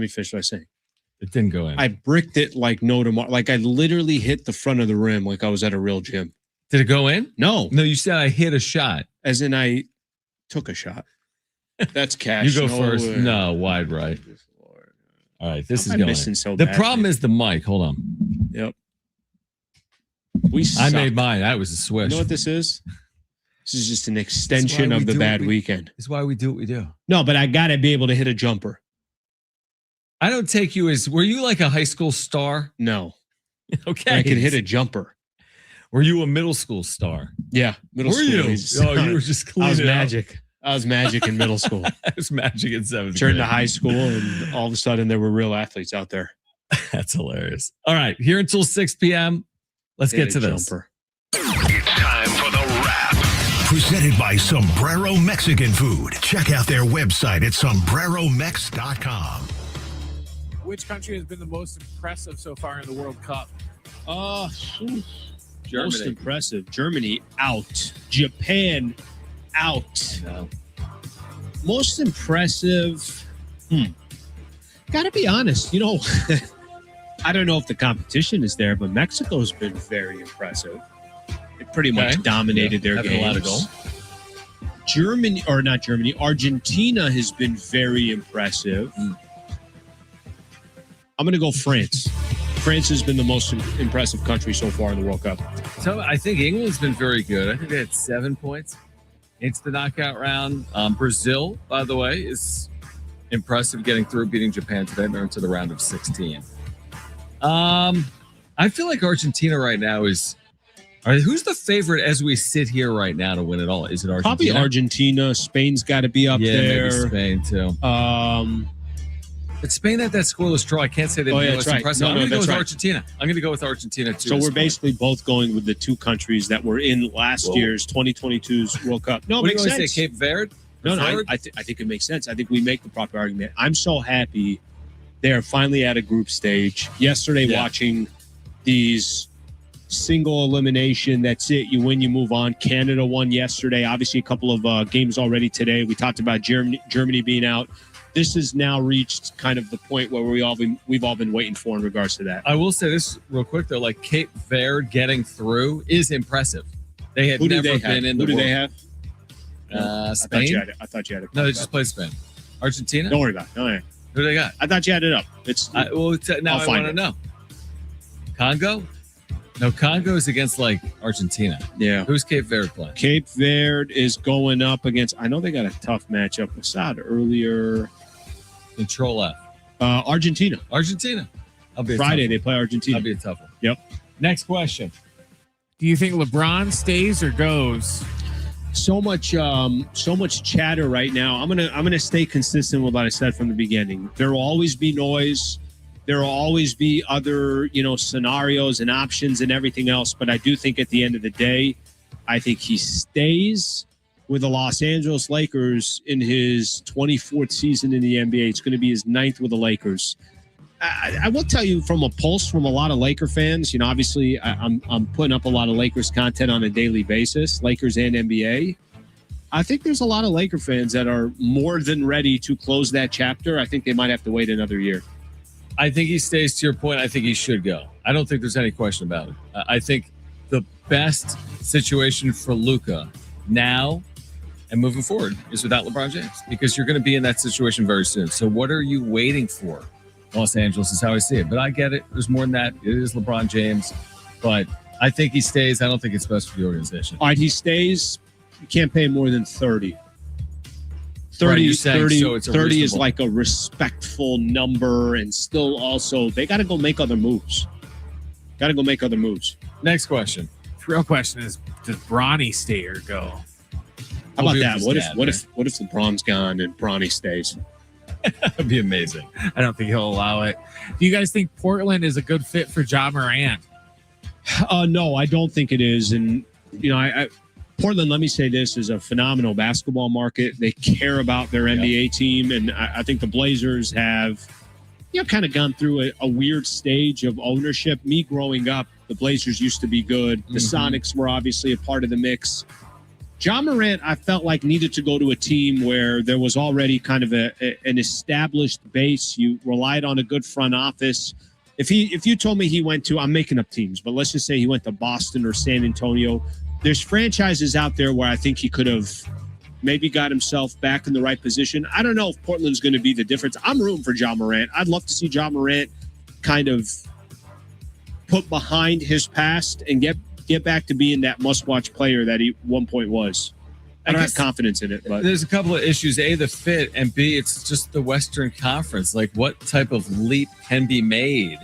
finish what I was saying. It didn't go in. I bricked it like no tomorrow. Like I literally hit the front of the rim like I was at a real gym. Did it go in? No. No, you said I hit a shot. As in I took a shot. That's cash. You go first. No, wide right. All right, this is going. Missing so the badly. problem is the mic. Hold on. Yep. I made mine. That was a swish. You know what this is? This is just an extension of the bad weekend. It's why we do what we do. No, but I got to be able to hit a jumper. I don't take you as, were you like a high school star? No. Okay. I could hit a jumper. Were you a middle school star? Yeah. Middle school. You? Oh, you were just clean. I was magic. I was magic in middle school. I was magic in 7th Turned grade. to high school, and all of a sudden there were real athletes out there. That's hilarious. All right, here until 6 p.m. Let's get to this. It's time for the wrap. Presented by Sombrero Mexican Food. Check out their website at sombreromex.com. Which country has been the most impressive so far in the World Cup? Germany. Germany. Most impressive. Germany out. Japan out. No. Most impressive. Gotta be honest. I don't know if the competition is there, but Mexico's been very impressive. It pretty much dominated their games. A lot of goals. Argentina has been very impressive. I'm going to go France. France has been the most impressive country so far in the World Cup. So I think England's been very good. I think they had 7 points into the knockout round. Brazil, by the way, is impressive getting through, beating Japan today. They're into the round of 16. I feel like Argentina right now is. All right, who's the favorite as we sit here right now to win it all? Is it Argentina? Probably Argentina. Spain's got to be up there. Maybe Spain too. But Spain had that scoreless draw. I can't say they're the most impressive. I'm going to go with Argentina. I'm going to go with Argentina too. So we're basically both going with the two countries that were in last year's 2022's World Cup. No, it makes sense. Say Cape Verde? No, I think it makes sense. I think we make the proper argument. I'm so happy they're finally at a group stage. Yesterday, watching these single elimination, that's it. You win, you move on. Canada won yesterday. Obviously, a couple of games already today. We talked about Germany being out. This has now reached kind of the point where we've all been waiting for in regards to that. I will say this real quick, though. Like, Cape Verde getting through is impressive. They had never been in the world. Who do they have? Spain? I thought you had it. No, they just played Spain. Argentina? Don't worry about it. No, who do they got? I thought you had it up. Now I want to know. Congo? No, Congo is against Argentina. Yeah. Who's Cape Verde playing? Cape Verde is going up against. I know they got a tough matchup with Saad earlier. Control F. Argentina. Friday they play Argentina. That'll be a tough one. Yep. Next question. Do you think LeBron stays or goes? So much chatter right now. I'm gonna stay consistent with what I said from the beginning. There will always be noise. There will always be other, scenarios and options and everything else. But I do think at the end of the day, I think he stays with the Los Angeles Lakers in his 24th season in the NBA. It's going to be his 9th with the Lakers. I will tell you from a pulse from a lot of Laker fans, obviously I'm putting up a lot of Lakers content on a daily basis, Lakers and NBA. I think there's a lot of Laker fans that are more than ready to close that chapter. I think they might have to wait another year. I think he stays. To your point, I think he should go. I don't think there's any question about it. I think the best situation for Luka now and moving forward is without LeBron James, because you're going to be in that situation very soon. So what are you waiting for? Los Angeles is how I see it. But I get it. There's more than that. It is LeBron James. But I think he stays. I don't think it's best for the organization. All right, he stays. You can't pay him more than 30. 30, Right, 30, so it's 30 is reasonable. like a respectful number, and still also they got to go make other moves. Next question. The real question is, does Bronny stay or go? How about We'll be that? with his dad, What if LeBron's gone and Bronny stays? That'd be amazing. I don't think he'll allow it. Do you guys think Portland is a good fit for Ja Morant? No, I don't think it is. And I Portland, let me say this, is a phenomenal basketball market. They care about their NBA team, and I think the Blazers have kind of gone through a weird stage of ownership. Me growing up, the Blazers used to be good. The Sonics were obviously a part of the mix. Ja Morant, I felt like, needed to go to a team where there was already kind of an established base. You relied on a good front office. If you told me he went to, I'm making up teams, but let's just say he went to Boston or San Antonio, there's franchises out there where I think he could have maybe got himself back in the right position. I don't know if Portland's going to be the difference. I'm rooting for Ja Morant. I'd love to see Ja Morant kind of put behind his past and get back to being that must-watch player that he at one point was. I don't have confidence in it, but there's a couple of issues. A, the fit, and B, it's just the Western Conference. Like, what type of leap can be made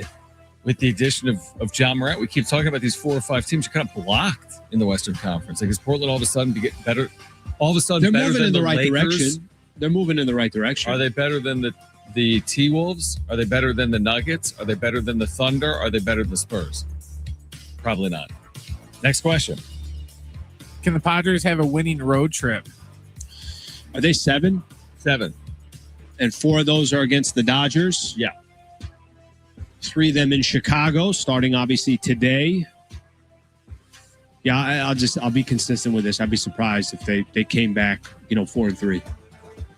with the addition of Ja Morant? We keep talking about these 4 or 5 teams. You're kind of blocked in the Western Conference. Like, is Portland all of a sudden to get better? All of a sudden, they're better moving than in the right Lakers? direction. They're moving in the right direction. Are they better than the T-Wolves? Are they better than the Nuggets? Are they better than the Thunder? Are they better than the Spurs? Probably not. Next question. Can the Padres have a winning road trip? Are they 7? 7. And 4 of those are against the Dodgers? Yeah. 3 of them in Chicago, starting obviously today. Yeah, I'll be consistent with this. I'd be surprised if they came back, 4-3.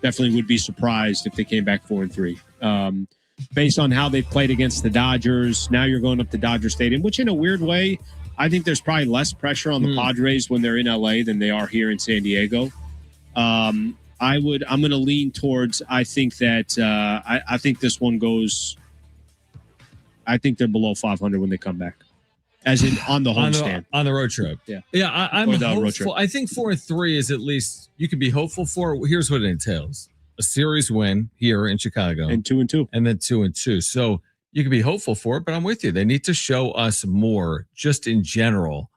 Definitely would be surprised if they came back 4-3. Based on how they played against the Dodgers, now you're going up to Dodger Stadium, which in a weird way, I think there's probably less pressure on the Padres when they're in LA than they are here in San Diego. I'm going to lean towards, I think that I think this one goes, I think they're below 500 when they come back. As in on the homestand. On the road trip. Yeah. I'm Or the road trip. hopeful. I think 4-3 is at least, you can be hopeful for. Here's what it entails. A series win here in Chicago. And 2-2. And then 2-2. So you can be hopeful for it, but I'm with you. They need to show us more just in general.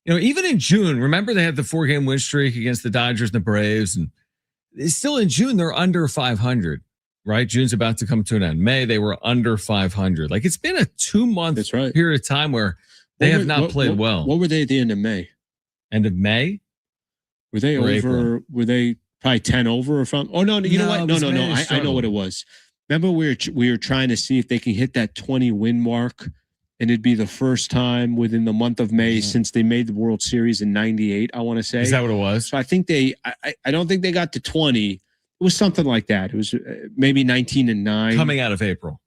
Even in June, remember they had the 4-game win streak against the Dodgers and the Braves, and it's still in June, they're under 500, right? June's about to come to an end. May, they were under 500. Like, it's been a 2-month period of time where they have not played well. What were they at the end of May? End of May? Were they over? April? Were they probably 10 over or something? Oh, no, you know what? No. I know what it was. Remember we were trying to see if they can hit that 20 win mark, and it'd be the first time within the month of May since they made the World Series in '98, I want to say. Is that what it was? So I think I don't think they got to 20. It was something like that. It was maybe 19-9. Coming out of April.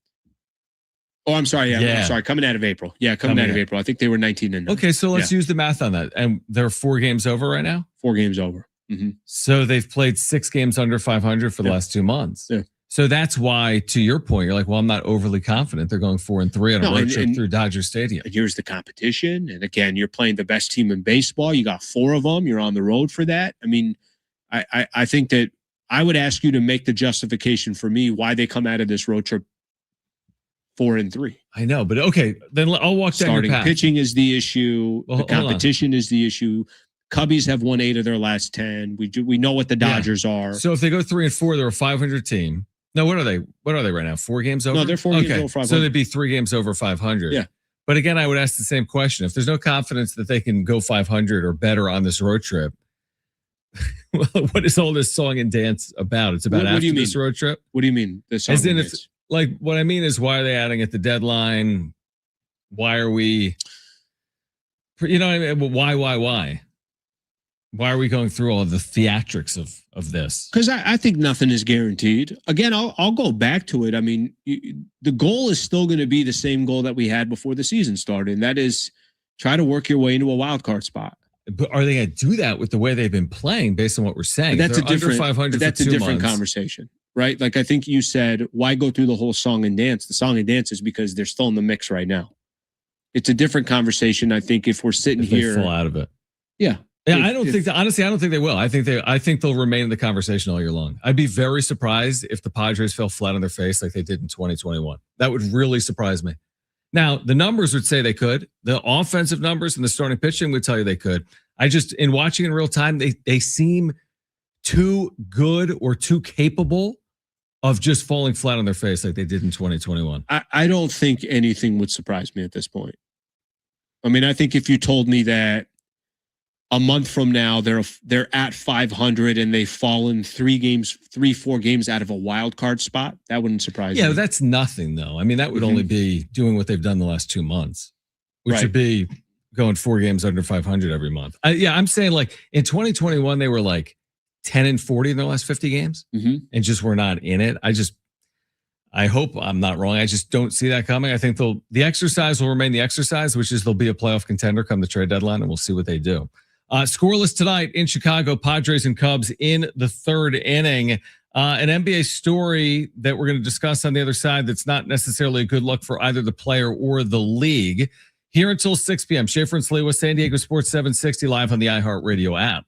Oh, I'm sorry. I'm sorry. Coming out of April. Yeah, coming out of April. I think they were 19-9. Okay, so let's use the math on that. And they're 4 games over right now? 4 games over. Mm-hmm. So they've played 6 games under 500 for the last 2 months. Yeah. So that's why, to your point, you're like, well, I'm not overly confident. They're going 4-3 on a road trip through Dodger Stadium. And here's the competition. And again, you're playing the best team in baseball. You got 4 of them. You're on the road for that. I mean, I think that I would ask you to make the justification for me why they come out of this road trip 4-3. I know, but okay, then I'll walk down Starting your path. pitching is the issue. Well, the competition is the issue. Cubbies have won 8 of their last 10. We know what the Dodgers are. So if they go 3-4, they're a 500 team. No, what are they? What are they right now? 4 games over? No, they're 4 games over 500. So they'd be 3 games over 500. Yeah. But again, I would ask the same question. If there's no confidence that they can go 500 or better on this road trip, well, what is all this song and dance about? It's about after this road trip? What do you mean? As in, if, like, what I mean is, why are they adding at the deadline? Why are we, you know what I mean? Why? Why are we going through all of the theatrics of this? Because I think nothing is guaranteed. Again, I'll go back to it. I mean, the goal is still going to be the same goal that we had before the season started, and that is try to work your way into a wild card spot. But are they going to do that with the way they've been playing based on what we're saying? But that's a different, 500 that's a different conversation, right? Like I think you said, why go through the whole song and dance? The song and dance is because they're still in the mix right now. It's a different conversation. I think if we're sitting here, fall out of it. Yeah. Yeah, I don't think that, honestly, I don't think they will. I think they'll remain in the conversation all year long. I'd be very surprised if the Padres fell flat on their face like they did in 2021. That would really surprise me. Now, the numbers would say they could. The offensive numbers and the starting pitching would tell you they could. I just, in watching in real time, they seem too good or too capable of just falling flat on their face like they did in 2021. I don't think anything would surprise me at this point. I mean, I think if you told me that a month from now they're at 500 and they've fallen 4 games out of a wild card spot, that wouldn't surprise me. Yeah, that's nothing though. I mean, that would only be doing what they've done the last 2 months, which would be going 4 games under 500 every month. I'm saying like in 2021 they were like 10-40 in their last 50 games and just were not in it. I hope I'm not wrong. I just don't see that coming. I think the exercise will remain the exercise, which is they'll be a playoff contender come the trade deadline, and we'll see what they do. Scoreless tonight in Chicago, Padres and Cubs in the 3rd inning. An NBA story that we're going to discuss on the other side that's not necessarily a good look for either the player or the league. Here until 6 p.m. Schaefer and Sliwa, San Diego Sports 760 live on the iHeartRadio app.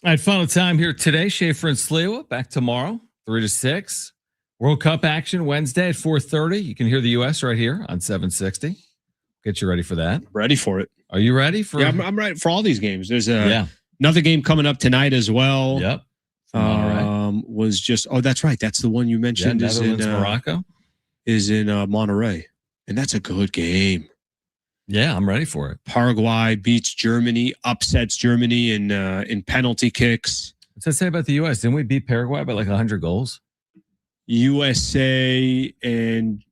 All right, final time here today. Schaefer and Sliwa back tomorrow, 3 to 6. World Cup action Wednesday at 4:30. You can hear the U.S. right here on 760. Get you ready for that. Ready for it. Are you ready for? Yeah, I'm ready for all these games. There's another game coming up tonight as well. Yep. Was just that's right. That's the one you mentioned. Yeah, is Netherlands, in Morocco. Is in Monterey, and that's a good game. Yeah, I'm ready for it. Paraguay beats Germany, upsets Germany in penalty kicks. What's that say about the U.S.? Didn't we beat Paraguay by like 100 goals? Japan and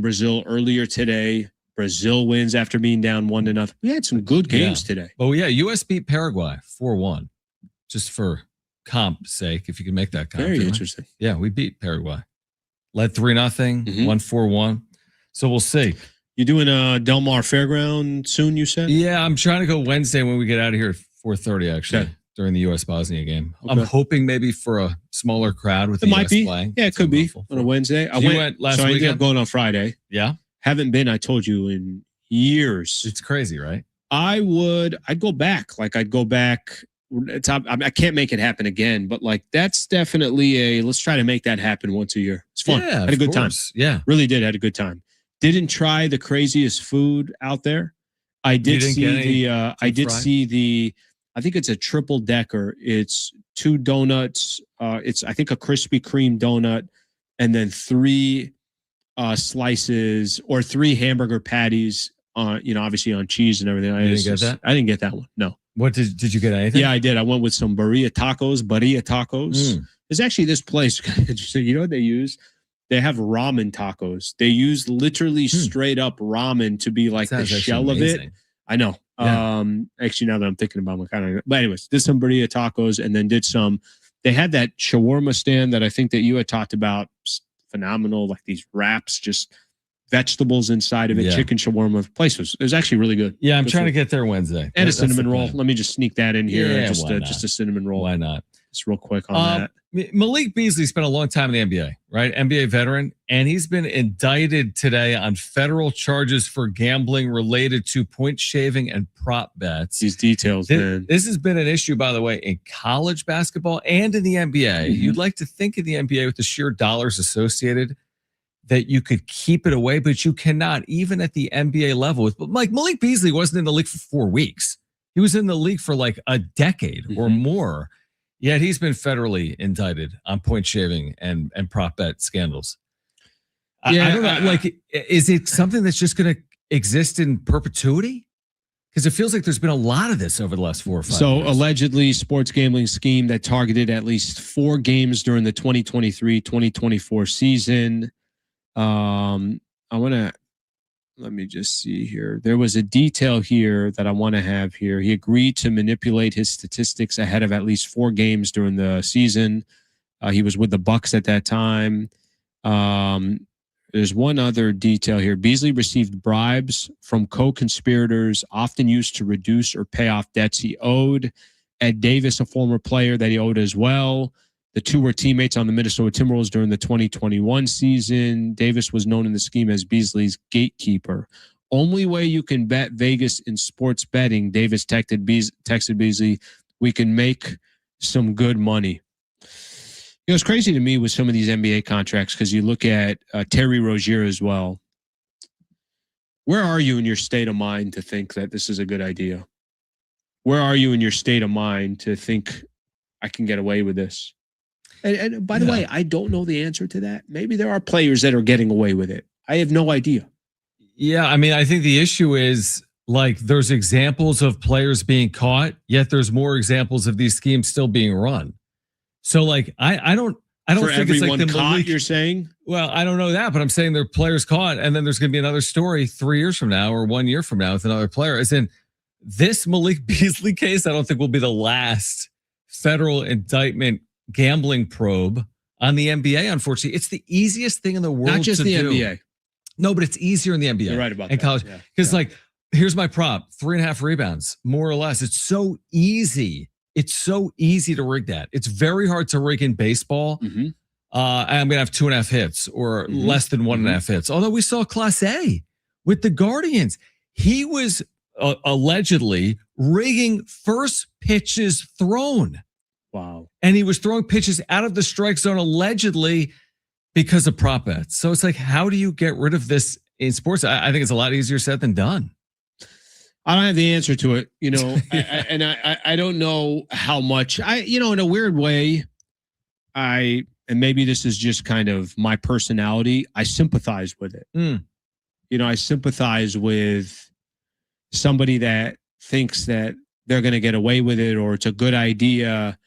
Brazil earlier today. Brazil wins after being down 1-0. We had some good games today. Oh yeah, U.S. beat Paraguay 4-1. Just for comp sake, if you can make that comp. Very interesting. Yeah, we beat Paraguay. Led 3-0, won 4-1. So we'll see. You doing a Del Mar Fairground soon, you said? Yeah, I'm trying to go Wednesday when we get out of here at 4:30, actually, during the U.S. Bosnia game. Okay. I'm hoping maybe for a smaller crowd with the U.S. playing. Yeah, it could be on a Wednesday. I went last week. I ended up going on Friday. Yeah? Haven't been, I told you, in years. It's crazy, right? I'd go back. I'd go back. I can't make it happen again, but that's definitely let's try to make that happen once a year. It's fun. Yeah, had a good time. Yeah. Really did. Had a good time. Didn't try the craziest food out there. I did see I think it's a triple decker. It's 2 donuts. It's I think a Krispy Kreme donut, and then 3 slices or 3 hamburger patties obviously on cheese and everything. You didn't get that? I didn't get that one. No. What did you get? Anything? Yeah, I did. I went with some burrito tacos. There's actually this place. Interesting. You know what they use? They have ramen tacos. They use literally straight up ramen to be like the shell of it. I know. Yeah. Actually, now that I'm thinking about it, but anyways, did some burrito tacos and then they had that shawarma stand that I think that you had talked about. Phenomenal. Like these wraps, just vegetables inside of it, chicken shawarma. Place was actually really good. Yeah, I'm good trying food. to get there Wednesday. And a cinnamon roll. Let me just sneak that in here. Yeah, just a cinnamon roll. Why not? Just real quick on that. Malik Beasley spent a long time in the NBA, right? NBA veteran, and he's been indicted today on federal charges for gambling related to point shaving and prop bets. These details, man. This has been an issue, by the way, in college basketball and in the NBA. You'd like to think of the NBA with the sheer dollars associated that you could keep it away, but you cannot, even at the NBA level. But Malik Beasley wasn't in the league for 4 weeks. He was in the league for like a decade or more. Yet he's been federally indicted on point shaving and prop bet scandals. Yeah, I don't know. Is it something that's just going to exist in perpetuity? Because it feels like there's been a lot of this over the last 4 or 5 years. So allegedly, sports gambling scheme that targeted at least 4 games during the 2023-2024 season. Let me just see here. There was a detail here that I want to have here. He agreed to manipulate his statistics ahead of at least 4 games during the season. He was with the Bucks at that time. There's one other detail here. Beasley received bribes from co-conspirators, often used to reduce or pay off debts he owed. Ed Davis, a former player that he owed as well. The 2 were teammates on the Minnesota Timberwolves during the 2021 season. Davis was known in the scheme as Beasley's gatekeeper. Only way you can bet Vegas in sports betting, Davis texted Beasley, we can make some good money. It's crazy to me with some of these NBA contracts because you look at Terry Rozier as well. Where are you in your state of mind to think that this is a good idea? Where are you in your state of mind to think I can get away with this? And by the way, I don't know the answer to that. Maybe there are players that are getting away with it. I have no idea. Yeah, I mean, I think the issue is there's examples of players being caught, yet there's more examples of these schemes still being run. So I don't For think it's like the caught, Malik, you're saying? Well, I don't know that, but I'm saying there are players caught, and then there's going to be another story 3 years from now or 1 year from now with another player. As in this Malik Beasley case, I don't think will be the last federal indictment gambling probe on the NBA. Unfortunately, it's the easiest thing in the world. Not just to the do. NBA. No, but it's easier in the NBA. You're right about and that. college because here's my prop: 3.5 rebounds, more or less. It's so easy. It's so easy to rig that. It's very hard to rig in baseball. I'm gonna have 2.5 hits or less than 1.5 hits. Although we saw Class A with the Guardians, he was allegedly rigging first pitches thrown. Wow. And he was throwing pitches out of the strike zone allegedly because of prop bets. So it's like, how do you get rid of this in sports? I think it's a lot easier said than done. I don't have the answer to it, I don't know how much in a weird way, and maybe this is just kind of my personality, I sympathize with it. I sympathize with somebody that thinks that they're going to get away with it or it's a good idea.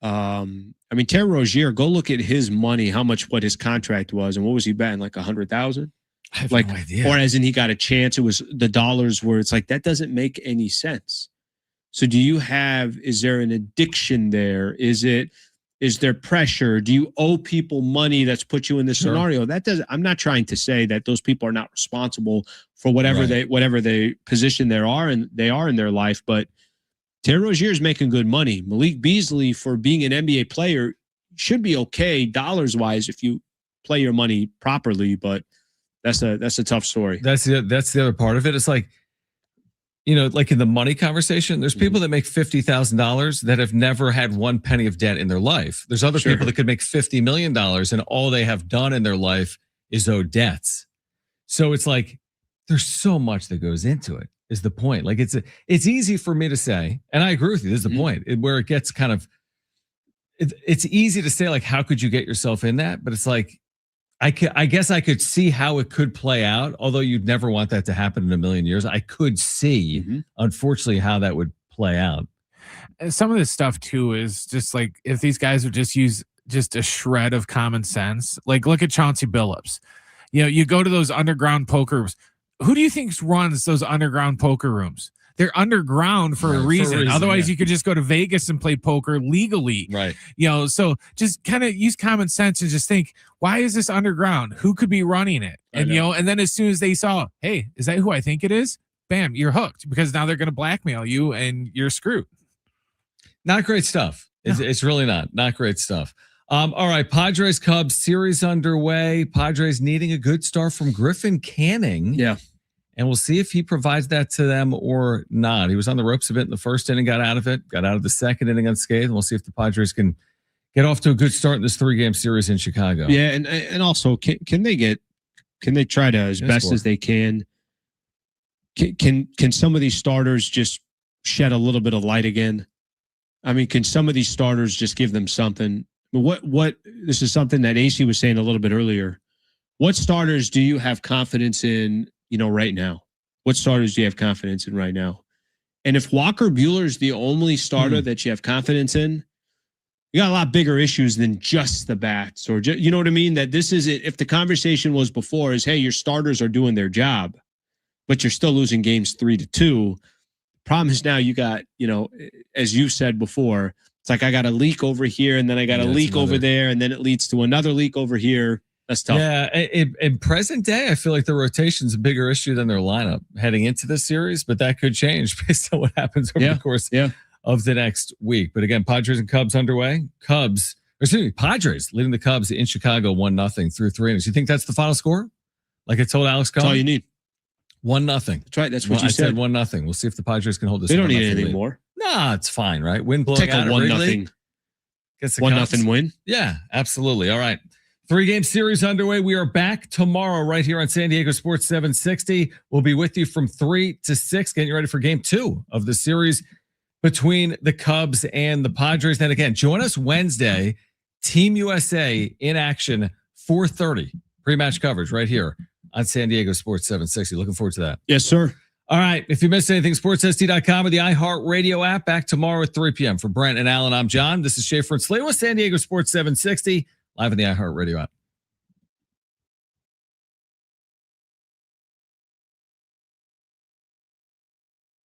Terry Rozier, go look at his money, what his contract was, and what was he betting, like 100,000? I have no idea. Or as in he got a chance, it was the dollars where it's like, that doesn't make any sense. So is there an addiction there? Is there pressure? Do you owe people money that's put you in this scenario? I'm not trying to say that those people are not responsible for whatever they position they are in their life, but Terry Rozier is making good money. Malik Beasley, for being an NBA player, should be okay dollars wise if you play your money properly, but that's a tough story. That's the other part of it. It's like, like in the money conversation, there's people that make $50,000 that have never had one penny of debt in their life. There's other people that could make $50 million and all they have done in their life is owe debts. So it's like, there's so much that goes into it, is the point. Like it's easy for me to say, and I agree with you, this is the point, where it gets kind of, it's easy to say, like, how could you get yourself in that? But it's like, I guess I could see how it could play out, although you'd never want that to happen in a million years. I could see, unfortunately, how that would play out. And some of this stuff, too, is just like, if these guys would just use just a shred of common sense, like look at Chauncey Billups. You go to those underground poker rooms. Who do you think runs those underground poker rooms? They're underground for a reason. Otherwise, you could just go to Vegas and play poker legally. Right. So just kind of use common sense and just think, why is this underground? Who could be running it? And, and then as soon as they saw, hey, is that who I think it is? Bam, you're hooked, because now they're going to blackmail you and you're screwed. Not great stuff. It's really not great stuff. All right. Padres Cubs series underway. Padres needing a good start from Griffin Canning. Yeah. And we'll see if he provides that to them or not. He was on the ropes a bit in the first inning, got out of the second inning unscathed, and we'll see if the Padres can get off to a good start in this 3-game series in Chicago. Yeah, and also can they try to, as best as they can some of these starters just shed a little bit of light again? I mean, can some of these starters just give them something? What this is something that Acee was saying a little bit earlier. What starters do you have confidence in, right now? What starters do you have confidence in right now? And if Walker Buehler is the only starter that you have confidence in, you got a lot bigger issues than just the bats, or you know what I mean? That this is it. If the conversation was before is, hey, your starters are doing their job, but you're still losing games 3-2. Problem is now you got, as you said before, it's like I got a leak over here and then I got a leak over there, and then it leads to another leak over here. That's tough. Yeah, in present day, I feel like the rotation's a bigger issue than their lineup heading into this series, but that could change based on what happens over the course of the next week. But again, Padres and Cubs underway. Padres leading the Cubs in Chicago 1-0 through 3 innings. You think that's the final score? Like I told Alex Cohen? That's all you need. 1-0. That's right. That's what you said. 1-0. We'll see if the Padres can hold this. They don't need anything more. Nah, it's fine, right? Wind blowing Take a 1-0. 1-0 win. Yeah, absolutely. All right. 3-game series underway. We are back tomorrow right here on San Diego Sports 760. We'll be with you from 3 to 6, getting you ready for game 2 of the series between the Cubs and the Padres. Then again, join us Wednesday, Team USA in action, 4:30, pre-match coverage right here on San Diego Sports 760. Looking forward to that. Yes, sir. All right. If you missed anything, sportssd.com or the iHeartRadio app. Back tomorrow at 3 p.m. For Brent and Alan, I'm John. This is Schaefer and Slay with San Diego Sports 760. Live on the iHeartRadio app.